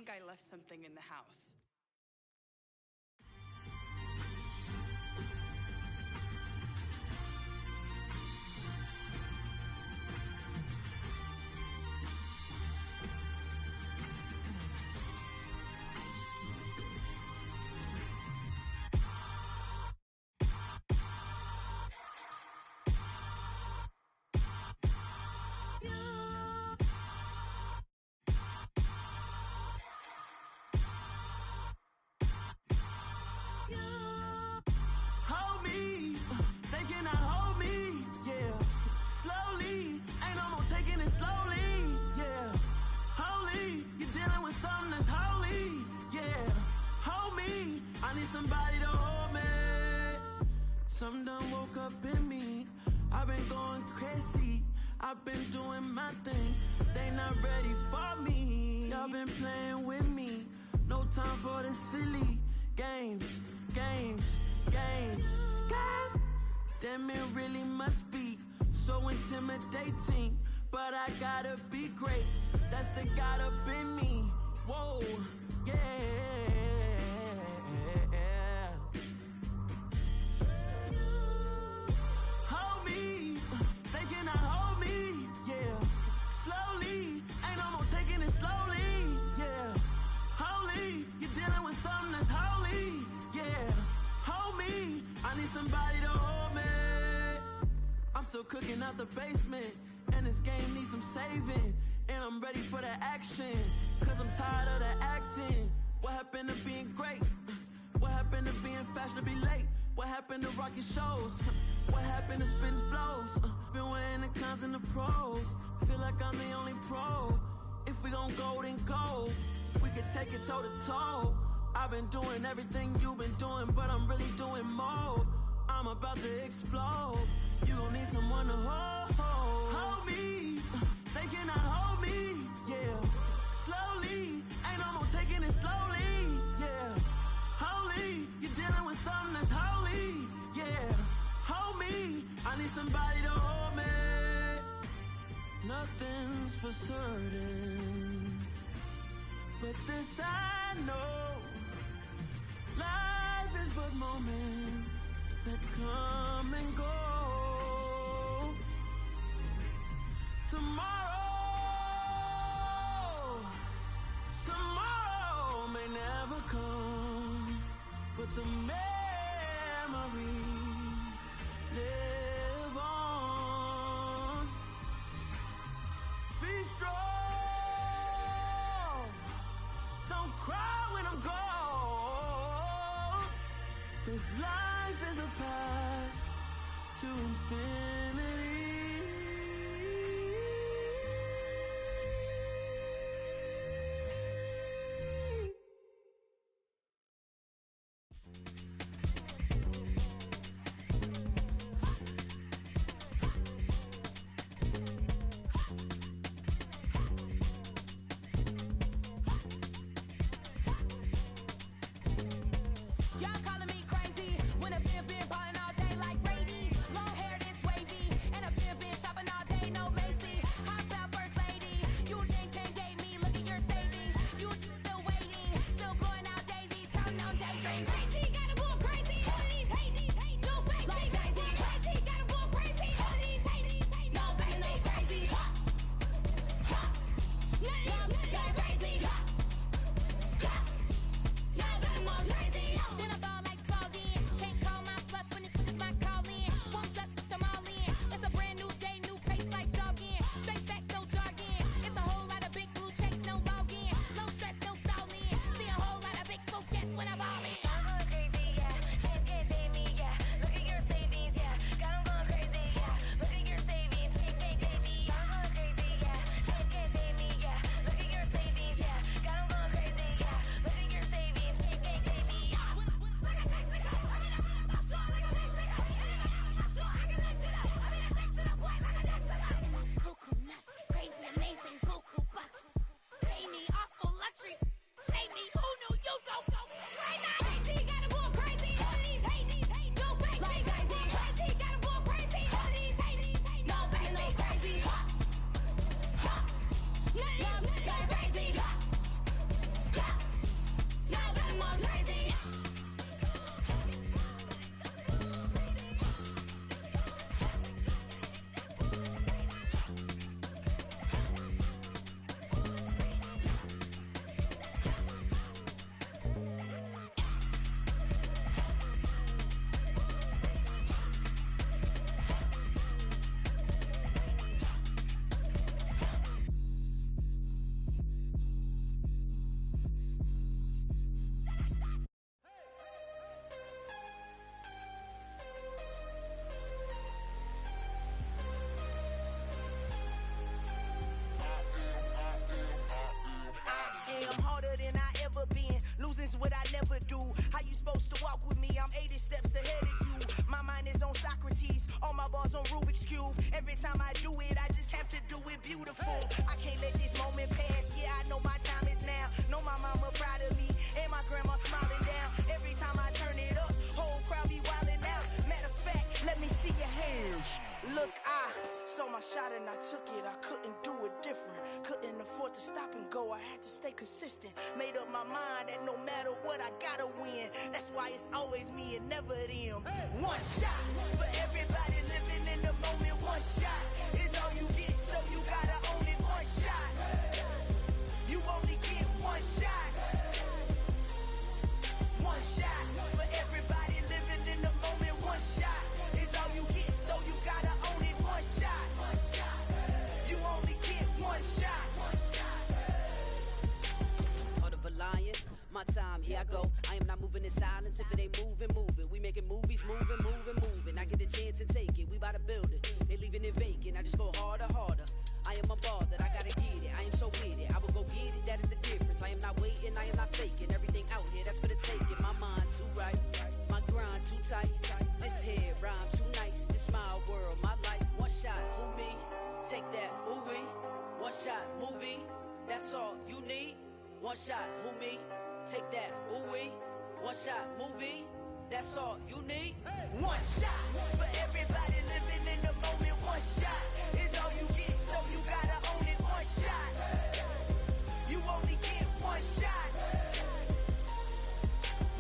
I left something in the house. Somebody to hold me. Some done woke up in me. I've been going crazy. I've been doing my thing. They not ready for me. Y'all been playing with me. No time for the silly games. Damn, it really must be so intimidating. But I gotta be great. That's the God up in me. Whoa, yeah. Hold me, they cannot hold me, yeah. Slowly, ain't no more taking it slowly, yeah. Holy, you're dealing with something that's holy, yeah. Hold me, I need somebody to hold me. I'm still cooking out the basement, and this game needs some saving. And I'm ready for the action, cause I'm tired of the acting. What happened to being great? What happened to being fashionably late? What happened to rocking shows? What happened to spitting flows? Been wearing the cons and the pros. Feel like I'm the only pro. If we gon' go, then go. We could take it toe to toe. I've been doing everything you've been doing, but I'm really doing more. I'm about to explode. You gon' need someone to hold me. They cannot hold me, yeah. Slowly, ain't no more taking it slowly, yeah. Holy, you're dealing with something that's holy, yeah. Hold me, I need somebody to hold me. Nothing's for certain, but this I know. Life is but moments that come and go. Tomorrow may never come, but the memories live on. Be strong, don't cry when I'm gone. This life is a path to infinity. Crazy, gotta go crazy. All of these hate, no fake. Like crazy, gotta go crazy. All of these hate, no fake, no crazy. None of these crazy. Now I'm more crazy. Then I ball like Spalding. Can't call my bluff when it's my call in. Won't duck them all in. It's a brand new day, new pace like jogging. Straight facts, no jargon. It's a whole lot of big blue checks, no login. No stress, no stalling. See a whole lot of big blue gets when I ball in. I'm going crazy, yeah. Can't tame me, yeah. Look at your savings, yeah. Got 'em going crazy, yeah. Look at your savings, can't tame me. I'm going crazy, yeah. Can't tame me, yeah. Look at your savings, yeah. Got 'em going crazy, yeah. Look at your savings, can't tame me. Like a Mexico, I mean I'm not sure like a Mexico. Anybody I'm not sure, I can let you know. I mean it's to the point like a Mexico. That's cuckoo nuts, crazy, amazing, buku bucks. Pay me awful luxury. Save me, who knew you go crazy? Crazy, gotta go crazy. All of these hate, no fake. Like crazy, gotta go crazy. All of these hate, no fake, no crazy. None of these crazy. Now I'm more crazy. I'm harder than I ever been. Losing's what I never do. How you supposed to walk with me? I'm 80 steps ahead of you. My mind is on Socrates. All my bars on Rubik's Cube. Every time I do it, I just have to do it beautiful. I can't let this moment pass. Yeah, I know my time is now. Know my mama proud of me. And my grandma smiling down. Every time I turn it up, whole crowd be wildin' out. Matter of fact, let me see your hands. Look, I saw my shot and I took it. I couldn't do it different. Couldn't afford to stop and go. I had to stay consistent. Made up my mind that no matter what, I gotta win. That's why it's always me and never them. One shot for everybody living in the moment. One shot is all you get, so you gotta own it. One shot. You only get one shot. One shot for everybody living in the moment. One shot is all you get, so you gotta own it. One shot. You only get one shot. Heart of a lion, my time, here I go. I am not moving in silence. If it ain't moving. We making movies, moving. I get a chance to take it. We bout to build it. They leaving it vacant. I just go harder. I am a ball that I gotta get it. I am so with it. I will go get it. That is the difference. I am not waiting. I am not faking. Everything out here, that's for the taking. My mind too right. My grind too tight. This head rhyme too nice. This my world, my life. One shot, who me? Take that, ooh wee. One shot, movie. That's all you need. One shot, who me? Take that, ooh wee. One shot, movie. That's all you need. One shot for everybody living in the moment. One shot is all you get, so you gotta own it. One shot. You only get one shot.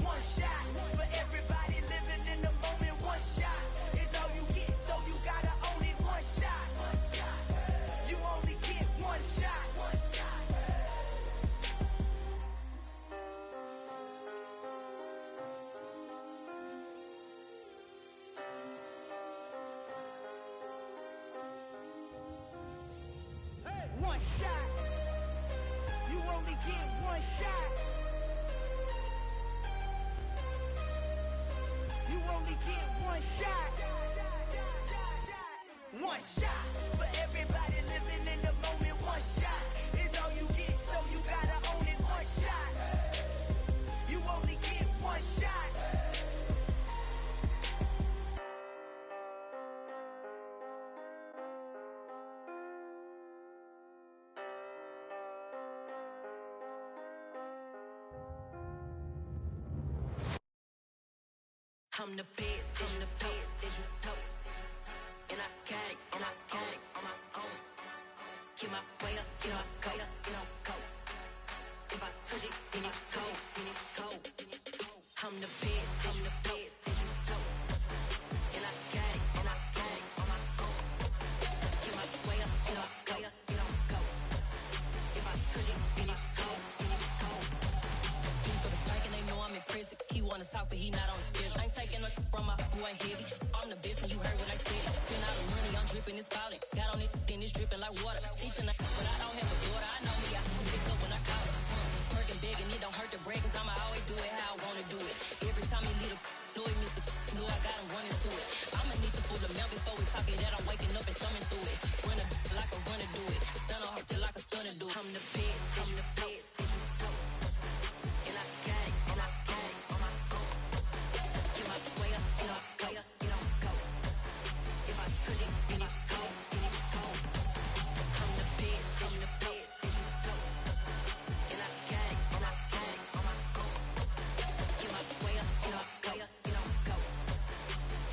One shot for everybody living in the moment. One shot is all you get, so you gotta own it. One shot. You only get one shot. One shot. You only get one shot. You only get one shot. One shot for everybody living in the moment. One shot is all you get, so you gotta own it. One shot. You only get one shot. I'm the best, and you know. And I got it, and I own it on my own. Get my way up, you know I go. If I touch it, then it's cold. I'm I'm the best, I'm the best. And I got it, and I got it on my own. Get my way up, get up, way up, get on go. If I touch it, then it's cold, then it's cold. He for the bank and they know I'm in prison. He wanna talk, but he not on the schedule. I ain't taking no from my boy heavy. I'm the best, and you heard what I said. Spend all the money, I'm dripping, it's spouting. Got on it, then it's dripping like water. Teaching her, but I don't have a daughter. I know me, I can pick up when I call her. Working big and it don't hurt the break, cause I'ma always do it how I wanna do it. Every time he lead a know he missed the know I got him running to it. I'ma need the full amount before we talk it that I'm waking up and thumbing through it. Run a like a runner do it. Stun on her till like a stunner do it. I'm the best, I'm the best. And I got it, and I got it on my own. Get my way up, get up, way up, get on go. If I touch it, then it's cold, then it's cold. I'm the best, I'm the best. And I got it, and I got it on my own. Get my way up, get up, way up, get on go.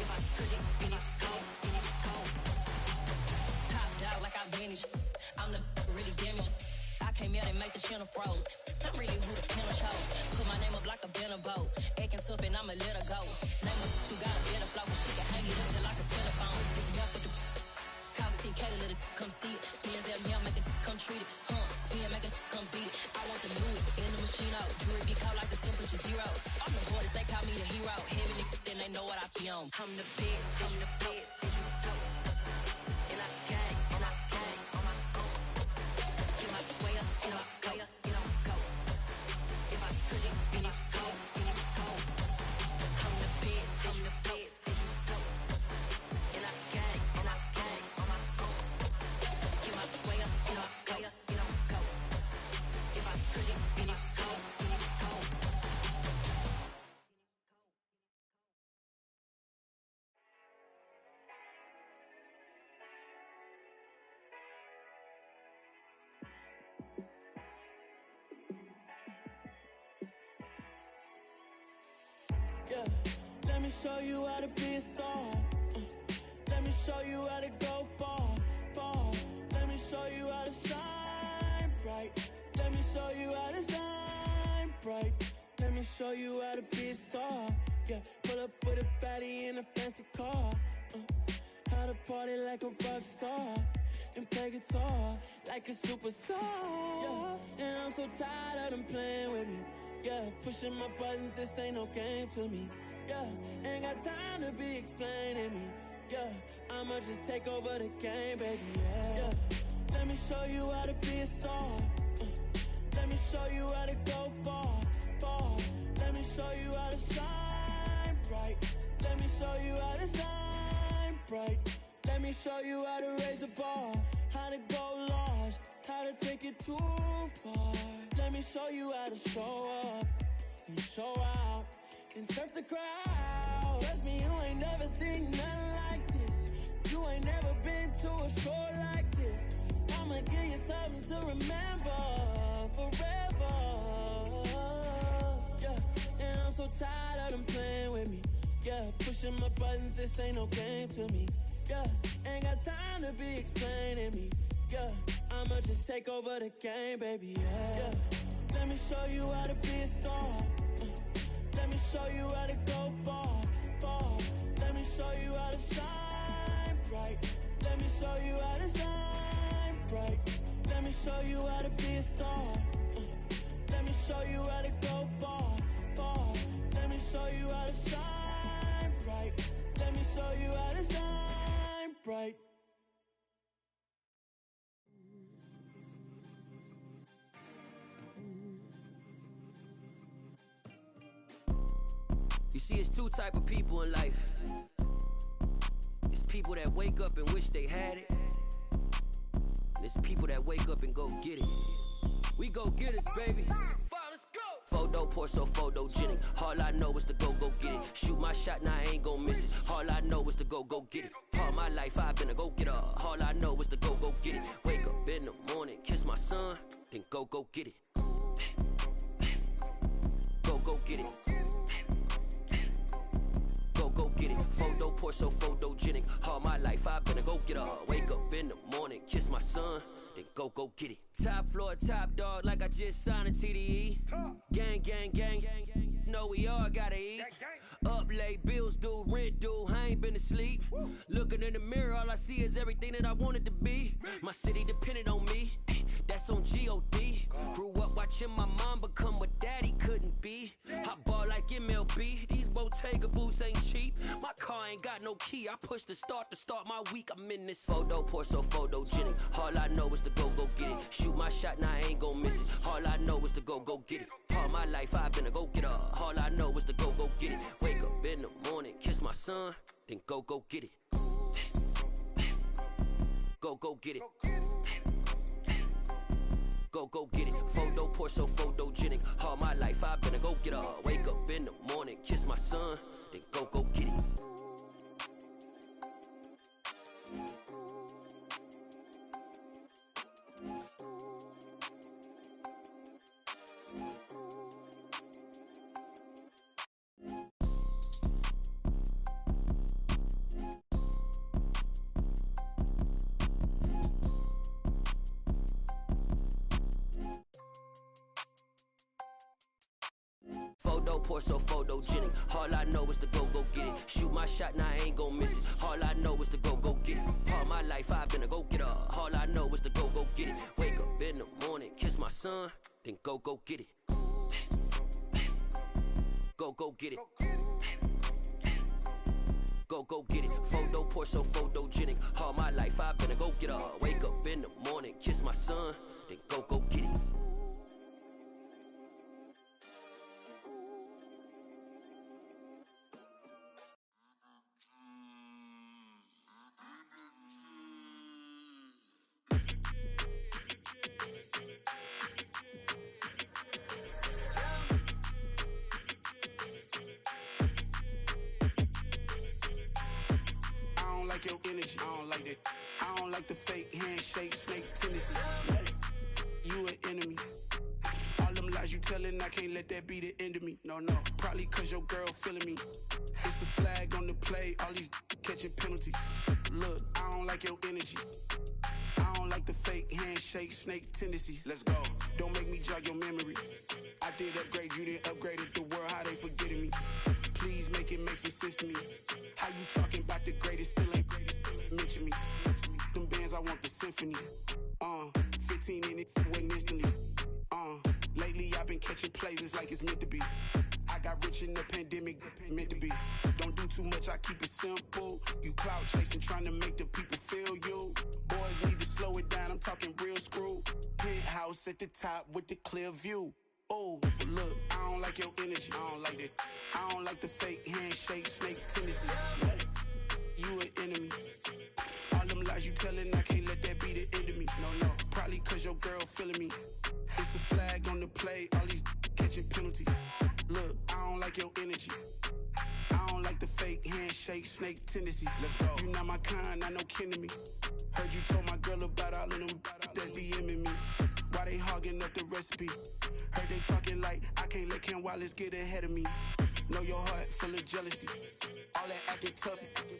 If I touch it, then it's cold, then it's cold. Top dog like I vanished. I'm the really damaged. I came out and make the channel froze. I'm really who the panel chose. Put my name up like a banner boat. Acting tough and I'ma let her go. Name her who got a better flow, but she can hang it up just like a telephone. Stick me up with the cost 10K to let it come see it. Hands out here, make it come treat it. Spin, make it come beat it. I want the new it in the machine out. Jewelry be cold like the temperature zero. I'm the hardest, they call me the hero. Heavy then they know what I be on. I'm the best, I'm the best. And I got it, and I got it on my own. Get my way up, get up, way up, get on go. If I touch it, then it's cold, then it's cold. I'm the best, I'm the best. And I got it, and I got it on my own. Get my way up, get up, way up, get on go. If I touch it, then it's cold, then it's cold. Yeah, let me show you how to be a star. Let me show you how to go far, far. Let me show you how to shine bright. Let me show you how to shine bright. Let me show you how to be a star. Yeah, pull up with a baddie in a fancy car. How to party like a rock star and play guitar like a superstar. Yeah, and I'm so tired of them playing with me. Yeah, pushing my buttons, this ain't no game to me. Yeah, ain't got time to be explaining me. Yeah, I'ma just take over the game, baby. Yeah, let me show you how to be a star. Let me show you how to go far, far. Let me show you how to shine bright. Let me show you how to shine bright. Let me show you how to raise the bar, how to go large, how to take it too far. Let me show you how to show up and show out and surf the crowd. Trust me, you ain't never seen nothing like this. You ain't never been to a show like this. I'ma give you something to remember forever. Yeah, and I'm so tired of them playing with me. Yeah, pushing my buttons, this ain't no game to me. Yeah, ain't got time to be explaining me. Yeah, I'ma just take over the game, baby. Yeah, let me show you how to be a star. Let me show you how to go far, far. Let me show you how to shine bright. Let me show you how to shine bright. Let me show you how to be a star. Let me show you how to go far, far. Let me show you how to shine bright. Let me show you how to shine bright. You see, it's two type of people in life. It's people that wake up and wish they had it. And it's people that wake up and go get it. We go get it, baby. Photo pour so photogenic. All I know is to go get it. Shoot my shot, now I ain't gon' miss it. All I know is to go get it. All my life I've been a go getter. All I know is to go get it. Wake up in the morning, kiss my son, then go get it. Go get it. Go get it. Photo pour so photogenic. All my life I've been a go getter. Wake up in the morning, kiss my son, then go get it. Top floor, top dog, like I just signed a TDE. Gang, gang, gang. know we all gotta eat. Up late, bills due, rent due, I ain't been asleep. Looking in the mirror, all I see is everything that I wanted to be. My city depended on me, that's on G.O.D. Grew up watching my mom become what daddy couldn't be. I ball like MLB, these Bottega boots ain't cheap. My car ain't got no key, I push the start to start my week. I'm in this photo, pour so photogenic. All I know is to go get it. Shoot my shot, now I ain't gon' miss it. All I know is to go get it. All my life I've been a go-getter. All I know is to go get it. Wake up in the morning, kiss my son, then go get it. Go get it. Go get it. Photo, pour so photogenic. All my life I've been a go-getter. Wake up in the morning, kiss my son, then go get it. Photo, pour so photogenic. All I know is to go get it. Shoot my shot, now I ain't gon' miss it. All I know is to go get it. All my life I've been a go-getter. All I know is to go get it. Wake up in the morning, kiss my son, then go get it. Go get it. Go get it. Photo, pour so photogenic. All my life I've been a go-getter. Wake up in the morning, kiss my son, then go get it. Like your energy, I don't like that. I don't like the fake handshake, snake tendency. You an enemy. All them lies you telling, I can't let that be the end of me. No, probably cause your girl feeling me. It's a flag on the play, all these catching penalties. Look, I don't like your energy. I don't like the fake handshake, snake tendency. Let's go. Don't make me jog your memory. I did upgrade, you didn't upgrade it. The world, how they forgetting me. Please make it make some sense to me. How you talking about the greatest, still ain't mention me. Them bands, I want the symphony. 15 in it, wasn't instantly. Lately I've been catching plays, it's like it's meant to be. I got rich in the pandemic, meant to be. Don't do too much, I keep it simple. You clout chasing, trying to make the people feel you. Boys need to slow it down, I'm talking real screw. Penthouse at the top with the clear view. Oh, look, I don't like your energy, I don't like that. I don't like the fake handshake, snake tendency. You an enemy. All them lies you telling, I can't let that be the end of me. No, probably cause your girl feeling me. It's a flag on the play, all these catching penalties. Look, I don't like your energy. I don't like the fake handshake, snake tendency. Let's go. You not my kind, not no kin to me. Heard you told my girl about all of them that's DMing me. Why they hogging up the recipe? Heard they talking like I can't let Ken Wallace get ahead of me. Know your heart full of jealousy. All that acting tough,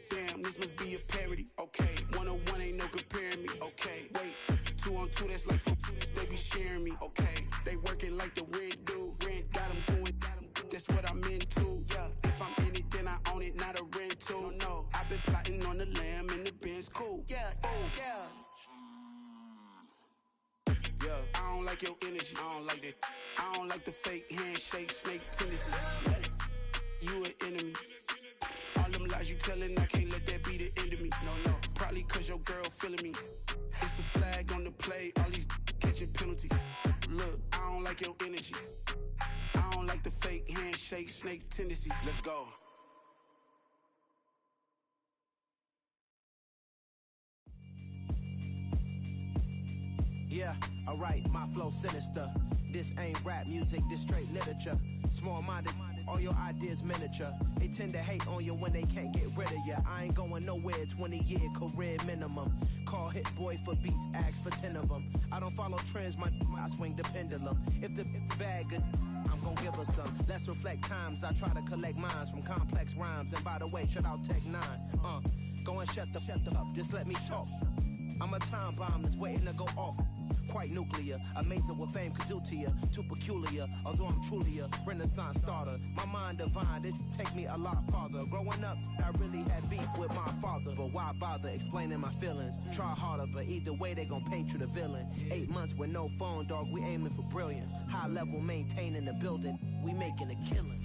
damn, this must be a parody. Okay, 1-on-1 ain't no comparing me. Okay, wait, 2-on-2, that's like 4, they be sharing me. Okay, they working like the rent do. Rent got them going, that's what I'm into. Yeah, if I'm in it, then I own it, not a rental. No, I've been plotting on the lamb and the Benz cool. Yeah, oh, yeah. Yeah, I don't like your energy, I don't like that. I don't like the fake handshake, snake tendency. You an enemy. All them lies you telling, I can't let that be the end of me. No, probably cause your girl feeling me. It's a flag on the play, all these catching penalties. Look, I don't like your energy. I don't like the fake handshake, snake tendency. Let's go. Yeah, alright, my flow sinister. This ain't rap music, this straight literature. Small-minded, all your ideas miniature. They tend to hate on you when they can't get rid of you. I ain't going nowhere, 20-year career minimum. Call Hit Boy for beats, ask for 10 of them. I don't follow trends, I swing the pendulum. If the bag good, I'm gon' give her some. Let's reflect times, I try to collect minds from complex rhymes. And by the way, shout out Tech 9. Go and shut the up, just let me talk. I'm a time bomb that's waiting to go off. quite nuclear. Amazing what fame could do to you. Too peculiar, although I'm truly a renaissance starter. My mind divine, it take me a lot farther. Growing up, I really had beef with my father. But why bother explaining my feelings? Try harder, but either way they gon' paint you the villain. 8 months with no phone, dog, we aiming for brilliance. High level maintaining the building, we making a killing.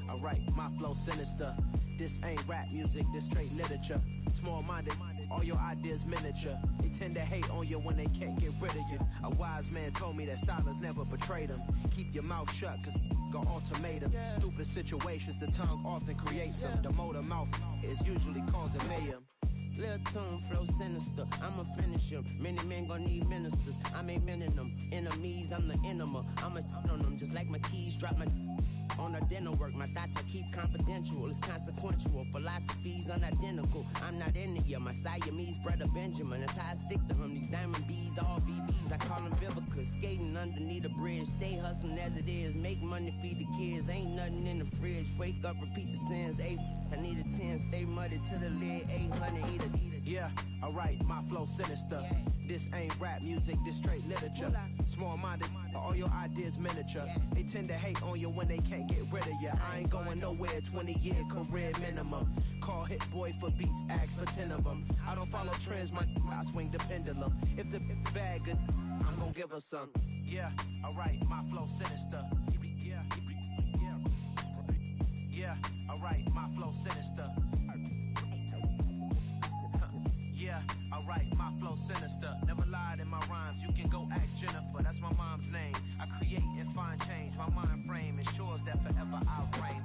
Alright, my flow sinister. This ain't rap music, this straight literature. Small-minded, all your ideas miniature. They tend to hate on you when they can't get rid of you. A wise man told me that silence never betrayed him. Keep your mouth shut, cause got ultimatums. Stupid situations, the tongue often creates them. The motor mouth is usually causing mayhem. Lil' tune, flow sinister, I'ma finish him. Many men gon' need ministers, I'm ain't meaning them. Enemies, I'm the enema, I'ma on them. Just like my keys, drop my on the dinner work. My thoughts I keep confidential, it's consequential. Philosophies unidentical, I'm not into you. My Siamese brother Benjamin, that's how I stick to him. These diamond bees, all BBs, I call them Vivica. Skating underneath the bridge, stay hustling as it is. Make money, feed the kids, ain't nothing in the fridge. Wake up, repeat the sins, I need a 10, stay muddy to the lid, 800, eat it. Yeah, alright, my flow sinister. This ain't rap music, this straight literature. Small-minded, all your ideas miniature. They tend to hate on you when they can't get rid of you. I ain't going nowhere, 20-year career minimum. Call Hit Boy for beats, ask for 10 of them. I don't follow trends, I swing the pendulum. If the bag good, I'm gon' give her some. Yeah, alright, my flow sinister. Yeah, alright, my flow sinister. Yeah, alright, my flow sinister. Never lied in my rhymes, you can go ask Jennifer. That's my mom's name. I create and find change. My mind frame ensures that forever I'll reign.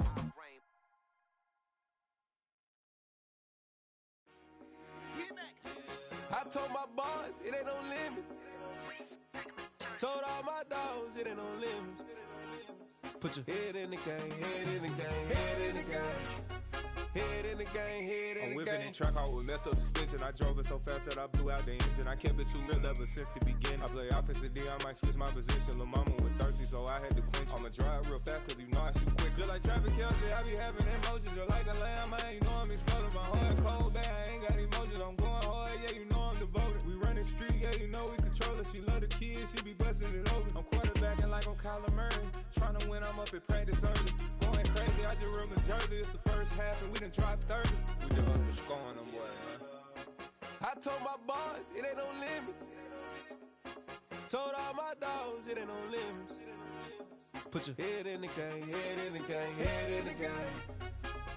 I told my boys, it ain't no limits. Told all my dogs, it ain't no limits. Put your head in the game, head in the game, head in the game. Head in the game, head in the game. I'm whipping the track out with messed up suspension. I drove it so fast that I blew out the engine. I kept it too real ever since the beginning. I play offensive D, I might switch my position. Lil' mama was thirsty, so I had to quench. I'ma drive real fast, cause you know I shoot quick. Just like traffic Kelsey, I be having emotions. Just like a lamb, man, you know I'm exploding. My heart cold, bad, I ain't got emotions. I'm going hard, yeah, you know I'm devoted. We running streets, yeah, you know we control it. She love the kids, she be busting it over. I'm quarterbacking like I'm Kyler Murray. Trying to win, I'm up at practice early. Going crazy, I just real the jersey. It's the first half and we done dropped 30. We just underscoring them, boy, man. I told my boys, it ain't no limits. Told all my dogs, it ain't no limits. Put your head in the game, head in the game, head in the game.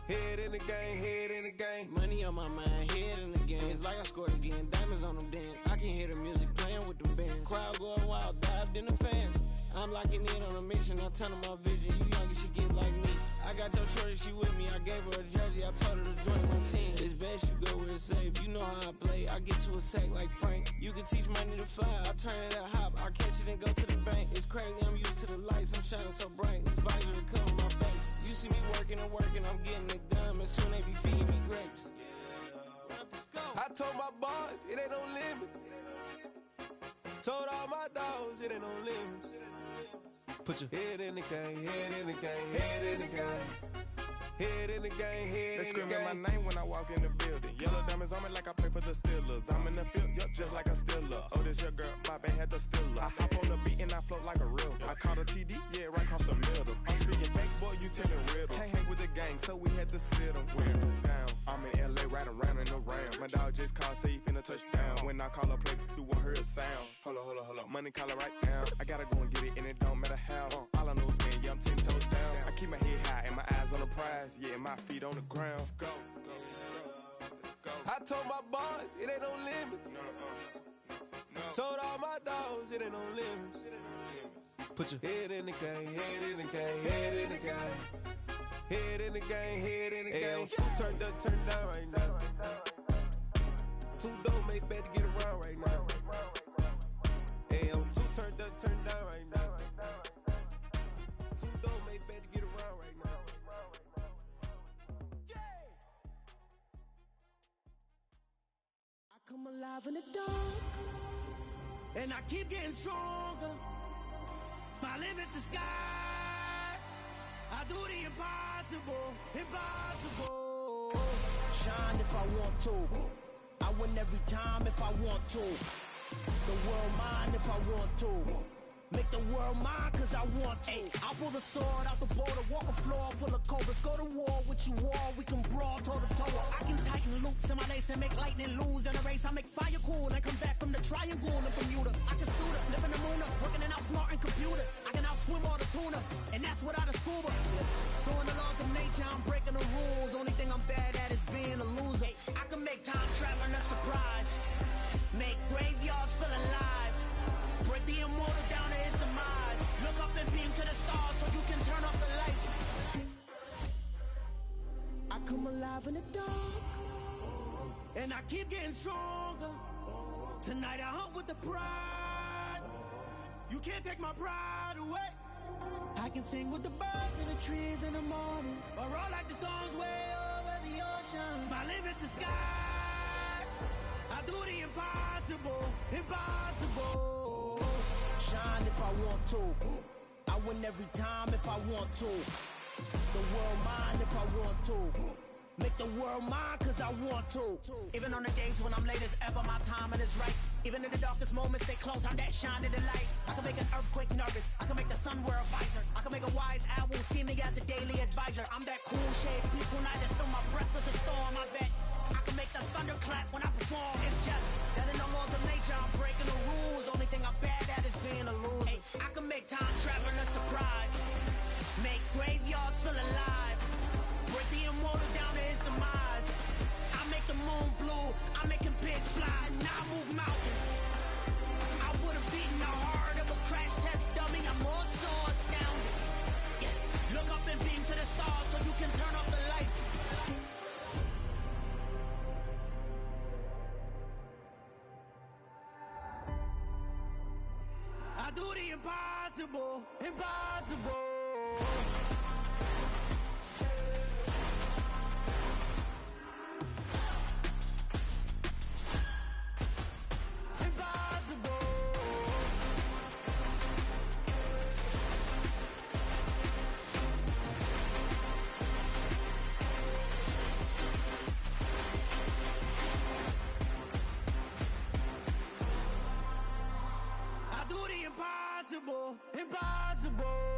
Head in the game, head in the game. Money on my mind, head in the game. It's like I scored again, diamonds on them dance. I can hear the music playing with them bands. Crowd going wild, dived in the fans. I'm locking in on a mission, I turn on my vision. You young, you should get like me. I got your shorty, she with me. I gave her a jersey, I told her to join my team. It's best you go where it's safe. You know how I play, I get to a sack like Frank. You can teach money to fly, I turn it at hop. I catch it and go to the bank. It's crazy, I'm used to the lights, I'm shining so bright. This visor to cover my face. You see me working and working, I'm getting it done. And soon they be feeding me grapes. I told my boys, it ain't no limits. Told all my dogs, it ain't no limits. Put your head in the game, head in the game, head in the game. Head in the game, head in the game. They screaming my name when I walk in the building. Yellow diamonds on me like I play for the Steelers. I'm in the field, yup, just like a Steeler. Oh, this your girl, my band had the Steeler. I hop on the beat and I float like a real. I caught a TD, yeah, right across the middle. I'm speaking facts, boy, you telling riddles. Can't hang with the gang, so we had to sit them down. I'm in LA, riding around in the round. My dog just called, say he finna touch down. When I call a play, you won't hear a sound. Hold on, money caller right now. I gotta go and get it, and it don't matter how. All I know is, man, yeah, I'm 10 toes down. I keep my head high and my eyes on the prize. Yeah, my feet on the ground. Let's go. I told my boys, it ain't no limits. Told all my dogs, it ain't no limits. Put your head in the game, head in the game, head in the game. Head in the game, head in the game. Turn down right now. Two dope, make better get around right now. Hey, I'm two turned down right now. Two dope, make better get around right now. I come alive in the dark, and I keep getting stronger. My limit's the sky. I do the impossible, impossible. Shine if I want to. I win every time if I want to. The world mine if I want to. Make the world mine cause I want to. I pull the sword out the border, walk a floor full of cobras. Go to war with you all, we can brawl toe to toe. I can tighten loops in my lace and make lightning lose in a race. I make fire cool and come back from the triangle in Bermuda. I can suit up, live in the moon up, working and outsmarting computers. I can outswim all the tuna, and that's without a scuba. So in the laws of nature, I'm breaking the rules. Only thing I'm bad at is being a loser. I can make time traveling a surprise, make graveyards feel alive, break the immortal down to his demise. Look up and beam to the stars so you can turn off the lights. I come alive in the dark, and I keep getting stronger. Tonight I hunt with the pride. You can't take my pride away. I can sing with the birds and the trees in the morning, or roll like the storms way over the ocean. My limit's the sky. I do the impossible, impossible. Shine if I want to. I win every time if I want to. The world mine if I want to. Make the world mine cause I want to. Even on the days when I'm late as ever, my timing is right. Even in the darkest moments, stay close, I'm that shining the light. I can make an earthquake nervous, I can make the sun wear a visor. I can make a wise owl see me as a daily advisor. I'm that cool shade, peaceful night, and still my breath is a storm. I bet I can make the thunder clap when I perform. It's just that in the laws of nature, I'm breaking the rules. Only thing I'm bad at is being a loser. I can make time traveling a surprise, make graveyards feel alive, break the immortal down to his demise. I make the moon blue, I'm making pigs fly, now I move mountains. I would've beaten the heart of a crash test dummy, I'm more so astounded. Yeah. Look up and beam to the stars so you can turn off the lights. I do the impossible, impossible. Impossible, impossible.